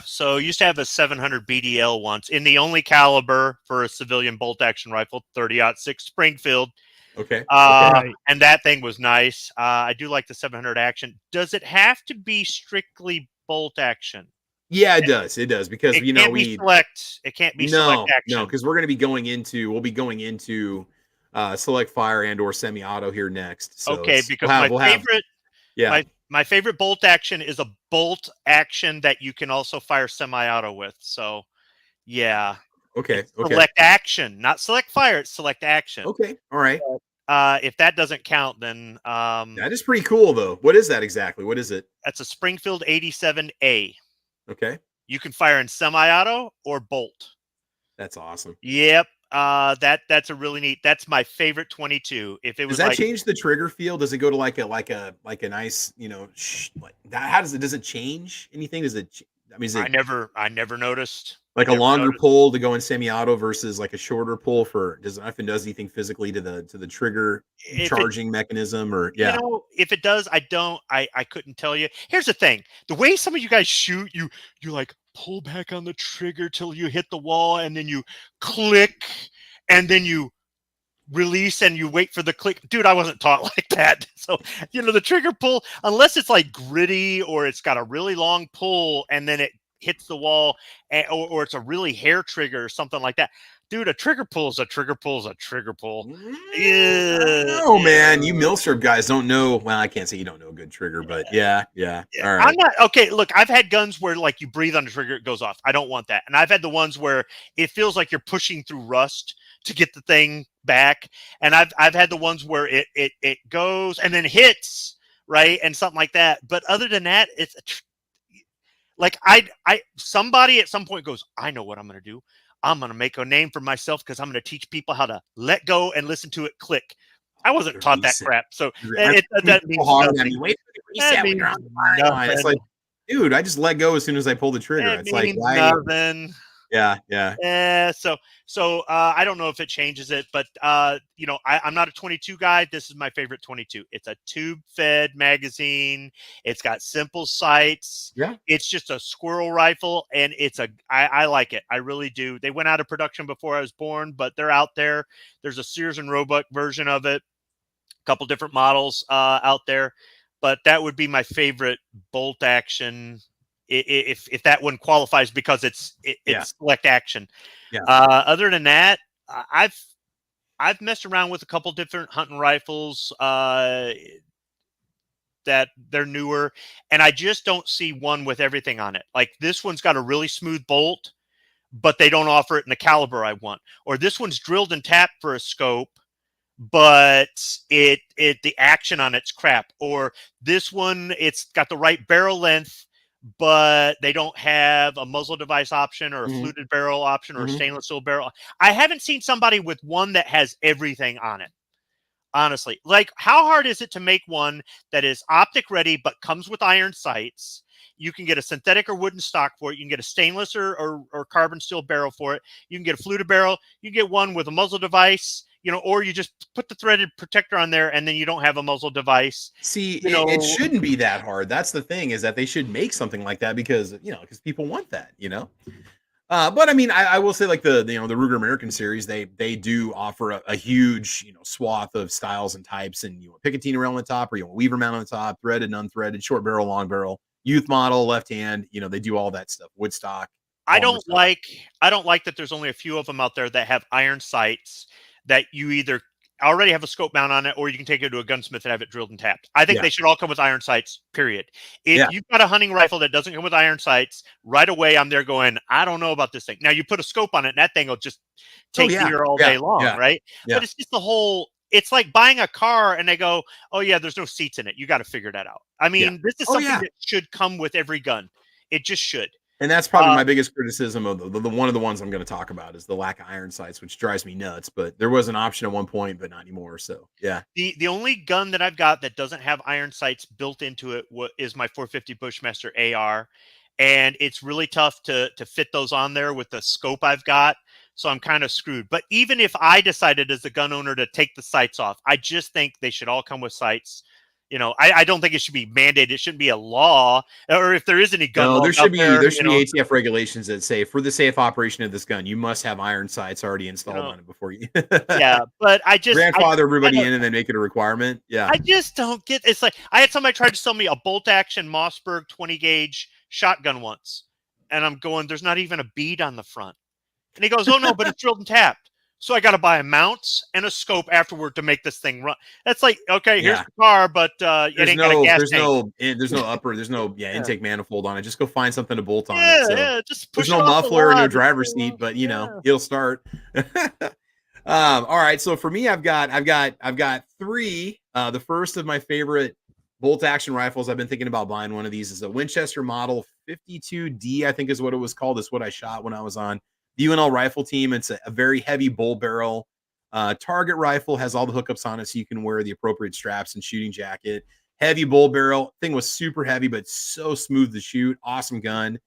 So used to have a 700 BDL once in the only caliber for a civilian bolt action rifle, 30-06 Springfield. Okay. And that thing was nice. I do like the 700 action. Does it have to be strictly bolt action? Yeah, it does. It does because It can't be select action. No, because we'll be going into select fire and or semi-auto here next. So okay, because my favorite bolt action is a bolt action that you can also fire semi-auto with. So, yeah. Okay. Select action, not select fire. It's select action. Okay. All right. If that doesn't count, then that is pretty cool, though. What is that exactly? What is it? That's a Springfield 87A. Okay. You can fire in semi-auto or bolt. That's awesome. Yep. That's a really neat. That's my favorite 22. If it was, does that change the trigger feel? Does it go to like a nice, like that? How does it change anything? Does it? I mean, I never noticed. Like a longer pull to go in semi-auto versus like a shorter pull does anything physically to the trigger charging mechanism or yeah. If it does, I couldn't tell you. Here's the thing: the way some of you guys shoot, you like pull back on the trigger till you hit the wall, and then you click, and then you release and you wait for the click. Dude, I wasn't taught like that. So the trigger pull, unless it's like gritty or it's got a really long pull and then it hits the wall, or it's a really hair trigger or something like that. Dude, a trigger pull is a trigger pull is a trigger pull. Oh man, you Milsurp guys don't know. Well, I can't say you don't know a good trigger, but yeah. All right. I'm not okay. Look, I've had guns where like you breathe on the trigger, it goes off. I don't want that. And I've had the ones where it feels like you're pushing through rust to get the thing back. And I've had the ones where it goes and then hits, right, and something like that. But other than that, it's like somebody at some point goes, I know what I'm going to do. I'm going to make a name for myself because I'm going to teach people how to let go and listen to it click. I wasn't taught that crap. So that means nothing. It's like, dude, I just let go as soon as I pull the trigger. It's like nothing. Yeah. So I don't know if it changes it, but I'm not a 22 guy. This is my favorite 22. It's a tube-fed magazine. It's got simple sights. Yeah. It's just a squirrel rifle, and I like it. I really do. They went out of production before I was born, but they're out there. There's a Sears and Roebuck version of it. A couple different models out there, but that would be my favorite bolt action if that one qualifies because it's select action. Yeah. Other than that, I've messed around with a couple different hunting rifles that they're newer, and I just don't see one with everything on it. Like this one's got a really smooth bolt, but they don't offer it in the caliber I want. Or this one's drilled and tapped for a scope, but the action on it's crap. Or this one, it's got the right barrel length, but they don't have a muzzle device option or a fluted barrel option or a stainless steel barrel. I haven't seen somebody with one that has everything on it. Honestly, like how hard is it to make one that is optic ready but comes with iron sights? You can get a synthetic or wooden stock for it. You can get a stainless or carbon steel barrel for it. You can get a fluted barrel. You can get one with a muzzle device, or you just put the threaded protector on there and then you don't have a muzzle device. See, it shouldn't be that hard. That's the thing, is that they should make something like that because people want that, But I mean, I will say, like the Ruger American series, they do offer a huge swath of styles and types, and you want Picatinny rail on the top, or you want Weaver mount on the top, threaded, unthreaded, short barrel, long barrel, youth model, left hand. They do all that stuff. Woodstock. I don't like that there's only a few of them out there that have iron sights that you either already have a scope mount on it, or you can take it to a gunsmith and have it drilled and tapped. I think they should all come with iron sights, period. If you've got a hunting rifle that doesn't come with iron sights, right away I'm there going, I don't know about this thing. Now you put a scope on it and that thing will just take you here all day long, right? Yeah. But it's just it's like buying a car and they go, oh yeah, there's no seats in it. You got to figure that out. I mean, this is something that should come with every gun. It just should. And that's probably my biggest criticism of the one of the ones I'm going to talk about is the lack of iron sights, which drives me nuts. But there was an option at one point, but not anymore. So yeah. The only gun that I've got that doesn't have iron sights built into it is my 450 Bushmaster AR, and it's really tough to fit those on there with the scope I've got. So I'm kind of screwed. But even if I decided as a gun owner to take the sights off, I just think they should all come with sights. I don't think it should be mandated. It shouldn't be a law, or if there is any gun. No, there should be ATF regulations that say for the safe operation of this gun, you must have iron sights already installed on it before you. Yeah, but I just grandfather everybody in and then make it a requirement. Yeah, I just don't get. It's like I had somebody try to sell me a bolt action Mossberg 20 gauge shotgun once, and I'm going, there's not even a bead on the front, and he goes, oh no, but it's drilled and tapped. So I got to buy a mounts and a scope afterward to make this thing run. That's like, okay, here's the car, but it ain't got a gas tank. There's no upper, there's no intake manifold on it. Just go find something to bolt on it. So just push there's no muffler or no driver's seat, but it'll start. All right, so for me, I've got three. The first of my favorite bolt action rifles. I've been thinking about buying one of these. Is a Winchester Model 52D, I think is what it was called. It's what I shot when I was on the UNL rifle team. It's a very heavy bull barrel target rifle, has all the hookups on it so you can wear the appropriate straps and shooting jacket. Heavy bull barrel. Thing was super heavy, but so smooth to shoot. Awesome gun.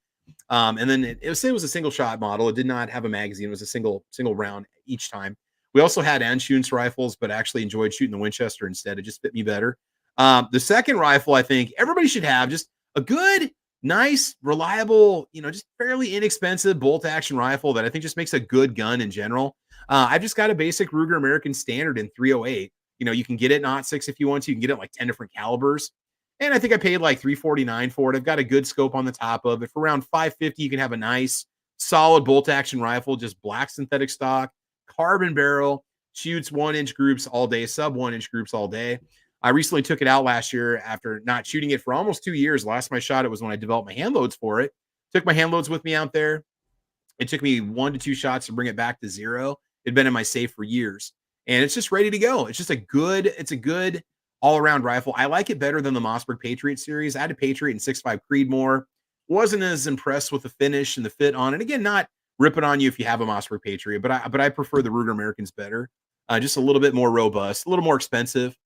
And then it was a single shot model. It did not have a magazine. It was a single round each time. We also had Anschutz rifles, but actually enjoyed shooting the Winchester instead. It just fit me better. The second rifle, I think everybody should have, just a good, nice, reliable, just fairly inexpensive bolt action rifle that I think just makes a good gun in general. I've just got a basic Ruger American Standard in 308. You can get it in .6 if you want to. You can get it in like 10 different calibers. And I think I paid like $349 for it. I've got a good scope on the top of it. For around $550, you can have a nice, solid bolt action rifle, just black synthetic stock, carbon barrel, shoots 1-inch groups all day, sub 1-inch groups all day. I recently took it out last year after not shooting it for almost 2 years. Last time I shot it was when I developed my hand loads for it. Took my hand loads with me out there. It took me 1 to 2 shots to bring it back to zero. It'd been in my safe for years, and it's just ready to go. It's a good all-around rifle. I like it better than the Mossberg Patriot series. I had a Patriot in 6.5 Creedmoor. Wasn't as impressed with the finish and the fit on it. Again, not ripping on you if you have a Mossberg Patriot, but I prefer the Ruger Americans better. Just a little bit more robust, a little more expensive.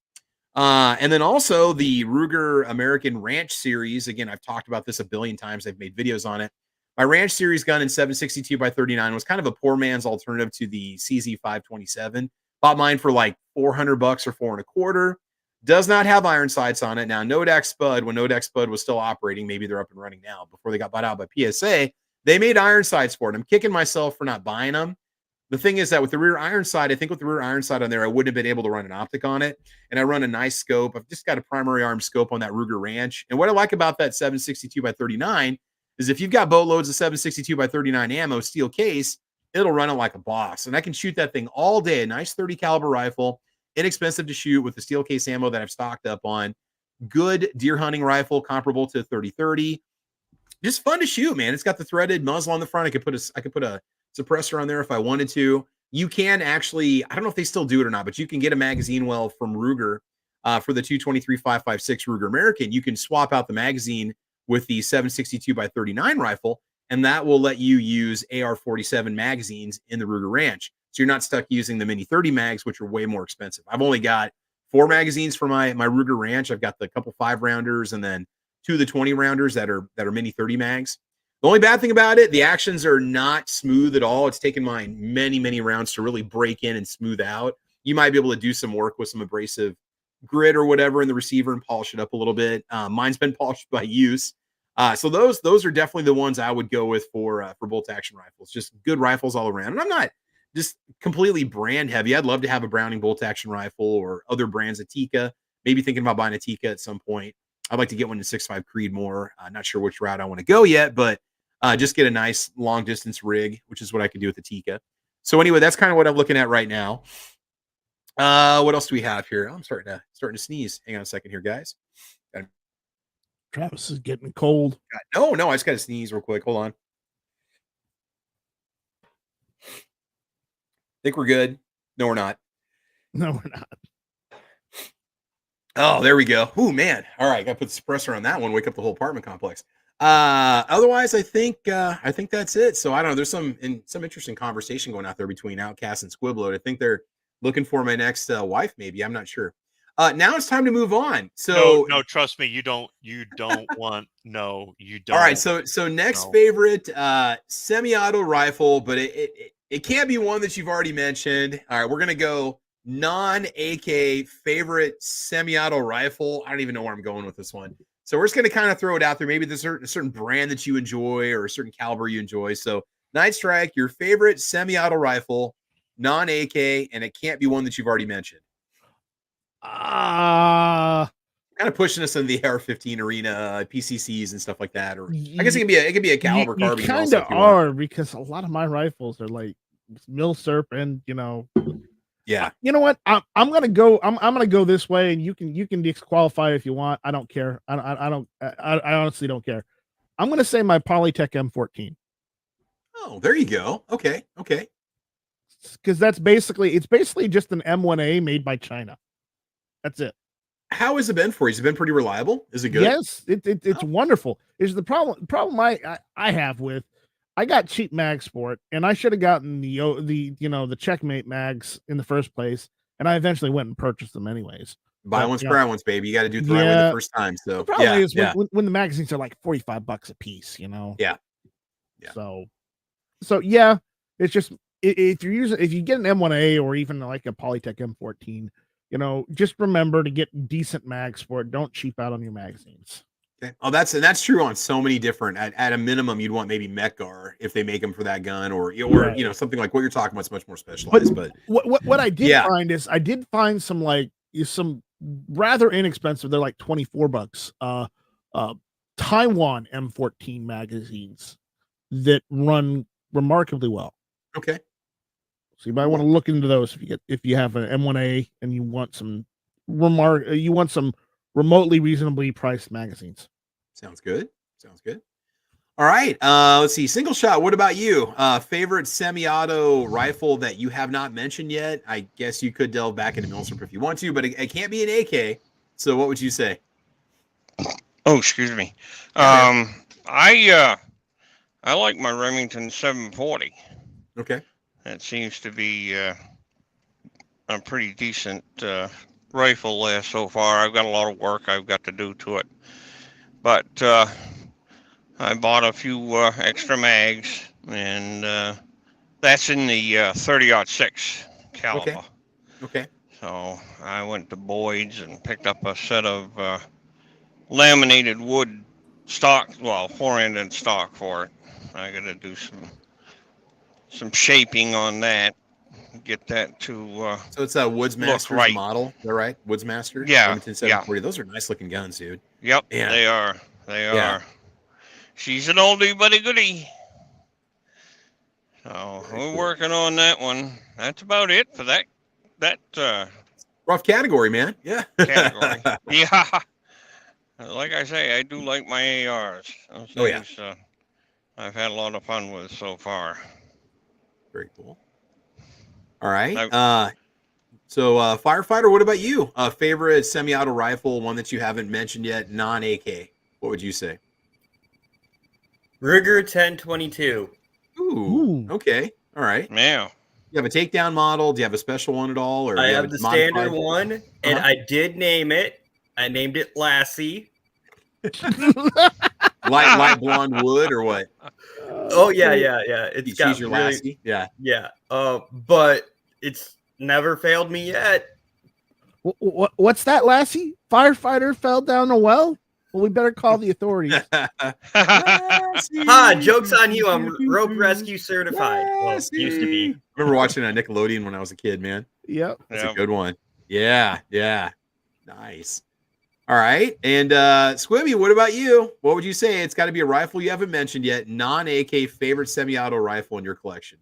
And then also the Ruger American Ranch series. Again, I've talked about this a billion times. I've made videos on it. My Ranch series gun in 7.62x39 was kind of a poor man's alternative to the CZ527. Bought mine for like $400 or $425. Does not have iron sights on it. Now, Nodak Spud, when Nodak Spud was still operating, maybe they're up and running now, before they got bought out by PSA, they made iron sights for it. I'm kicking myself for not buying them. The thing is that with the rear iron sight, I think with the rear iron sight on there, I wouldn't have been able to run an optic on it. And I run a nice scope. I've just got a primary arm scope on that Ruger Ranch. And what I like about that 7.62x39 Because if you've got boatloads of 7.62 by 39 ammo, steel case, it'll run it like a boss. And I can shoot that thing all day. A nice 30 caliber rifle, inexpensive to shoot with the steel case ammo that I've stocked up on. Good deer hunting rifle, comparable to 30-30. Just fun to shoot, man. It's got the threaded muzzle on the front. I could put a suppressor on there if I wanted to. You can actually, I don't know if they still do it or not, but you can get a magazine well from Ruger for the 223-556 Ruger American. You can swap out the magazine with the 7.62 by 39 rifle, and that will let you use AR-47 magazines in the Ruger Ranch. So you're not stuck using the Mini 30 mags, which are way more expensive. I've only got 4 magazines for my Ruger Ranch. I've got the couple 5-rounders and then 2 of the 20-rounders that are Mini 30 mags. The only bad thing about it, the actions are not smooth at all. It's taken mine many rounds to really break in and smooth out. You might be able to do some work with some abrasive grit or whatever in the receiver and polish it up a little bit. Mine's been polished by use. So those are definitely the ones I would go with for bolt action rifles. Just good rifles all around. And I'm not just completely brand heavy. I'd love to have a Browning bolt action rifle or other brands of Tikka. Maybe thinking about buying a Tikka at some point. I'd like to get one in 6.5 Creedmoor. Not sure which route I want to go yet, but just get a nice long distance rig, which is what I could do with the Tikka. So anyway, that's kind of what I'm looking at right now. What else do we have here? Oh, I'm starting to sneeze. Hang on a second here, guys. Travis is getting cold. No, I just got to sneeze real quick. Hold on. Think we're good. No, we're not. No, we're not. Oh, there we go. Oh man. All right, got to put the suppressor on that one. Wake up the whole apartment complex. Otherwise, I think that's it. So I don't know. There's some interesting conversation going out there between Outcast and Squibload. I think they're looking for my next wife. Maybe, I'm not sure. Now it's time to move on. So no, trust me, you don't want. No, you don't. All right. So next favorite semi-auto rifle, but it can't be one that you've already mentioned. All right, we're gonna go non-AK favorite semi-auto rifle. I don't even know where I'm going with this one. So we're just going to kind of throw it out there. Maybe there's a certain brand that you enjoy or a certain caliber you enjoy. So Night Strike, your favorite semi-auto rifle, non-AK, and it can't be one that you've already mentioned. Kind of pushing us in the AR-15 arena, PCCs and stuff like that. Or I guess it can be a caliber carbine. You kind of are, because a lot of my rifles are like Milsurp, and yeah. You know what? I'm gonna go. I'm gonna go this way, and you can disqualify if you want. I don't care. I honestly don't care. I'm gonna say my Polytech M14. Oh, there you go. Okay. Because it's basically just an M1A made by China. That's it. How has it been for you? Has it been pretty reliable? Is it good? Yes, it's wonderful. Is the problem I have with. I got cheap mags for it, and I should have gotten the Checkmate mags in the first place, and I eventually went and purchased them anyways. Buy once, cry once, baby. You got to do it the right way the first time. So the problem is when the magazines are like $45 a piece, Yeah. So yeah, it's just if you get an M1A or even like a Polytech M14, just remember to get decent mags for it. Don't cheap out on your magazines. Okay. Oh, that's true on so many different. At a minimum, you'd want maybe Mekgar if they make them for that gun, or something like what you're talking about is much more specialized. But what I did find is I did find some rather inexpensive. They're like $24. Taiwan M14 magazines that run remarkably well. Okay. So you might want to look into those if you have an M1A and you want some remotely reasonably priced magazines. Sounds good. All right. Let's see. Single shot. What about you? Favorite semi-auto rifle that you have not mentioned yet? I guess you could delve back into Milsurp if you want to, but it can't be an AK. So what would you say? Oh, excuse me. I like my Remington 740. Okay. That seems to be a pretty decent rifle there so far. I've got a lot of work I've got to do to it, but I bought a few extra mags, and that's in the 30-06 caliber. Okay. So I went to Boyd's and picked up a set of laminated wood stock, 4-ended stock for it. I got to do some shaping on that. Get that to so it's a Woodsmaster model, is that right? Woodsmaster? Yeah. Remington 740. Those are nice looking guns, dude. Yep. Yeah. They are. she's an oldie but a goodie. So we're working on that one. That's about it for that Rough category, man. Yeah. category. Yeah. Like I say, I do like my ARs. Those Oh, yeah. things, I've had a lot of fun with so far. Very cool. All right. So firefighter, what about you? Favorite semi-auto rifle, one that you haven't mentioned yet, non-AK. What would you say? Ruger 1022. Ooh. Okay. All right. Yeah. You have a takedown model? Do you have a special one at all? Or I do you have a the modified standard one, and I did name it. I named it Lassie. light blonde wood or what? Oh yeah. It's got She's your really, lassie. Yeah. yeah. But it's never failed me yet. What's that, Lassie? Firefighter fell down a well? Well, we better call the authorities. Joke's on you. I'm rope rescue certified. Well, used to be. I remember watching a Nickelodeon when I was a kid, man. Yep. That's a good one. Yeah. Nice. All right. And Squibby, what about you? What would you say? It's got to be a rifle you haven't mentioned yet. Non-AK favorite semi-auto rifle in your collection.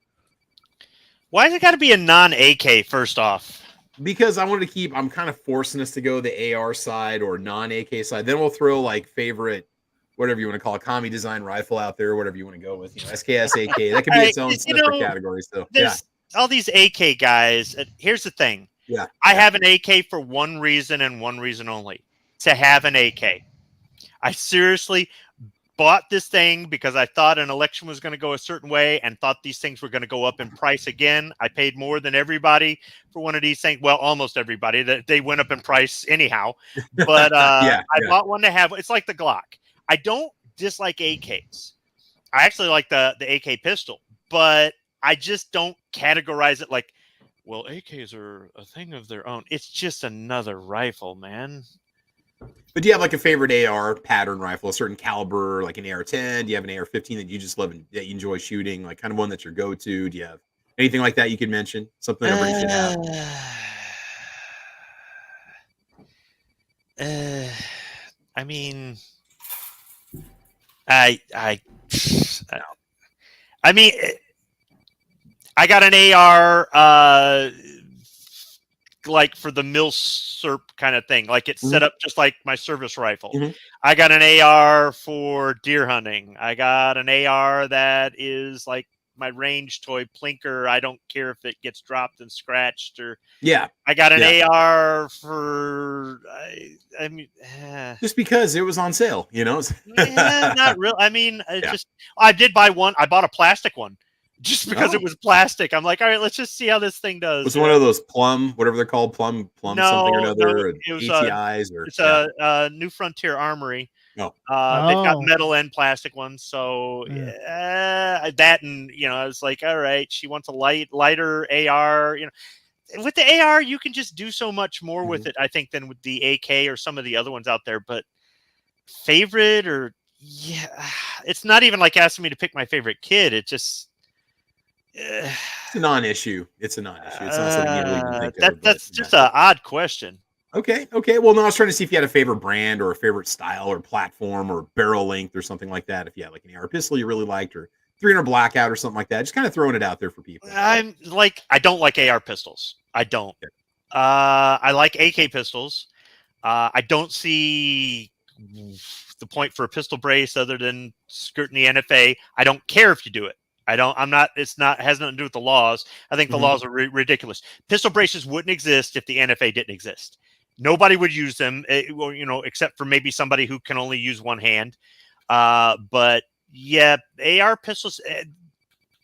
Why has it got to be a non-AK first off? Because I wanted to keep, I'm kind of forcing us to go the AR side or non-AK side. Then we'll throw like favorite, whatever you want to call it, commie design rifle out there, whatever you want to go with. You know, SKS, AK. That could be its own separate category. So there's all these AK guys. Here's the thing. Yeah. I have an AK for one reason and one reason only. To have an AK. I seriously bought this thing because I thought an election was going to go a certain way and thought these things were going to go up in price again. I paid more than everybody for one of these things. Well, almost everybody. That they went up in price anyhow. But I bought one to have. It's like the Glock. I don't dislike AKs. I actually like the AK pistol, but I just don't categorize it like, well, AKs are a thing of their own. It's just another rifle, man. But do you have like a favorite AR pattern rifle, a certain caliber, like an AR-10? Do you have an AR-15 that you just love and that you enjoy shooting, like kind of one that's your go-to? Do you have anything like that you could mention? Something everybody should have. I mean, I mean, I got an AR. Like for the Milsurp kind of thing, like it's set up just like my service rifle. I got an AR for deer hunting. I got an AR that is like my range toy plinker. I don't care if it gets dropped and scratched or I got an AR for I mean just because it was on sale, you know. Not real. I mean, I did buy one. I bought a plastic one. Just because it was plastic, I'm like, all right, let's just see how this thing does. Was one of those plum, whatever they're called, plum something or another, it was ATIs or it's a New Frontier Armory. They've got metal and plastic ones, so that and I was like, all right, she wants a lighter AR. With the AR, you can just do so much more with it, I think, than with the AK or some of the other ones out there. But favorite it's not even like asking me to pick my favorite kid. It just it's a non-issue. It's a non-issue. It's not something you even think of. That's just an odd question. Okay. Well, no, I was trying to see if you had a favorite brand or a favorite style or platform or barrel length or something like that. If you had like an AR pistol you really liked or 300 blackout or something like that. Just kind of throwing it out there for people. I don't like AR pistols. I don't. Okay. I like AK pistols. I don't see the point for a pistol brace other than skirting the NFA. I don't care if you do it. Has nothing to do with the laws. I think the laws are ridiculous. Pistol braces wouldn't exist if the NFA didn't exist. Nobody would use them, except for maybe somebody who can only use one hand. But yeah, AR pistols,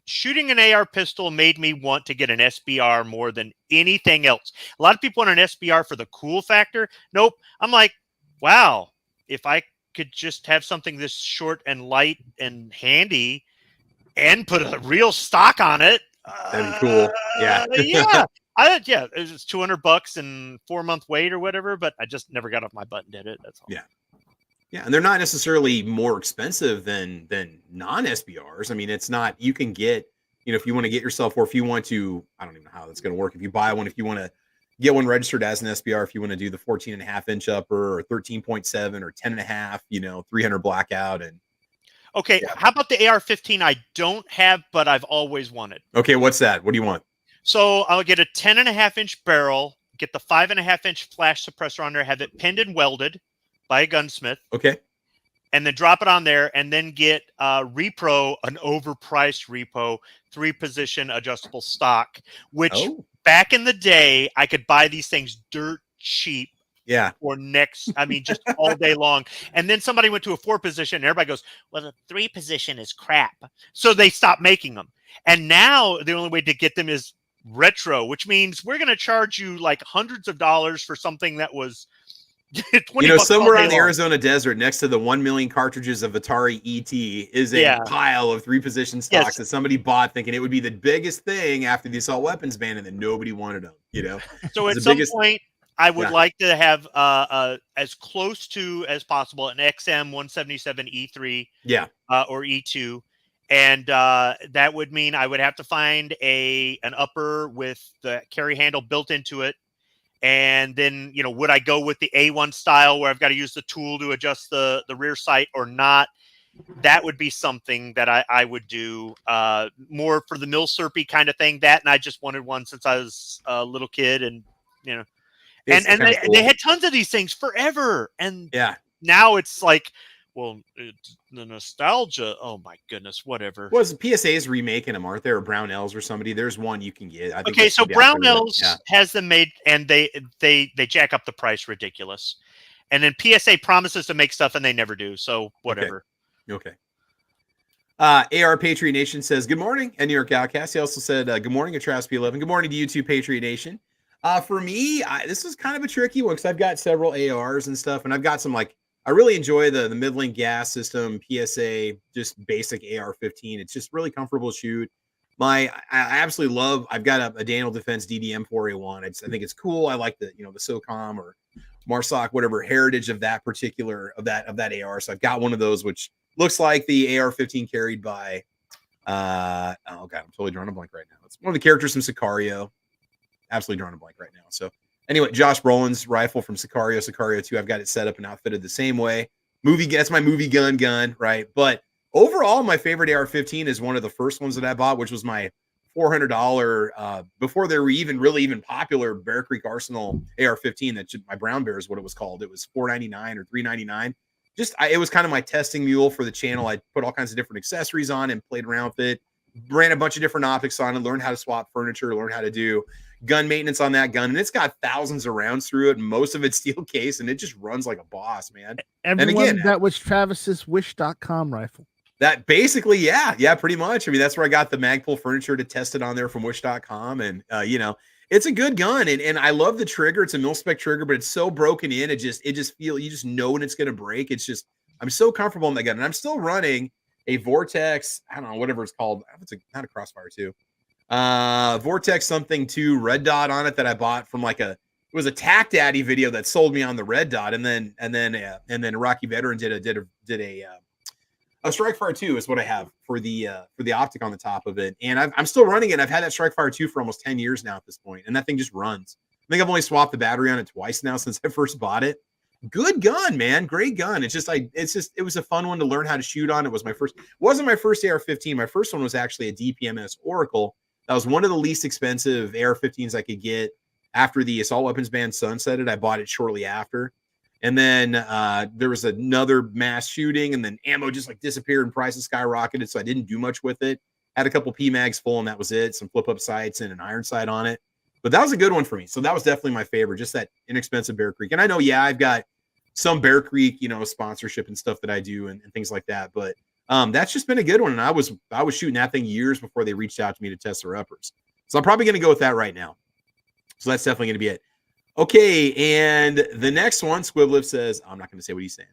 shooting an AR pistol made me want to get an SBR more than anything else. A lot of people want an SBR for the cool factor. Nope. I'm like, wow, if I could just have something this short and light and handy and put a real stock on it. That'd be cool. Yeah. It's $200 and 4-month wait or whatever, but I just never got off my butt and did it. That's all. Yeah. And they're not necessarily more expensive than non-SBRs. I mean, it's not, you can get, if you want to get yourself, or if you want to, I don't even know how that's going to work. If you buy one, if you want to get one registered as an SBR, if you want to do the 14.5 inch upper or 13.7 or 10.5, 300 blackout and Okay, how about the AR-15? I don't have, but I've always wanted. Okay, what's that? What do you want? So I'll get a 10.5-inch barrel, get the 5.5-inch flash suppressor on there, have it pinned and welded by a gunsmith. Okay. And then drop it on there, and then get repro, an overpriced repo, 3-position adjustable stock, which back in the day, I could buy these things dirt cheap. Yeah. Or just all day long. And then somebody went to a 4-position, and everybody goes, well, the 3-position is crap. So they stopped making them. And now the only way to get them is retro, which means we're going to charge you like hundreds of dollars for something that was 20 somewhere on the Arizona desert next to the 1 million cartridges of Atari ET is a pile of 3-position stocks that somebody bought thinking it would be the biggest thing after the assault weapons ban, and then nobody wanted them, So at some point, I would like to have as close to as possible an XM177E3 or E2. And that would mean I would have to find an upper with the carry handle built into it. And then, would I go with the A1 style where I've got to use the tool to adjust the rear sight or not? That would be something that I would do more for the Milsurp kind of thing. That, and I just wanted one since I was a little kid, and and they had tons of these things forever. And now it's like, well, it's the nostalgia. Oh my goodness, whatever. Well, PSA's remaking them, aren't there? Or Brownells or somebody. There's one you can get. I think okay, so Brownells has them made, and they jack up the price ridiculous. And then PSA promises to make stuff, and they never do. So whatever. Okay. AR Patriot Nation says good morning, and New York Outcast. He also said good morning at Travii 11. Good morning to you too, Patriot Nation. For me, this is kind of a tricky one because I've got several ARs and stuff, and I've got some I really enjoy the Midland gas system, PSA, just basic AR-15. It's just really comfortable to shoot. I absolutely love. I've got a Daniel Defense DDM 4A1. I think it's cool. I like the the SOCOM or MARSOC, whatever heritage of that particular of that AR. So I've got one of those, which looks like the AR-15 carried by. Oh god, I'm totally drawing a blank right now. It's one of the characters from Sicario. Absolutely drawing a blank right now. So anyway, Josh Brolin's rifle from Sicario 2. I've got it set up and outfitted the same way. That's my movie gun, right? But overall, my favorite AR-15 is one of the first ones that I bought, which was my $400 before they were even popular Bear Creek Arsenal AR-15. That my Brown Bear is what it was called. It was $499 or $399. It was kind of my testing mule for the channel. I put all kinds of different accessories on and played around with it. Ran a bunch of different optics on it, learned how to swap furniture, learned how to do gun maintenance on that gun. And it's got thousands of rounds through it, and most of it's steel case, and it just runs like a boss, man. That was Travis's Wish.com rifle. That basically, yeah, pretty much. I mean, that's where I got the Magpul furniture to test it on there from Wish.com. And, it's a good gun. And I love the trigger. It's a mil-spec trigger, but it's so broken in. You just know when it's going to break. It's just, I'm so comfortable in that gun. And I'm still running a Vortex, I don't know, whatever it's called. It's not a Crossfire 2. Vortex something 2 red dot on it that I bought from it was a Tac Daddy video that sold me on the red dot. And then Rocky Veteran did a Strike Fire 2 is what I have for the optic on the top of it. And I'm still running it. I've had that Strike Fire 2 for almost 10 years now at this point, and that thing just runs. I think I've only swapped the battery on it twice now since I first bought it. Good gun, man. Great gun. It was a fun one to learn how to shoot on. It wasn't my first AR-15. My first one was actually a DPMS Oracle. That was one of the least expensive AR-15s I could get after the assault weapons ban sunsetted. I bought it shortly after. And then there was another mass shooting, and then ammo just disappeared and prices skyrocketed. So I didn't do much with it. Had a couple PMags full, and that was it. Some flip up sights and an iron sight on it. But that was a good one for me. So that was definitely my favorite, just that inexpensive Bear Creek. And I know, I've got some Bear Creek, sponsorship and stuff that I do and things like that. But that's just been a good one. And I was shooting that thing years before they reached out to me to test their uppers. So I'm probably going to go with that right now. So that's definitely going to be it. Okay, and the next one, Squibliv says, I'm not going to say what he's saying.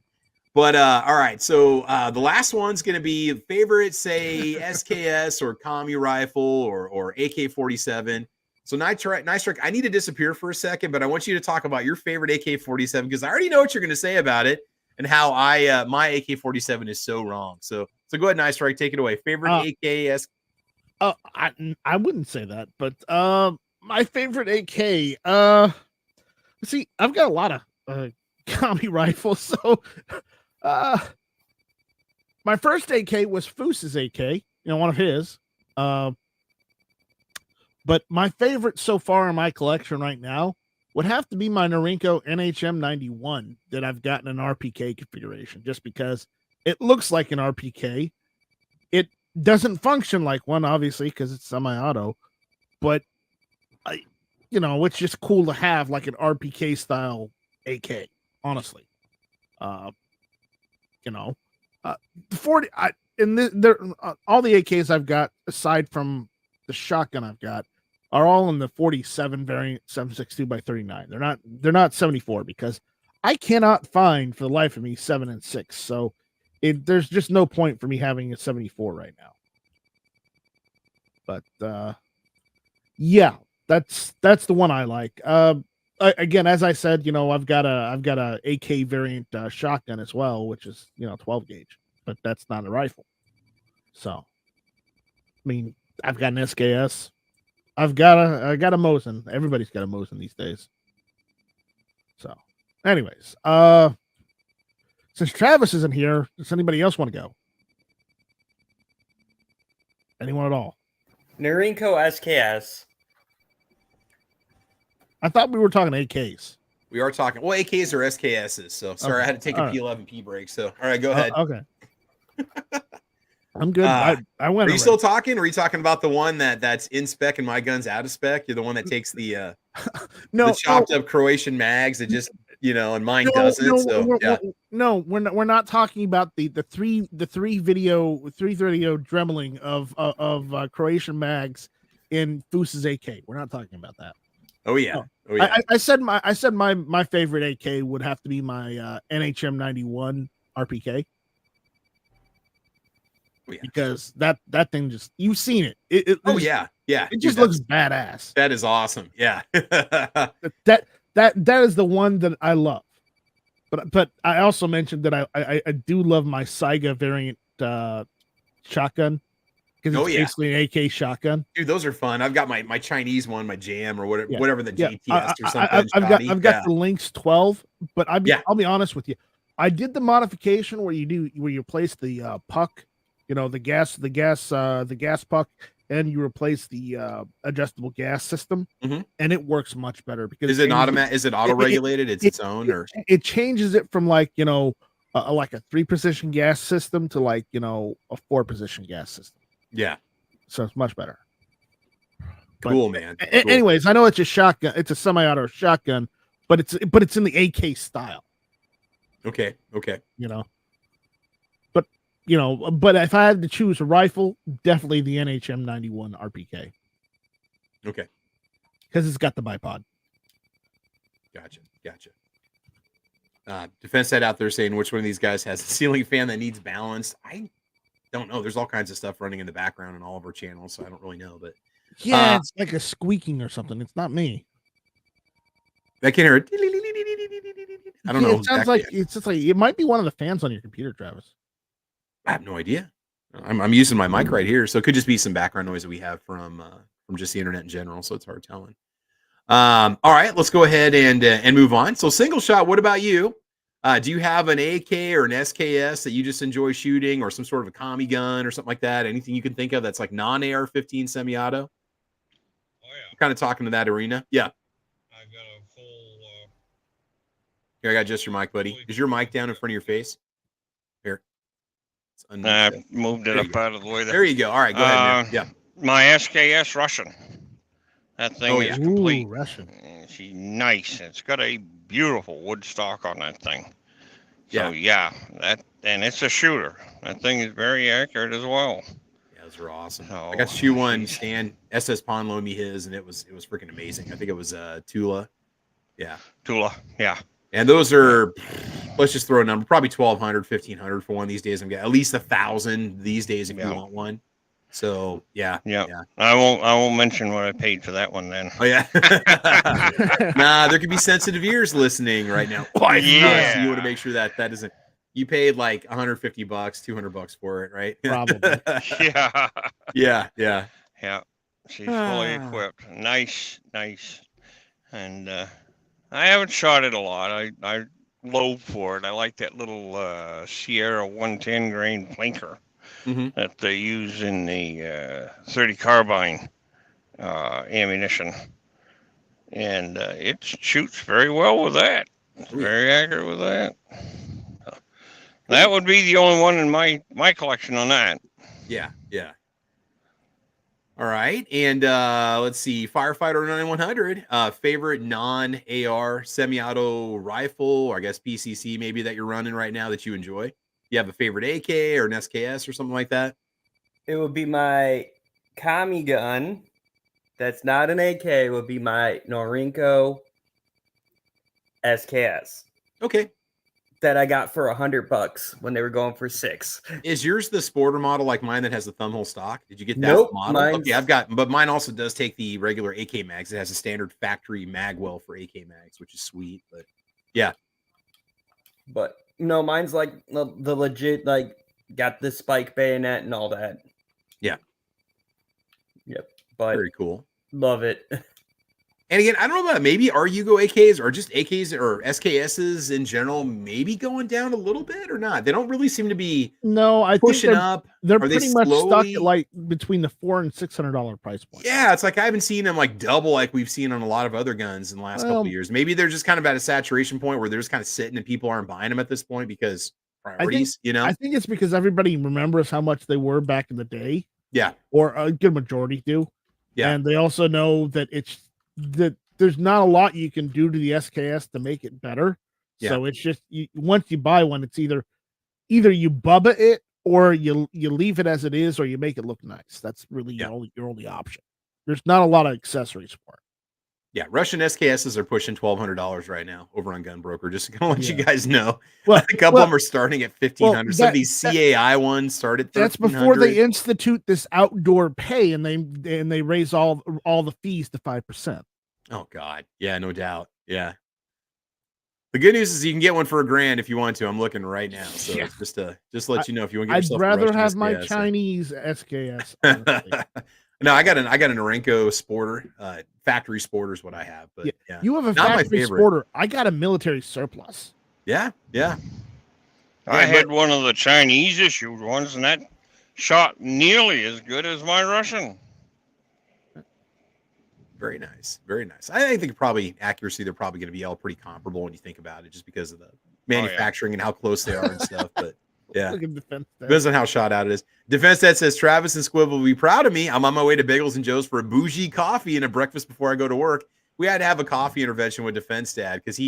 But, all right, so the last one's going to be favorite, say, SKS or Commu rifle or AK-47. So Nice Strike, I need to disappear for a second, but I want you to talk about your favorite AK-47 because I already know what you're going to say about it and how my AK-47 is so wrong. So go ahead, Nice Strike, take it away. Favorite AKS? I wouldn't say that, but my favorite AK, see, I've got a lot of Commu rifles, so my first AK was Foos's AK, one of his. But my favorite so far in my collection right now would have to be my Norinco NHM 91 that I've gotten an RPK configuration, just because it looks like an RPK. It doesn't function like one, obviously, because it's semi-auto, but it's just cool to have like an RPK style AK, honestly. 40 all the AKs I've got, aside from the shotgun I've got, are all in the 47 variant 7.62x39. They're not 74, because I cannot find for the life of me 7 and 6. So there's just no point for me having a 74 right now. But yeah, that's the one I like. Again, as I said, I've got a AK variant shotgun as well, which is 12 gauge, but that's not a rifle. So, I mean, I've got an SKS. I got a Mosin. Everybody's got a Mosin these days. So, anyways, since Travis isn't here, does anybody else want to go? Anyone at all? Norinco SKS. I thought we were talking AKs. We are talking. Well, AKs or SKSs. So sorry, Okay. I had to take a All right. P11P break. So all right, go ahead. Okay. I'm good. I went. Are you already. still talking? Or are you talking about the one that's in spec and my gun's out of spec? You're the one that takes the No, chopped up Croatian mags that just and mine doesn't. We're not talking about the three video dremeling of Croatian mags in Foos's AK. We're not talking about that. Oh yeah. No. Oh yeah. I said my favorite AK would have to be my NHM 91 RPK. Oh, yeah. Because that thing just, you've seen it. It just looks badass. That is awesome. Yeah. that is the one that I love. But I also mentioned that I do love my Saiga variant shotgun, because it's basically an AK shotgun. Dude, those are fun. I've got my Chinese one, my Jam or whatever the JTS or something. I've got the Lynx 12, but I'll be honest with you. I did the modification where you place the puck, the gas puck, and you replace the adjustable gas system, and it works much better because is it automatic? Is it auto regulated? It's its own, or it changes it from like a 3-position gas system to like a 4-position gas system. Yeah, so it's much better. Cool, man. Cool. Anyways, I know it's a shotgun. It's a semi-auto shotgun, but it's in the AK style. Okay. But if I had to choose a rifle, definitely the NHM 91 RPK. Okay. Because it's got the bipod. Gotcha. Defense Side out there saying, which one of these guys has a ceiling fan that needs balance? I don't know. There's all kinds of stuff running in the background on all of our channels, so I don't really know. But yeah, it's like a squeaking or something. It's not me. I can hear it. I don't know. It sounds like it's just like it might be one of the fans on your computer, Travis. I have no idea. I'm using my mic right here, so it could just be some background noise that we have from just the internet in general. So it's hard telling. All right, let's go ahead and move on. So single shot. What about you? Do you have an AK or an SKS that you just enjoy shooting, or some sort of a commie gun or something like that? Anything you can think of that's like non-AR-15 semi-auto? Oh yeah. I'm kind of talking to that arena. Yeah. I've got a full. Here, I got just your mic, buddy. Is your mic down in front of your face? Here. I moved it up out of the way. There you go. All right, go ahead, man. Yeah. My SKS Russian. That thing is complete. Ooh, Russian. She's nice. It's got a beautiful wood stock on that thing. So and it's a shooter. That thing is very accurate as well. Yeah, those are awesome. So, I got to shoot one. Stan SS Pond loaned me his, and it was freaking amazing. I think it was Tula. Yeah. Tula. Yeah. And those are, let's just throw a number, probably 1,200, 1,500 for one these days. I'm getting at least 1,000 these days if you want one. So yeah. I won't mention what I paid for that one then. Oh yeah. Nah, there could be sensitive ears listening right now. So you want to make sure that isn't. You paid like $150, $200 for it, right? Probably. Yeah. She's fully equipped. Nice. And I haven't shot it a lot. I lobe for it. I like that little Sierra 110 grain plinker that they use in the 30 carbine ammunition, and it shoots very well with that. It's very accurate with that. That would be the only one in my collection on that. Yeah. All right, and let's see, Firefighter 9100, favorite non-AR semi-auto rifle, or I guess PCC maybe that you're running right now that you enjoy. You have a favorite AK or an SKS or something like that? It would be my Kami gun. That's not an AK. It would be my Norinco SKS. Okay. That I got for $100 when they were going for $6. Is yours the sporter model like mine that has the thumbhole stock? Did you get that Nope, model? Okay, but mine also does take the regular AK mags. It has a standard factory mag well for AK mags, which is sweet. But yeah. But no, mine's like the legit, like got the spike bayonet and all that. Yeah. Yep. But very cool. Love it. And again, I don't know about maybe our Yugo AKs or just AKs or SKSs in general, maybe going down a little bit or not. They don't really seem to be pushing up. They're pretty much stuck at like between the $400 and $600 price point. Yeah, it's like I haven't seen them like double like we've seen on a lot of other guns in the last couple of years. Maybe they're just kind of at a saturation point where they're just kind of sitting and people aren't buying them at this point because priorities, I think it's because everybody remembers how much they were back in the day. Yeah. Or a good majority do. Yeah. And they also know that that there's not a lot you can do to the SKS to make it better. Yeah. So it's just once you buy one, it's either you bubba it or you leave it as it is or you make it look nice. That's really your only option. There's not a lot of accessories for it. Yeah, Russian SKSs are pushing $1,200 right now over on Gun Broker. Just to let you guys know, a couple of them are starting at $1,500. Some of these CAI ones start at $1,300. That's before they institute this outdoor pay and they raise all the fees to 5%. Oh God, yeah, no doubt. Yeah. The good news is you can get one for $1,000 if you want to. I'm looking right now, so just to let you know if you want to get yourself. I'd rather have SKS, my Chinese SKS. No, I got an Norinco Sporter, factory Sporter is what I have. But yeah, you have a factory Sporter. I got a military surplus. Yeah. I had one of the Chinese issued ones, and that shot nearly as good as my Russian. Very nice. Very nice. I think probably accuracy, they're probably going to be all pretty comparable when you think about it, just because of the manufacturing and how close they are and stuff. But yeah, depends on how shot out it is. Defense Dad says, Travis and Squib will be proud of me. I'm on my way to Bagels and Joe's for a bougie coffee and a breakfast before I go to work. We had to have a coffee intervention with Defense Dad because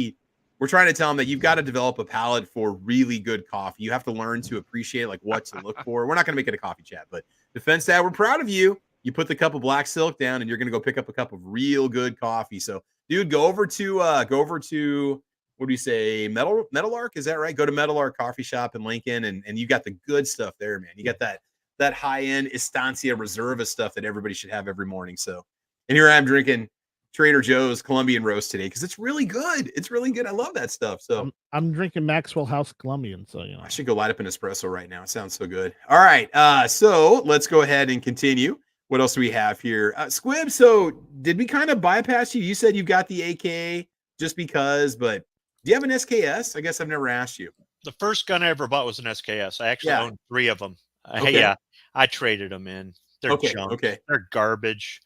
we're trying to tell him that you've got to develop a palate for really good coffee. You have to learn to appreciate like what to look for. We're not going to make it a coffee chat, but Defense Dad, we're proud of you. You put the cup of black silk down and you're going to go pick up a cup of real good coffee. So dude, go over to, what do you say? Metalark. Is that right? Go to Metalark Coffee Shop in Lincoln and you got the good stuff there, man. You got that high-end Estancia Reserva stuff that everybody should have every morning. So, and here I am drinking Trader Joe's Colombian roast today because it's really good. It's really good. I love that stuff. So I'm drinking Maxwell House Colombian. So I should go light up an espresso right now. It sounds so good. All right. So let's go ahead and continue. What else do we have here? Squib, so did we kind of bypass you? You said you got the AK just because, but do you have an SKS? I guess I've never asked you. The first gun I ever bought was an SKS. I actually owned 3 of them. Okay. Yeah, I traded them in. They're junk. Okay. They're garbage.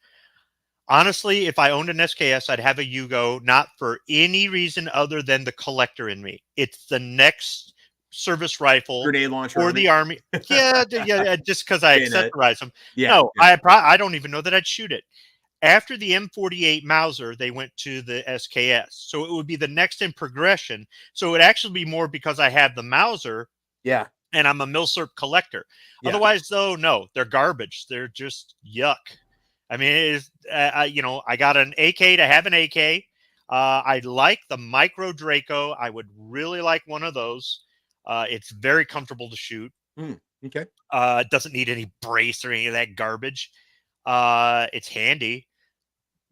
Honestly, if I owned an SKS, I'd have a Yugo, not for any reason other than the collector in me. It's the next service rifle grenade launcher or the army. Yeah, just because I accessorize them. I don't even know that I'd shoot it. After the M48 Mauser, they went to the SKS, so it would be the next in progression. So it would actually be more because I have the Mauser, and I'm a Milsurp collector. Otherwise, though, no, they're garbage. They're just yuck. I mean, it is, I got an AK to have an AK. I like the Micro Draco. I would really like one of those. It's very comfortable to shoot. Okay. It doesn't need any brace or any of that garbage. It's handy.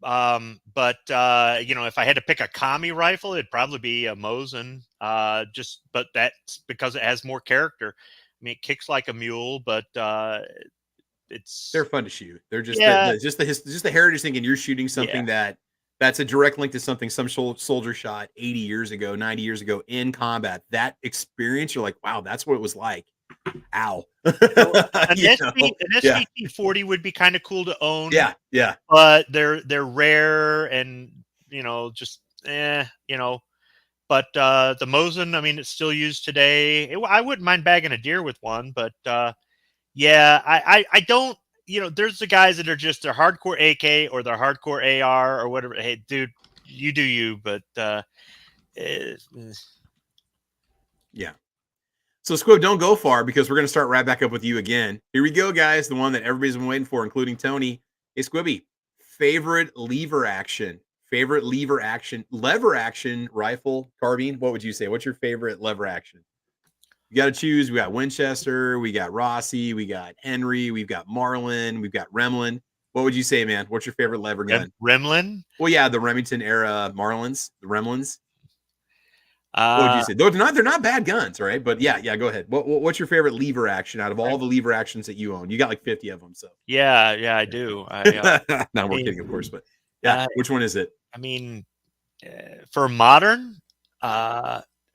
But if I had to pick a Kami rifle, it'd probably be a Mosin. But that's because it has more character. I mean, it kicks like a mule, but they're fun to shoot. They're just just the heritage thing, and you're shooting something that That's a direct link to something some soldier shot 80 years ago, 90 years ago in combat. That experience, you're like, wow, that's what it was like. Ow. An You know? Yeah. SVT 40 would be kind of cool to own. Yeah, yeah. But they're rare and just But the Mosin, I mean, it's still used today. I wouldn't mind bagging a deer with one, but yeah, I don't. There's the guys that are just their hardcore AK or their hardcore AR or whatever. Hey, dude, you do you, but yeah. So Squib, don't go far because we're going to start right back up with you again. Here we go, guys. The one that everybody's been waiting for, including Tony. Hey, Squibby, favorite lever action rifle carbine. What would you say? What's your favorite lever action? You got to choose. We got Winchester, we got Rossi, we got Henry, we've got Marlin, we've got Remlin. What would you say, man? What's your favorite lever gun? Remlin? Well, yeah, the Remington era Marlins, the Remlins. What would you say? They're not bad guns, right? But yeah, go ahead. What's your favorite lever action out of all the lever actions that you own? You got like 50 of them, so. Yeah, I do. No, we're kidding, of course, but yeah, which one is it? I mean, for modern,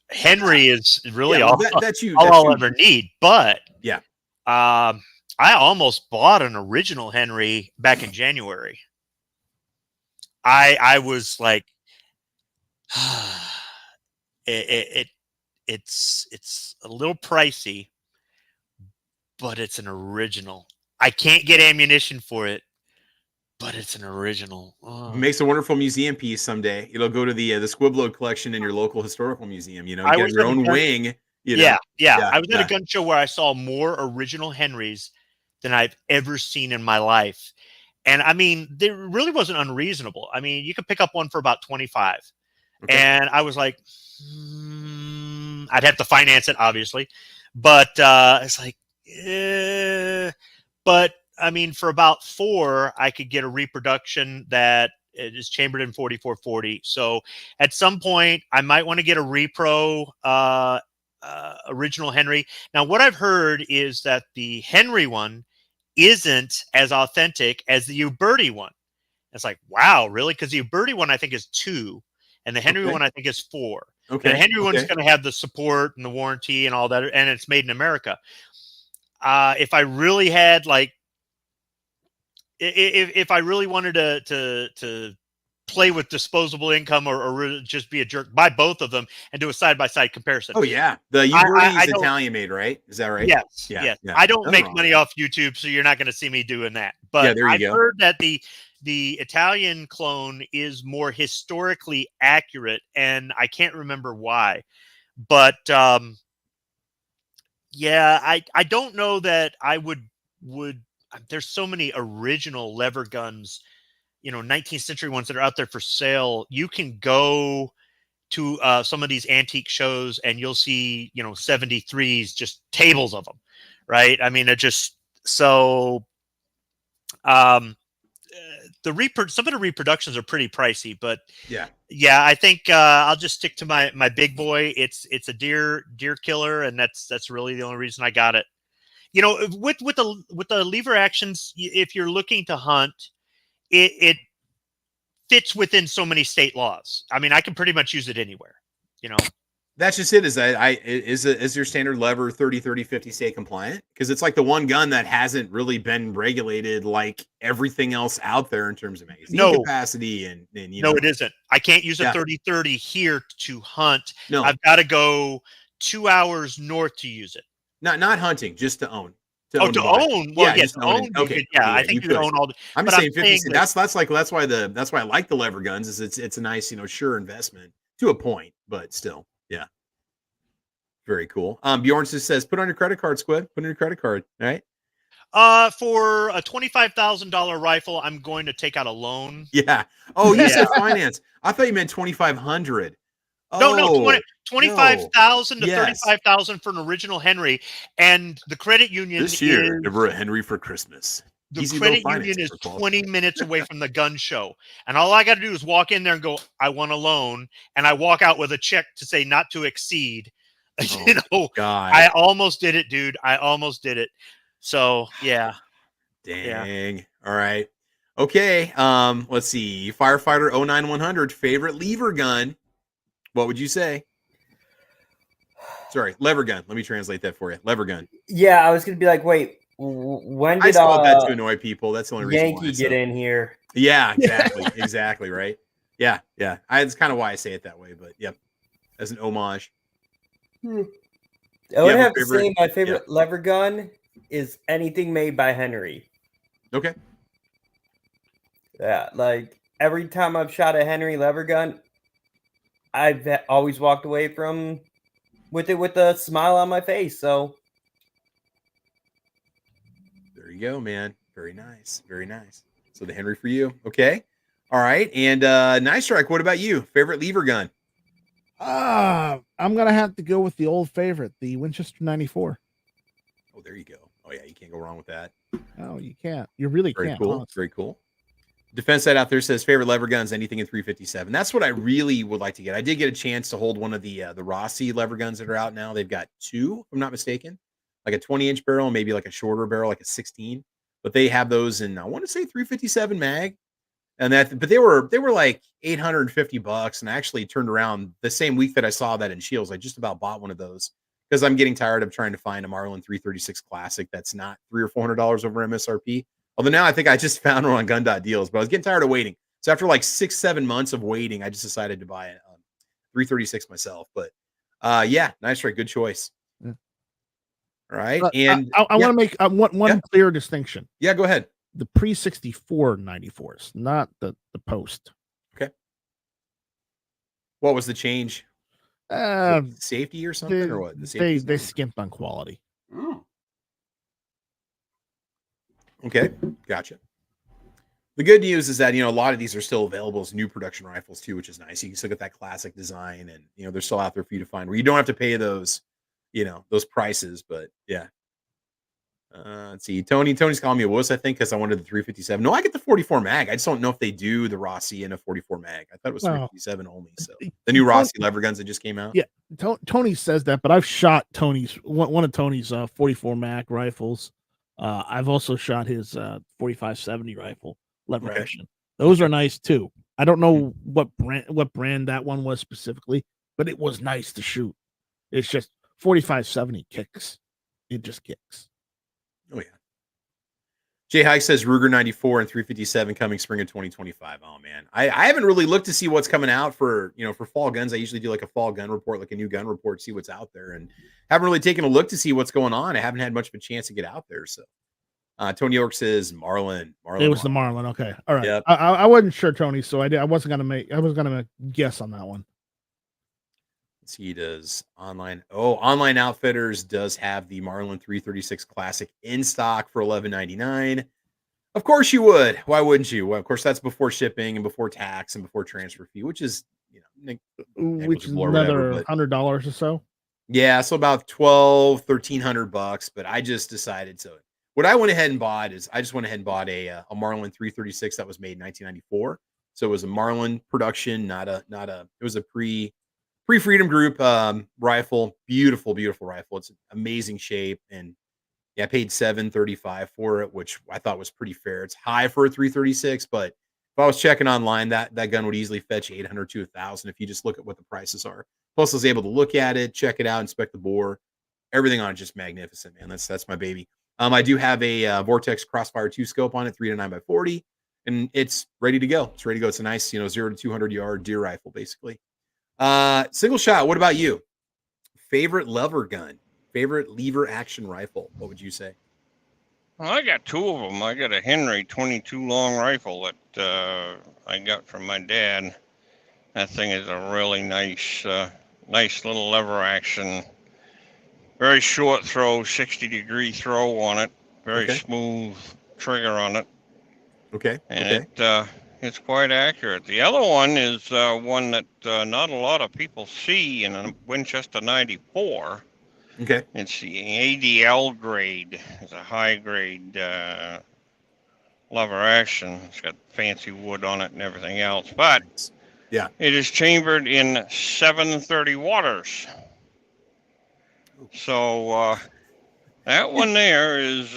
Henry is really all I'll ever need. But yeah, I almost bought an original Henry back in January. I was like, it's a little pricey, but it's an original. I can't get ammunition for it, but it's an original. Oh. Makes a wonderful museum piece someday. It'll go to the Squibload collection in your local historical museum. You get your own wing. Yeah. I was at a gun show where I saw more original Henrys than I've ever seen in my life. And I mean, they really wasn't unreasonable. I mean, you could pick up one for about 25. Okay. And I was like, I'd have to finance it, obviously. But it's like, but I mean, for about $4, I could get a reproduction that is chambered in 4440. So at some point, I might want to get a repro original Henry. Now, what I've heard is that the Henry one isn't as authentic as the Uberti one. It's like, wow, really? Because the Uberti one, I think, is 2, and the Henry one, I think, is 4. Okay. And the Henry one's going to have the support and the warranty and all that, and it's made in America. If I really had if I really wanted to play with disposable income or just be a jerk, buy both of them and do a side-by-side comparison. Oh yeah, the Uberti is Italian made, right? Is that right? Yes. Yeah. I don't make money off YouTube, so you're not going to see me doing that. But I've heard that the Italian clone is more historically accurate, and I can't remember why. But yeah, I don't know that I would. There's so many original lever guns, 19th century ones that are out there for sale. You can go to some of these antique shows and you'll see, 73s, just tables of them, right? I mean, they're just so. Some of the reproductions are pretty pricey, but yeah, I think I'll just stick to my big boy. It's a deer killer, and that's really the only reason I got it. With the lever actions, if you're looking to hunt, it fits within so many state laws. I mean, I can pretty much use it anywhere. That's just it. Is your standard lever 30, 30, 50 state compliant? Because it's like the one gun that hasn't really been regulated like everything else out there in terms of magazine capacity and No, it isn't. I can't use a 30-30 here to hunt. No, I've got to go 2 hours north to use it. Not hunting, just to own. To own. Well, yes, to own. Okay. I think you could own all the. I'm just saying 50. That's why I like the lever guns. Is it's a nice sure investment to a point, but still, yeah, very cool. Bjorn just says, put on your credit card, Squid. Put on your credit card. All right. For a $25,000 rifle, I'm going to take out a loan. Yeah. Oh, you said finance. I thought you meant 2,500. No, 25,000 to 35,000 for an original Henry, and the credit union this year never a Henry for Christmas. The credit union is 20 minutes away from the gun show, and all I got to do is walk in there and go, "I want a loan," and I walk out with a check to say not to exceed. God. I almost did it, dude. I almost did it. So yeah. Dang. Yeah. All right. Okay. Let's see. Firefighter 09100, favorite lever gun. What would you say? Sorry, lever gun. Let me translate that for you. Lever gun. Yeah, I was gonna be like, wait, when I did spelled that to annoy people. That's the only reason why. Yankee get in here? Yeah, exactly. Exactly, right? Yeah. It's kind of why I say it that way, but yep. As an homage. I would have a have to favorite? say my favorite lever gun is anything made by Henry. Okay. Yeah, like every time I've shot a Henry lever gun, I've always walked away from with it with a smile on my face. So there you go, man. Very nice. Very nice. So the Henry for you. Okay. All right. And Nice Strike, what about you? Favorite lever gun? I'm gonna have to go with the old favorite, the Winchester 94. Oh, there you go. Oh yeah, you can't go wrong with that. Oh, you can't. You really Very can't. cool. Honestly. Very cool. Defense Side out there says favorite lever guns, anything in 357. That's what I really would like to get. I did get a chance to hold one of the Rossi lever guns that are out now. They've got two, if I'm not mistaken, like a 20-inch barrel, maybe like a shorter barrel, like a 16. But they have those in, I want to say 357 mag. And but they were like $850. And I actually turned around the same week that I saw that in Shields. I just about bought one of those because I'm getting tired of trying to find a Marlin 336 Classic that's not $300 or $400 over MSRP. Although now I think I just found one on Gun.Deals, but I was getting tired of waiting. So after like 6-7 months of waiting, I just decided to buy a 336 myself. But yeah, Nice Strike, good choice. Yeah. All right, and I want to make one clear distinction. Yeah, go ahead. The pre-64 94s, not the post. Okay. What was the change? Safety or something, or what? They skimped on quality. Oh. Okay, gotcha. The good news is that, a lot of these are still available as new production rifles too, which is nice. You can still get that classic design, and they're still out there for you to find where you don't have to pay those, those prices. But yeah. Let's see. Tony's calling me a wuss, I think, because I wanted the 357. No, I get the 44 mag. I just don't know if they do the Rossi in a 44 mag. I thought it was 357 only. So the new Rossi lever guns that just came out. Yeah, Tony says that, but I've shot one of Tony's 44 mag rifles. I've also shot his 4570 rifle lever action. Those are nice too. I don't know what brand that one was specifically, but it was nice to shoot. It's just 4570 kicks. It just kicks. Oh yeah. Jay Hike says Ruger 94 and 357 coming spring of 2025. Oh man, I haven't really looked to see what's coming out for for fall guns. I usually do like a fall gun report, like a new gun report, see what's out there, and haven't really taken a look to see what's going on. I haven't had much of a chance to get out there. So Tony York says Marlin. It was the Marlin. Okay, all right. Yep. I wasn't sure, Tony, so I wasn't gonna guess on that one. He does online. Oh, Online Outfitters does have the Marlin 336 Classic in stock for $11.99. Of course you would. Why wouldn't you? Well, of course that's before shipping and before tax and before transfer fee, which is which is another $100 or so. Yeah, so about $1,300. But I just decided to. What I went ahead and bought is I just went ahead and bought a Marlin 336 that was made in 1994. So it was a Marlin production, not a. It was a pre-Freedom Group rifle. Beautiful rifle. It's an amazing shape, and I paid $735 for it, which I thought was pretty fair. It's high for a 336, but if I was checking online, that gun would easily fetch $800 to $1,000 if you just look at what the prices are. Plus, I was able to look at it, check it out, inspect the bore. Everything on it just magnificent, man. That's my baby. I do have a Vortex Crossfire 2 scope on it, 3 to 9x40, and it's ready to go. It's ready to go. It's a nice 0 to 200 yard deer rifle, basically. Single shot. What about you? Favorite lever gun, favorite lever action rifle. What would you say? Well, I got two of them. I got a Henry 22 long rifle that I got from my dad. That thing is a really nice little lever action. Very short throw, 60-degree throw on it. Very smooth trigger on it. Okay. And it's quite accurate. The other one is one that not a lot of people see in a Winchester 94. Okay. It's the ADL grade. It's a high grade lever action. It's got fancy wood on it and everything else. But yeah, it is chambered in 730 waters. So that one there is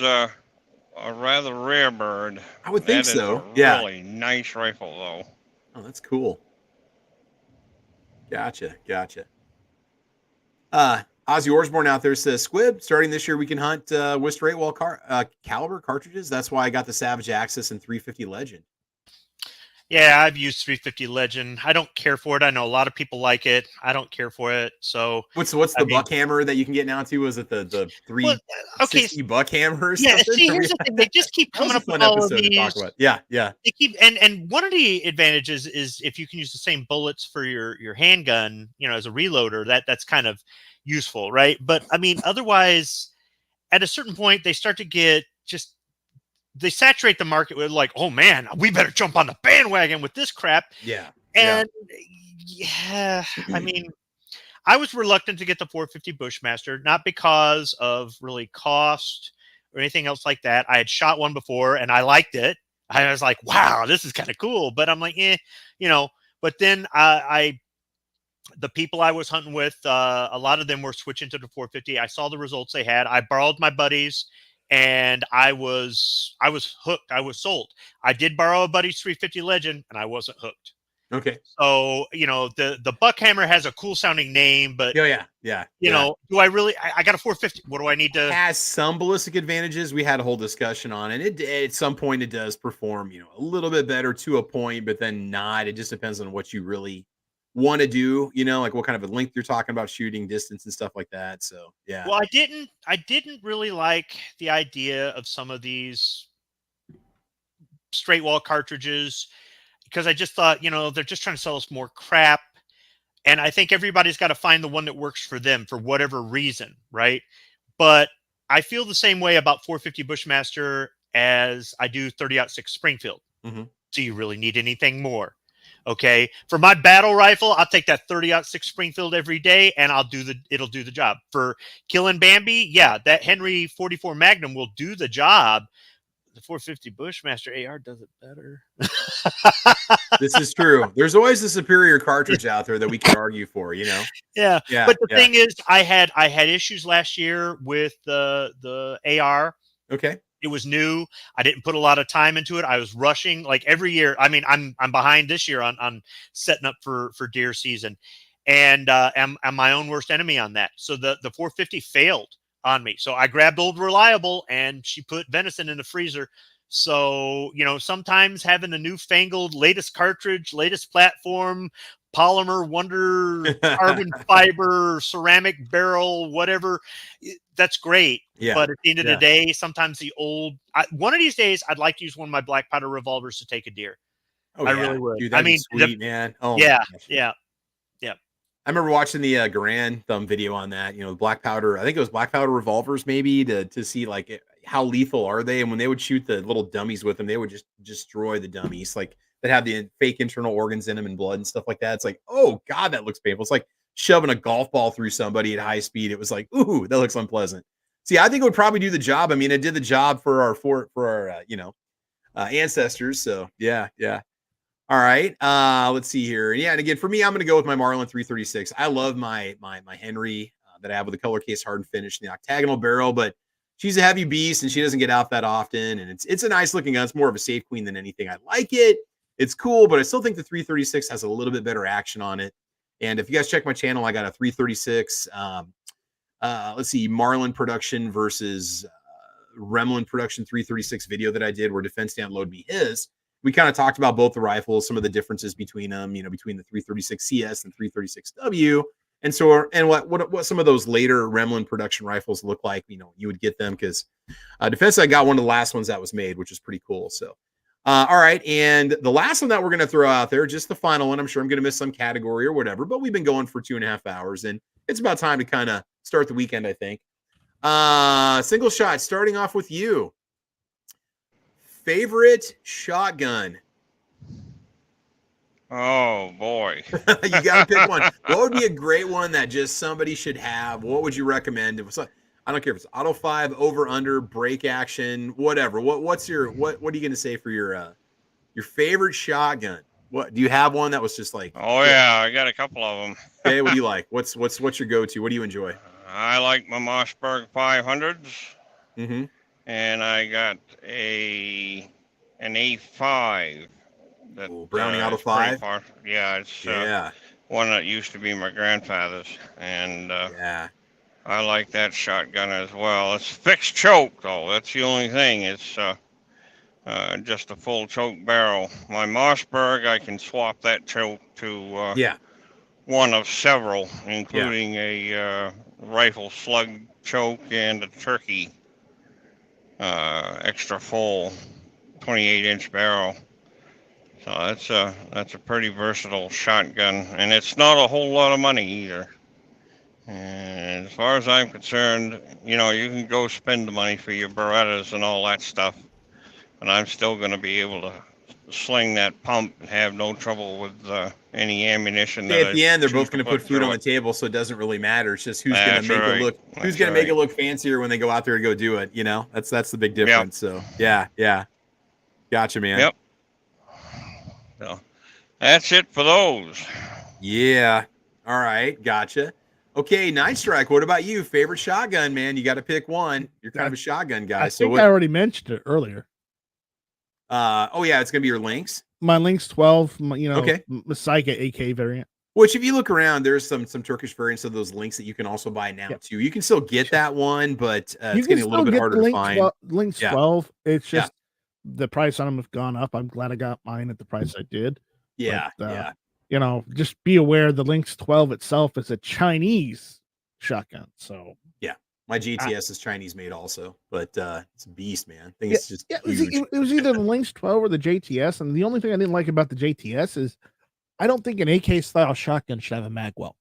a rather rare bird. I would think That so. Is a Yeah. really nice rifle, though. Oh, that's cool. Gotcha. Ozzy Orsborn out there says, Squib, starting this year, we can hunt with straight wall caliber cartridges. That's why I got the Savage Axis and 350 Legend. Yeah, I've used 350 Legend. I don't care for it. I know a lot of people like it. I don't care for it. So what's the buck hammer that you can get now too? Was it the 360 buck hammer? Or yeah, something? see, here's the thing. They just keep coming up with all of these. To talk about. Yeah. They keep and one of the advantages is if you can use the same bullets for your handgun, as a reloader, that's kind of useful, right? But I mean, otherwise, at a certain point, they start to get they saturate the market with like, oh man, we better jump on the bandwagon with this crap. Yeah. And I mean, I was reluctant to get the 450 Bushmaster, not because of really cost or anything else like that. I had shot one before and I liked it. I was like, wow, this is kind of cool. But I'm like, but then the people I was hunting with, a lot of them were switching to the 450. I saw the results they had. I borrowed my buddies. And I was hooked. I was sold. I did borrow a buddy's 350 Legend, and I wasn't hooked. Okay. So the Buckhammer has a cool sounding name, but yeah. Do I really? I got a 450. What do I need to? It has some ballistic advantages. We had a whole discussion on it. At some point, it does perform, a little bit better to a point, but then not. It just depends on what you really want to do, like what kind of a length you're talking about, shooting distance and stuff like that. So yeah. Well, I didn't really like the idea of some of these straight wall cartridges because I just thought, they're just trying to sell us more crap. And I think everybody's got to find the one that works for them for whatever reason. Right. But I feel the same way about 450 Bushmaster as I do 30-06 Springfield. Mm-hmm. Do you really need anything more? Okay, for my battle rifle, I'll take that 30-06 Springfield every day, and it'll do the job. For killing Bambi, yeah, that Henry 44 Magnum will do the job. The 450 Bushmaster AR does it better. This is true. There's always a superior cartridge out there that we can argue for, Yeah. Yeah. But the thing is, I had issues last year with the AR. Okay. It was new. I didn't put a lot of time into it. I was rushing like every year. I mean, I'm behind this year on setting up for deer season, and I'm my own worst enemy on that. So the 450 failed on me. So I grabbed Old Reliable, and she put venison in the freezer. So sometimes having a newfangled latest cartridge, latest platform, polymer, wonder, carbon fiber, ceramic barrel, whatever, that's great. Yeah. But at the end of the day, sometimes one of these days, I'd like to use one of my black powder revolvers to take a deer. Oh, I really would. Dude, that'd be sweet, man. Oh, yeah. I remember watching the Garand Thumb video on that. Black powder. I think it was black powder revolvers, maybe to see like how lethal are they. And when they would shoot the little dummies with them, they would just destroy the dummies. Like that have the fake internal organs in them and blood and stuff like that. It's like, oh god, that looks painful. It's like shoving a golf ball through somebody at high speed. It was like, ooh, that looks unpleasant. See, I think it would probably do the job. I mean, it did the job for our ancestors. So yeah. All right. Let's see here. Yeah, and again, for me, I'm going to go with my Marlin 336. I love my Henry that I have with the color case hardened finish and the octagonal barrel, but she's a heavy beast and she doesn't get out that often. And it's a nice looking gun. It's more of a safe queen than anything. I like it. It's cool, but I still think the 336 has a little bit better action on it. And if you guys check my channel, I got a 336. Let's see, Marlin production versus Remlin production 336 video that I did where Defense downloaded me his. We kind of talked about both the rifles, some of the differences between them, between the 336 CS and 336W. And so, and what some of those later Remlin production rifles look like, you would get them because Defense, I got one of the last ones that was made, which is pretty cool. So, all right. And the last one that we're going to throw out there, just the final one, I'm sure I'm going to miss some category or whatever, but we've been going for 2.5 hours and it's about time to kind of start the weekend, I think. Single shot, starting off with you. Favorite shotgun? Oh boy. You gotta pick one. What would be a great one that just somebody should have? What would you recommend? I don't care if it's auto 5, over, under, break action, whatever. What are you gonna say for your favorite shotgun? What do you have one that was just like? Oh yeah, I got a couple of them. Okay, what do you like? What's your go-to? What do you enjoy? I like my Mossberg 500s. Mm-hmm. and I got an A5. That Ooh, Browning Auto is pretty 5. far. Yeah, it's Yeah. one that used to be my grandfather's, and Yeah. I like that shotgun as well. It's fixed choke though. That's the only thing. It's just a full choke barrel. My Mossberg, I can swap that choke to Yeah. one of several, including a rifle slug choke and a turkey extra full 28-inch barrel. So that's a pretty versatile shotgun, and it's not a whole lot of money either. And as far as I'm concerned, you know, you can go spend the money for your Berettas and all that stuff, and I'm still going to be able to sling that pump and have no trouble with any ammunition. At the end, they're choose both going to put food on the table, so it doesn't really matter. It's just who's going to make it look make it look fancier when they go out there to go do it. You know, that's the big difference. Yep. So yeah, gotcha, man. Yep. So that's it for those. Yeah. All right, gotcha. Okay, Night Strike. What about you? Favorite shotgun, man? You got to pick one. You're kind of a shotgun guy. I think I already mentioned it earlier. Oh yeah, it's gonna be your Lynx. My Lynx 12. Okay. Masaiga AK variant. Which, if you look around, there's some Turkish variants of those Lynx that you can also buy now too. You can still get that one, but it's getting a little bit harder to find. Lynx 12. It's just the price on them have gone up. I'm glad I got mine at the price I did. Yeah, but, you know, just be aware the Lynx 12 itself is a Chinese shotgun. So my GTS is Chinese made also, but it's a beast, man. I think it's just huge. It was either the Lynx 12 or the JTS, and the only thing I didn't like about the JTS is I don't think an AK style shotgun should have a magwell.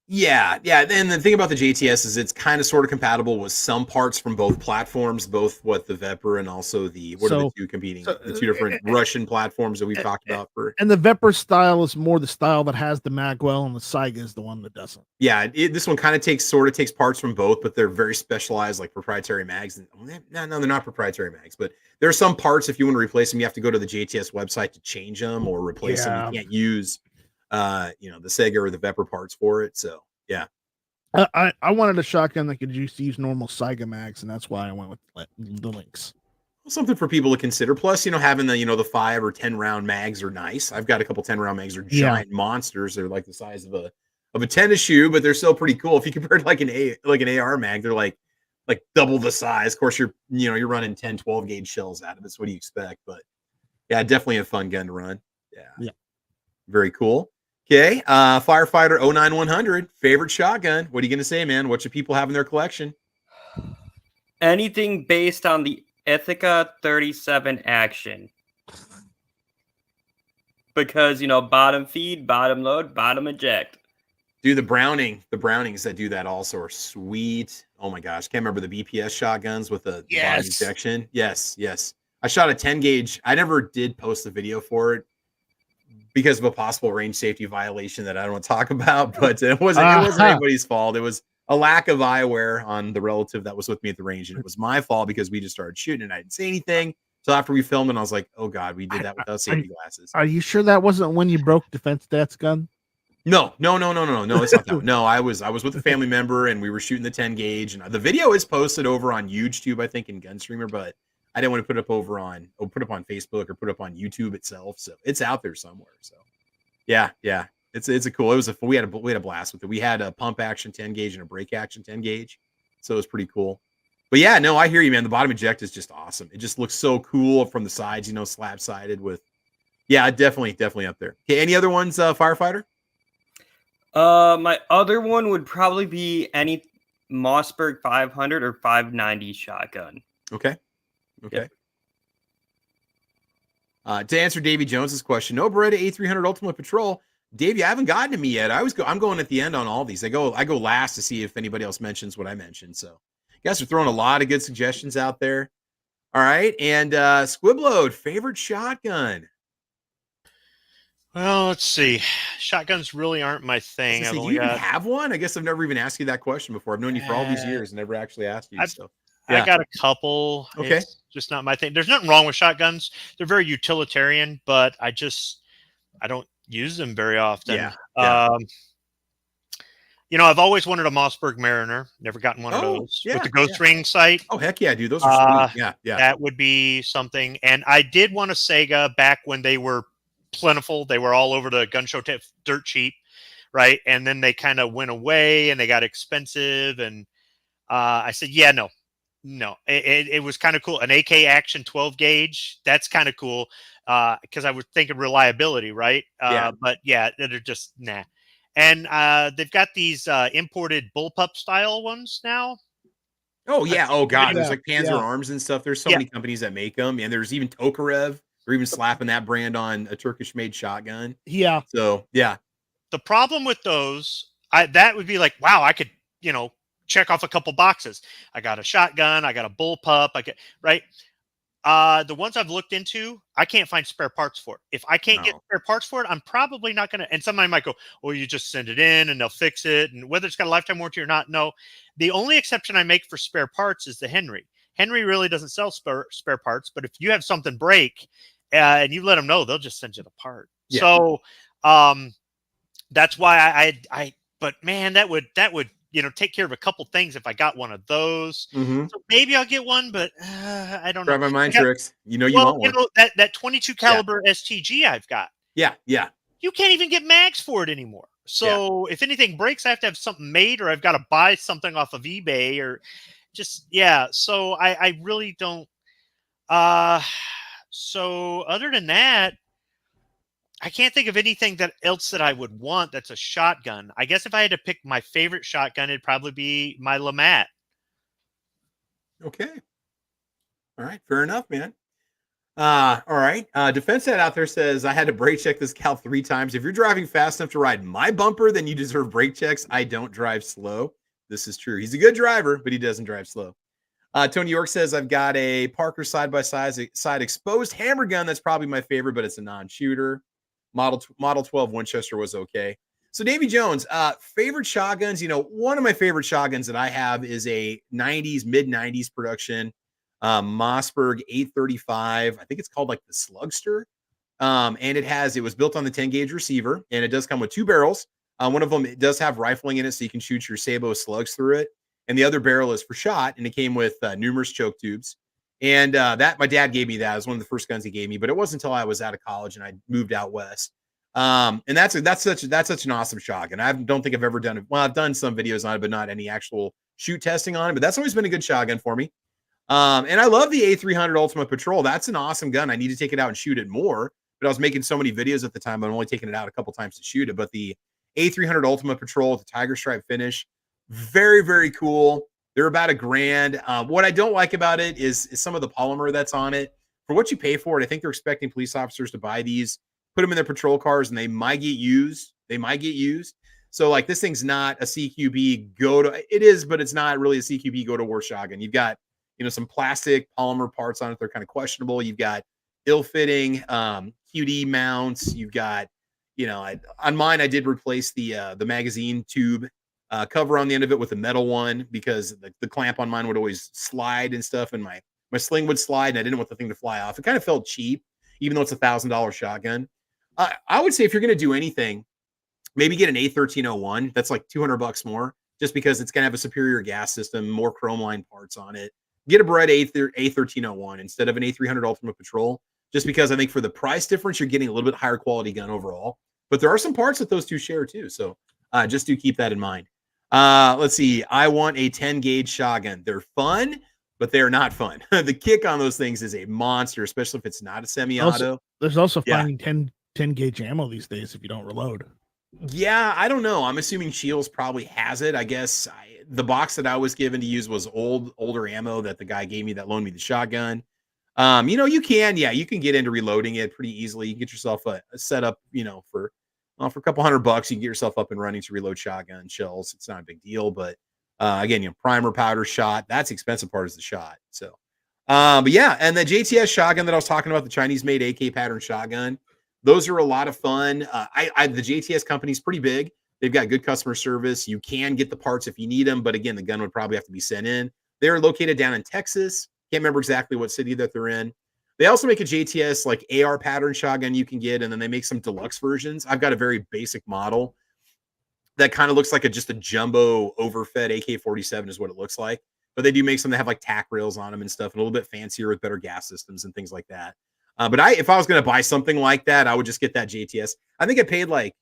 Yeah. And the thing about the JTS is it's kind of sort of compatible with some parts from both platforms, both the Vepr and also the are the two competing, the two different Russian platforms that we've talked about for. And the Vepr style is more the style that has the magwell, and the Saiga is the one that doesn't. Yeah, this one kind of takes parts from both, but they're very specialized, like proprietary mags. No, they're not proprietary mags, but there are some parts. If you want to replace them, you have to go to the JTS website to change them or replace them. You can't use the Sega or the Vepr parts for it. So I wanted a shotgun that could just use normal Saiga mags, and that's why I went with the Lynx. Something for people to consider. Plus, having the 5 or 10 round mags are nice. I've got a couple 10 round mags. They're giant monsters. They're like the size of a tennis shoe, but they're still pretty cool. If you compare it like an AR mag, they're like double the size. Of course, you're running 10, 12 gauge shells out of it. So what do you expect? But yeah, definitely a fun gun to run. Yeah. Very cool. Okay. Firefighter 09100, favorite shotgun. What are you going to say, man? What should people have in their collection? Anything based on the Ithaca 37 action. Because, bottom feed, bottom load, bottom eject. Dude, the Brownings that do that also are sweet. Oh my gosh. Can't remember the BPS shotguns with the bottom ejection. Yes. I shot a 10 gauge. I never did post the video for it because of a possible range safety violation that I don't want to talk about, but it wasn't anybody's fault. It was a lack of eyewear on the relative that was with me at the range, and it was my fault because we just started shooting and I didn't say anything. So after we filmed, and I was like, "Oh God, we did that without safety glasses." Are you sure that wasn't when you broke Defense Stats gun? No, it's not that. No, I was with a family member, and we were shooting the 10 gauge, and the video is posted over on UGEtube, I think, in Gunstreamer, but I didn't want to put it up on Facebook or put it up on YouTube itself. So it's out there somewhere. So yeah. We had a blast with it. We had a pump action 10 gauge and a break action 10 gauge. So it was pretty cool. But yeah, no, I hear you, man. The bottom eject is just awesome. It just looks so cool from the sides, slab sided with, definitely up there. Okay. Any other ones, Firefighter? My other one would probably be any Mossberg 500 or 590 shotgun. Okay. To answer Davey Jones's question, no Beretta A300 Ultimate Patrol. Davey, I haven't gotten to me yet. I'm going at the end on all these. I go last to see if anybody else mentions what I mentioned. So you guys are throwing a lot of good suggestions out there. All right. And Squibload, favorite shotgun. Well, let's see. Shotguns really aren't my thing. Do you even have one? I guess I've never even asked you that question before. I've known you for all these years and never actually asked you. I got a couple. Okay. It's just not my thing. There's nothing wrong with shotguns. They're very utilitarian, but I don't use them very often. I've always wanted a Mossberg Mariner. Never gotten one of those with the Ghost Ring sight. Oh heck yeah, dude! Those are sweet. Yeah. That would be something. And I did want a Sega back when they were plentiful. They were all over the gun show dirt cheap, right? And then they kind of went away and they got expensive. And I said, yeah, no. It was kind of cool. An AK Action 12 gauge. That's kind of cool because I was thinking reliability, right? But yeah, they're just nah. And they've got these imported bullpup style ones now. Oh yeah. Oh god. There's like Panzer Yeah. Arms and stuff. There's so many companies that make them, and there's even Tokarev. They're even slapping that brand on a Turkish-made shotgun. Yeah. So yeah. The problem with those, that would be like, wow, I could, check off a couple boxes. I got a shotgun. I got a bullpup. Right. The ones I've looked into, I can't find spare parts for it. If I can't get spare parts for it, I'm probably not going to. And somebody might go, "Oh, you just send it in and they'll fix it." And whether it's got a lifetime warranty or not, no. The only exception I make for spare parts is the Henry. Henry really doesn't sell spare parts, but if you have something break and you let them know, they'll just send you the part. Yeah. So that's why I. But man, that would take care of a couple things if I got one of those. Mm-hmm. So maybe I'll get one, but I don't know. Travii Mind Trix. You want one. That 22 caliber STG I've got. Yeah. You can't even get mags for it anymore. So if anything breaks, I have to have something made, or I've got to buy something off of eBay, or just So I really don't. So other than that, I can't think of anything else that I would want that's a shotgun. I guess if I had to pick my favorite shotgun, it'd probably be my Lamat. Okay. All right. Fair enough, man. All right. Defense Head out there says, I had to brake check this Cal 3 times. If you're driving fast enough to ride my bumper, then you deserve brake checks. I don't drive slow. This is true. He's a good driver, but he doesn't drive slow. Tony York says, I've got a Parker side-by-side exposed hammer gun. That's probably my favorite, but it's a non-shooter. Model 12 Winchester was okay. So Davy Jones, favorite shotguns. One of my favorite shotguns that I have is a mid-90s production Mossberg 835. I think it's called like the Slugster. And it was built on the 10 gauge receiver, and it does come with 2 barrels. One of them, it does have rifling in it, so you can shoot your Sabo slugs through it. And the other barrel is for shot, and it came with numerous choke tubes. And that my dad gave me that. It was one of the first guns he gave me, but it wasn't until I was out of college and I moved out west. And that's such an awesome shotgun. I don't think I've ever done it. Well, I've done some videos on it, but not any actual shoot testing on it. But that's always been a good shotgun for me. And I love the A300 Ultimate Patrol. That's an awesome gun. I need to take it out and shoot it more. But I was making so many videos at the time, I'm only taking it out a couple times to shoot it. But the A300 Ultimate Patrol with the tiger stripe finish, very, very cool. They're about $1,000. What I don't like about it is some of the polymer that's on it. For what you pay for it, I think they're expecting police officers to buy these, put them in their patrol cars, and they might get used. So like this thing's not a CQB it is, but it's not really a CQB go to war shotgun. You've got, some plastic polymer parts on it. They're kind of questionable. You've got ill-fitting QD mounts. You've got, on mine, I did replace the magazine tube cover on the end of it with a metal one because the clamp on mine would always slide and stuff, and my sling would slide, and I didn't want the thing to fly off. It kind of felt cheap, even though it's $1,000 shotgun. I would say if you're going to do anything, maybe get an A1301. That's like $200 more, just because it's going to have a superior gas system, more chrome line parts on it. Get a Beretta A1301 instead of an A300 Ultimate Patrol, just because I think for the price difference, you're getting a little bit higher quality gun overall. But there are some parts that those two share too, so just do keep that in mind. Let's see. I want a 10 gauge shotgun. They're fun, but they're not fun. The kick on those things is a monster, especially if it's not a semi-auto. There's also finding 10 gauge ammo these days if you don't reload. Yeah, I don't know. I'm assuming Shields probably has it. I guess the box that I was given to use was older ammo that the guy gave me that loaned me the shotgun. You can get into reloading it pretty easily. You can get yourself a setup, for a couple $100, you can get yourself up and running to reload shotgun shells. It's not a big deal, but again, primer, powder, shot. That's the expensive part is the shot. So, but yeah, and the JTS shotgun that I was talking about, the Chinese-made AK pattern shotgun, those are a lot of fun. The JTS company's pretty big. They've got good customer service. You can get the parts if you need them, but again, the gun would probably have to be sent in. They're located down in Texas. Can't remember exactly what city that they're in. They also make a JTS like AR pattern shotgun you can get, and then they make some deluxe versions. I've got a very basic model. that kind of looks like just a jumbo overfed AK-47 is what it looks like. But they do make some that have like tack rails on them and stuff, and a little bit fancier with better gas systems and things like that. But if I was going to buy something like that, I would just get that JTS. I think I paid like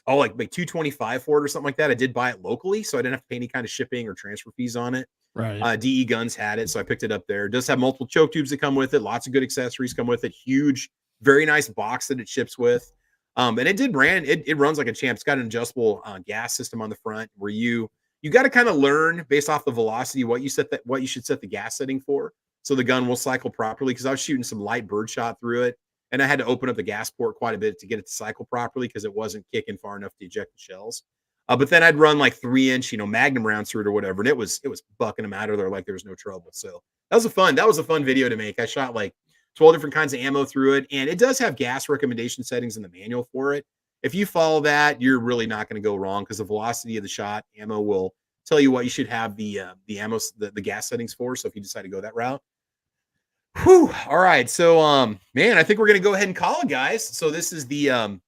$225 for it or something like that. I did buy it locally, so I didn't have to pay any kind of shipping or transfer fees on it. Right. DE Guns had it, so I picked it up there. It does have multiple choke tubes that come with it. Lots of good accessories come with it. Huge, very nice box that it ships with. And it did it runs like a champ. It's got an adjustable gas system on the front where you got to kind of learn based off the velocity what you should set the gas setting for, so the gun will cycle properly. Because I was shooting some light birdshot through it, and I had to open up the gas port quite a bit to get it to cycle properly because it wasn't kicking far enough to eject the shells. But then I'd run like 3-inch, Magnum rounds through it or whatever, and it was bucking them out of there like there was no trouble. So that was a fun video to make. I shot like 12 different kinds of ammo through it, and it does have gas recommendation settings in the manual for it. If you follow that, you're really not going to go wrong because the velocity of the shot ammo will tell you what you should have the ammo, the gas settings for. So if you decide to go that route. Whew. All right. So, man, I think we're going to go ahead and call it, guys. So this is the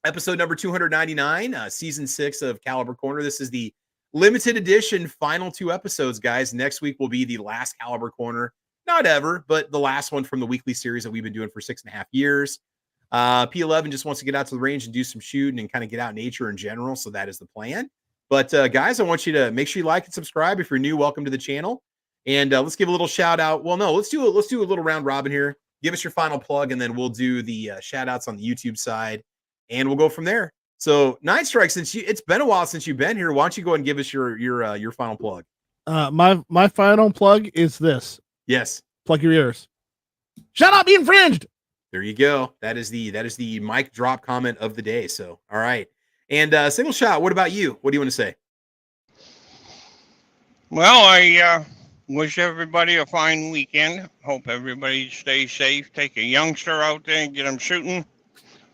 episode number 299, season 6 of Caliber Corner. This is the limited edition final 2 episodes, guys. Next week will be the last Caliber Corner. Not ever, but the last one from the weekly series that we've been doing for 6.5 years. P11 just wants to get out to the range and do some shooting and kind of get out in nature in general. So that is the plan. But guys, I want you to make sure you like and subscribe. If you're new, welcome to the channel. And let's give a little shout out. Well, no, let's do a little round robin here. Give us your final plug, and then we'll do the shout outs on the YouTube side, and we'll go from there. So, Mind Trix, it's been a while since you've been here, why don't you go ahead and give us your final plug? My final plug is this. Yes. Plug your ears. Shut up, be infringed. There you go. That is the mic drop comment of the day. So, all right. And Single Shot, what about you? What do you want to say? Well, I wish everybody a fine weekend. Hope everybody stays safe. Take a youngster out there and get them shooting.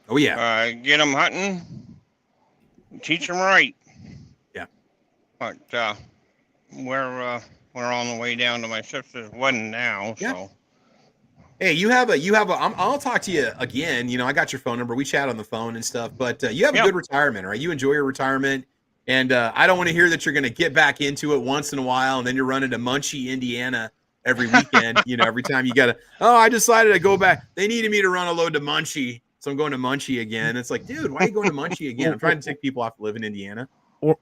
Oh, yeah. Get them hunting. Teach them right. Yeah. But we're on the way down to my sister's wedding now. Yeah. So. Hey, I'll talk to you again. I got your phone number. We chat on the phone and stuff, but you have a good retirement, right? You enjoy your retirement. And I don't want to hear that you're going to get back into it once in a while, and then you're running to Muncie, Indiana every weekend. Every time you got to, I decided to go back. They needed me to run a load to Muncie, so I'm going to Muncie again. It's like, dude, why are you going to Muncie again? I'm trying to take people off to live in Indiana. Or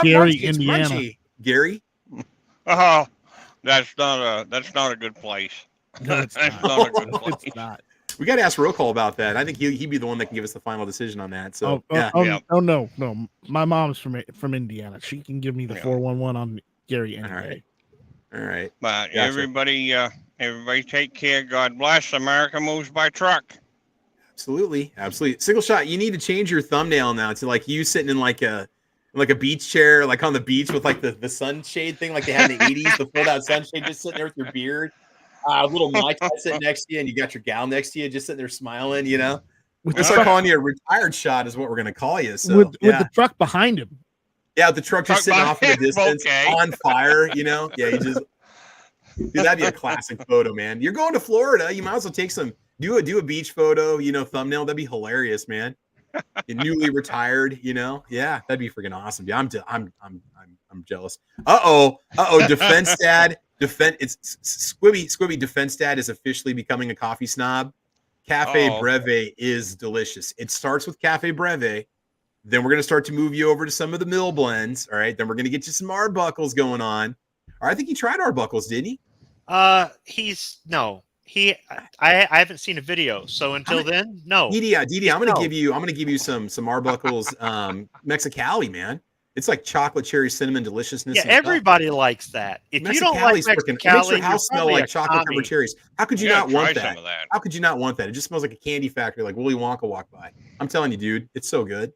Gary, Indiana. Muncie. Gary? Oh, that's not a good place. No, it's That's not. not a good place. It's not. We got to ask Roll Call about that. I think he'd be the one that can give us the final decision on that. So, no. My mom's from Indiana. She can give me the 411 on Gary anyway. All right. But gotcha. Everybody take care. God bless. America moves by truck. Absolutely. Single Shot, you need to change your thumbnail now to like you sitting in like a beach chair, like on the beach with like the sunshade thing like they had in the 80s, the fold out sunshade, just sitting there with your beard. Little Mike sitting next to you, and you got your gal next to you, just sitting there smiling. We're start calling you a retired shot, is what we're gonna call you. So with the truck behind him. Yeah, the truck just sitting off in the distance, on fire. Yeah, you just. Dude, that'd be a classic photo, man. You're going to Florida. You might as well take some. Do a beach photo. Thumbnail. That'd be hilarious, man. You're newly retired. Yeah, that'd be freaking awesome. Yeah, I'm jealous. Defense Dad. It's Squibby Defense Dad is officially becoming a coffee snob. Cafe Breve is delicious. It starts with Cafe Breve. Then we're going to start to move you over to some of the mill blends. All right. Then we're going to get you some Arbuckles going on. I think he tried Arbuckles, didn't he? I haven't seen a video. So until then, no. Didi, I'm going to give you some Arbuckles Mexicali, man. It's like chocolate cherry cinnamon deliciousness. Yeah, everybody likes that. If you don't like Mexicali, it makes your house smell like chocolate covered cherries. How could you not want that? How could you not want that? It just smells like a candy factory, like Willy Wonka walked by. I'm telling you, dude, it's so good.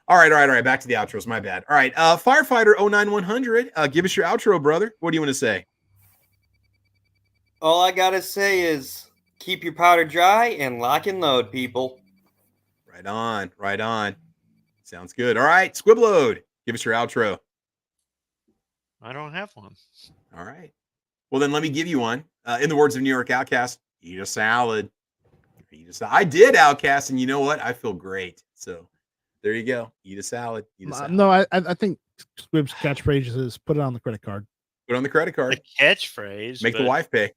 All right. Back to the outros. My bad. All right. Firefighter 09100, give us your outro, brother. What do you want to say? All I got to say is keep your powder dry and lock and load, people. Right on. Sounds good. All right. Squibload, give us your outro. I don't have one. All right. Well, then let me give you one. In the words of New York Outcast, eat a salad. I did, Outcast, and you know what? I feel great. So There you go. Eat a salad. Eat a salad. No, I think Squib's catchphrase is put it on the credit card. Put it on the credit card. The catchphrase. Make the wife pay.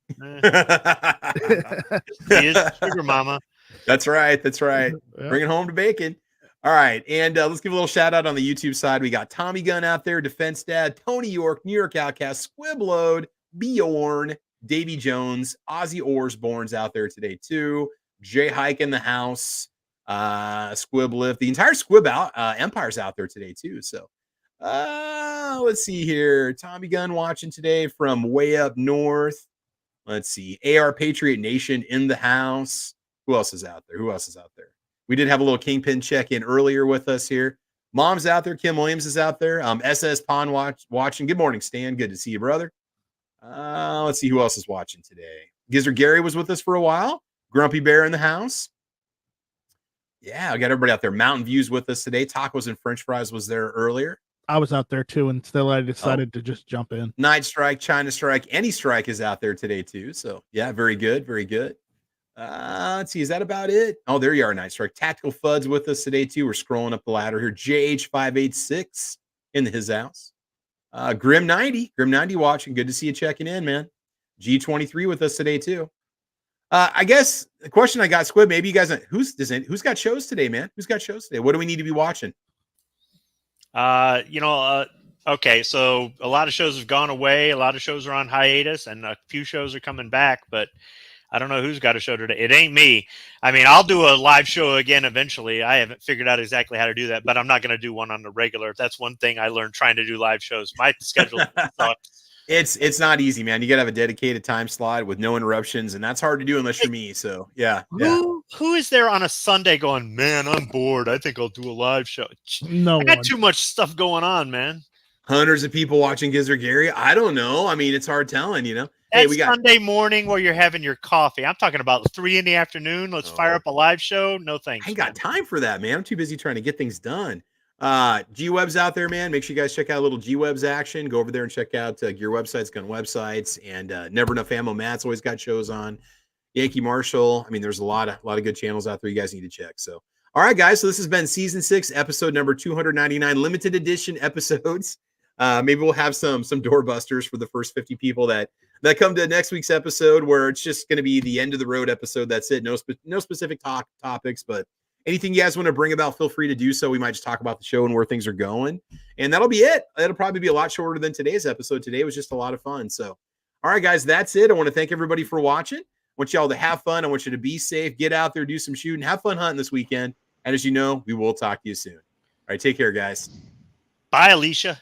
She is sugar mama. That's right. That's right. Yeah. Bring it home to bacon. All right. And let's give a little shout out on the YouTube side. We got Tommy Gun out there, Defense Dad, Tony York, New York Outcast, Squibload, Bjorn, Davy Jones, Ozzy Orsborn's out there today too. Jay Hike in the house, Squib Lift. The entire Squib Empire's out there today too. So let's see here. Tommy Gun watching today from way up north. Let's see. AR Patriot Nation in the house. Who else is out there? We did have a little Kingpin check-in earlier with us here. Mom's out there. Kim Williams is out there. SS Pond watching. Good morning, Stan. Good to see you, brother. Let's see who else is watching today. Gizzard Gary was with us for a while. Grumpy Bear in the house. Yeah, I got everybody out there. Mountain View's with us today. Tacos and French Fries was there earlier. I was out there too, and still I decided to just jump in. Night Strike, China Strike, Any Strike is out there today too. So yeah, very good, very good. Let's see, is that about it? Oh, there you are, Night Strike. Tactical Fud's with us today too. We're scrolling up the ladder here. JH586 in his house. Grim 90 watching. Good to see you checking in, man. G23 with us today too. I guess the question I got, Squib, maybe you guys who's got shows today, man? Who's got shows today? What do we need to be watching? Okay, so a lot of shows have gone away, a lot of shows are on hiatus, and a few shows are coming back, but I don't know who's got a show today. It ain't me. I mean, I'll do a live show again eventually. I haven't figured out exactly how to do that, but I'm not going to do one on the regular. That's one thing I learned trying to do live shows. My schedule sucks. It's not easy, man. You got to have a dedicated time slot with no interruptions, and that's hard to do unless you're me. So, yeah. Who is there on a Sunday going, man, I'm bored. I think I'll do a live show. No, I got too much stuff going on, man. Hundreds of people watching Gizzard Gary. I don't know. I mean, it's hard telling, you know. Hey, we got Sunday morning where you're having your coffee. I'm talking about 3 PM. Let's fire up a live show. No thanks. I ain't got time for that, man. I'm too busy trying to get things done. G-Web's out there, man. Make sure you guys check out a little G-Web's action. Go over there and check out Gear Websites, Gun Websites, and Never Enough Ammo. Matt's always got shows on. Yankee Marshall. I mean, there's a lot of good channels out there you guys need to check. So, all right, guys. So this has been season 6, episode number 299, limited edition episodes. Maybe we'll have some doorbusters for the first 50 people that come to next week's episode, where it's just going to be the end of the road episode. That's it. No specific topics, but anything you guys want to bring about, feel free to do so. We might just talk about the show and where things are going, and that'll be it. It'll probably be a lot shorter than today's episode. Today was just a lot of fun. So, all right, guys, that's it. I want to thank everybody for watching. I want y'all to have fun. I want you to be safe. Get out there, do some shooting, have fun hunting this weekend. And as you know, we will talk to you soon. All right, take care, guys. Bye, Alicia.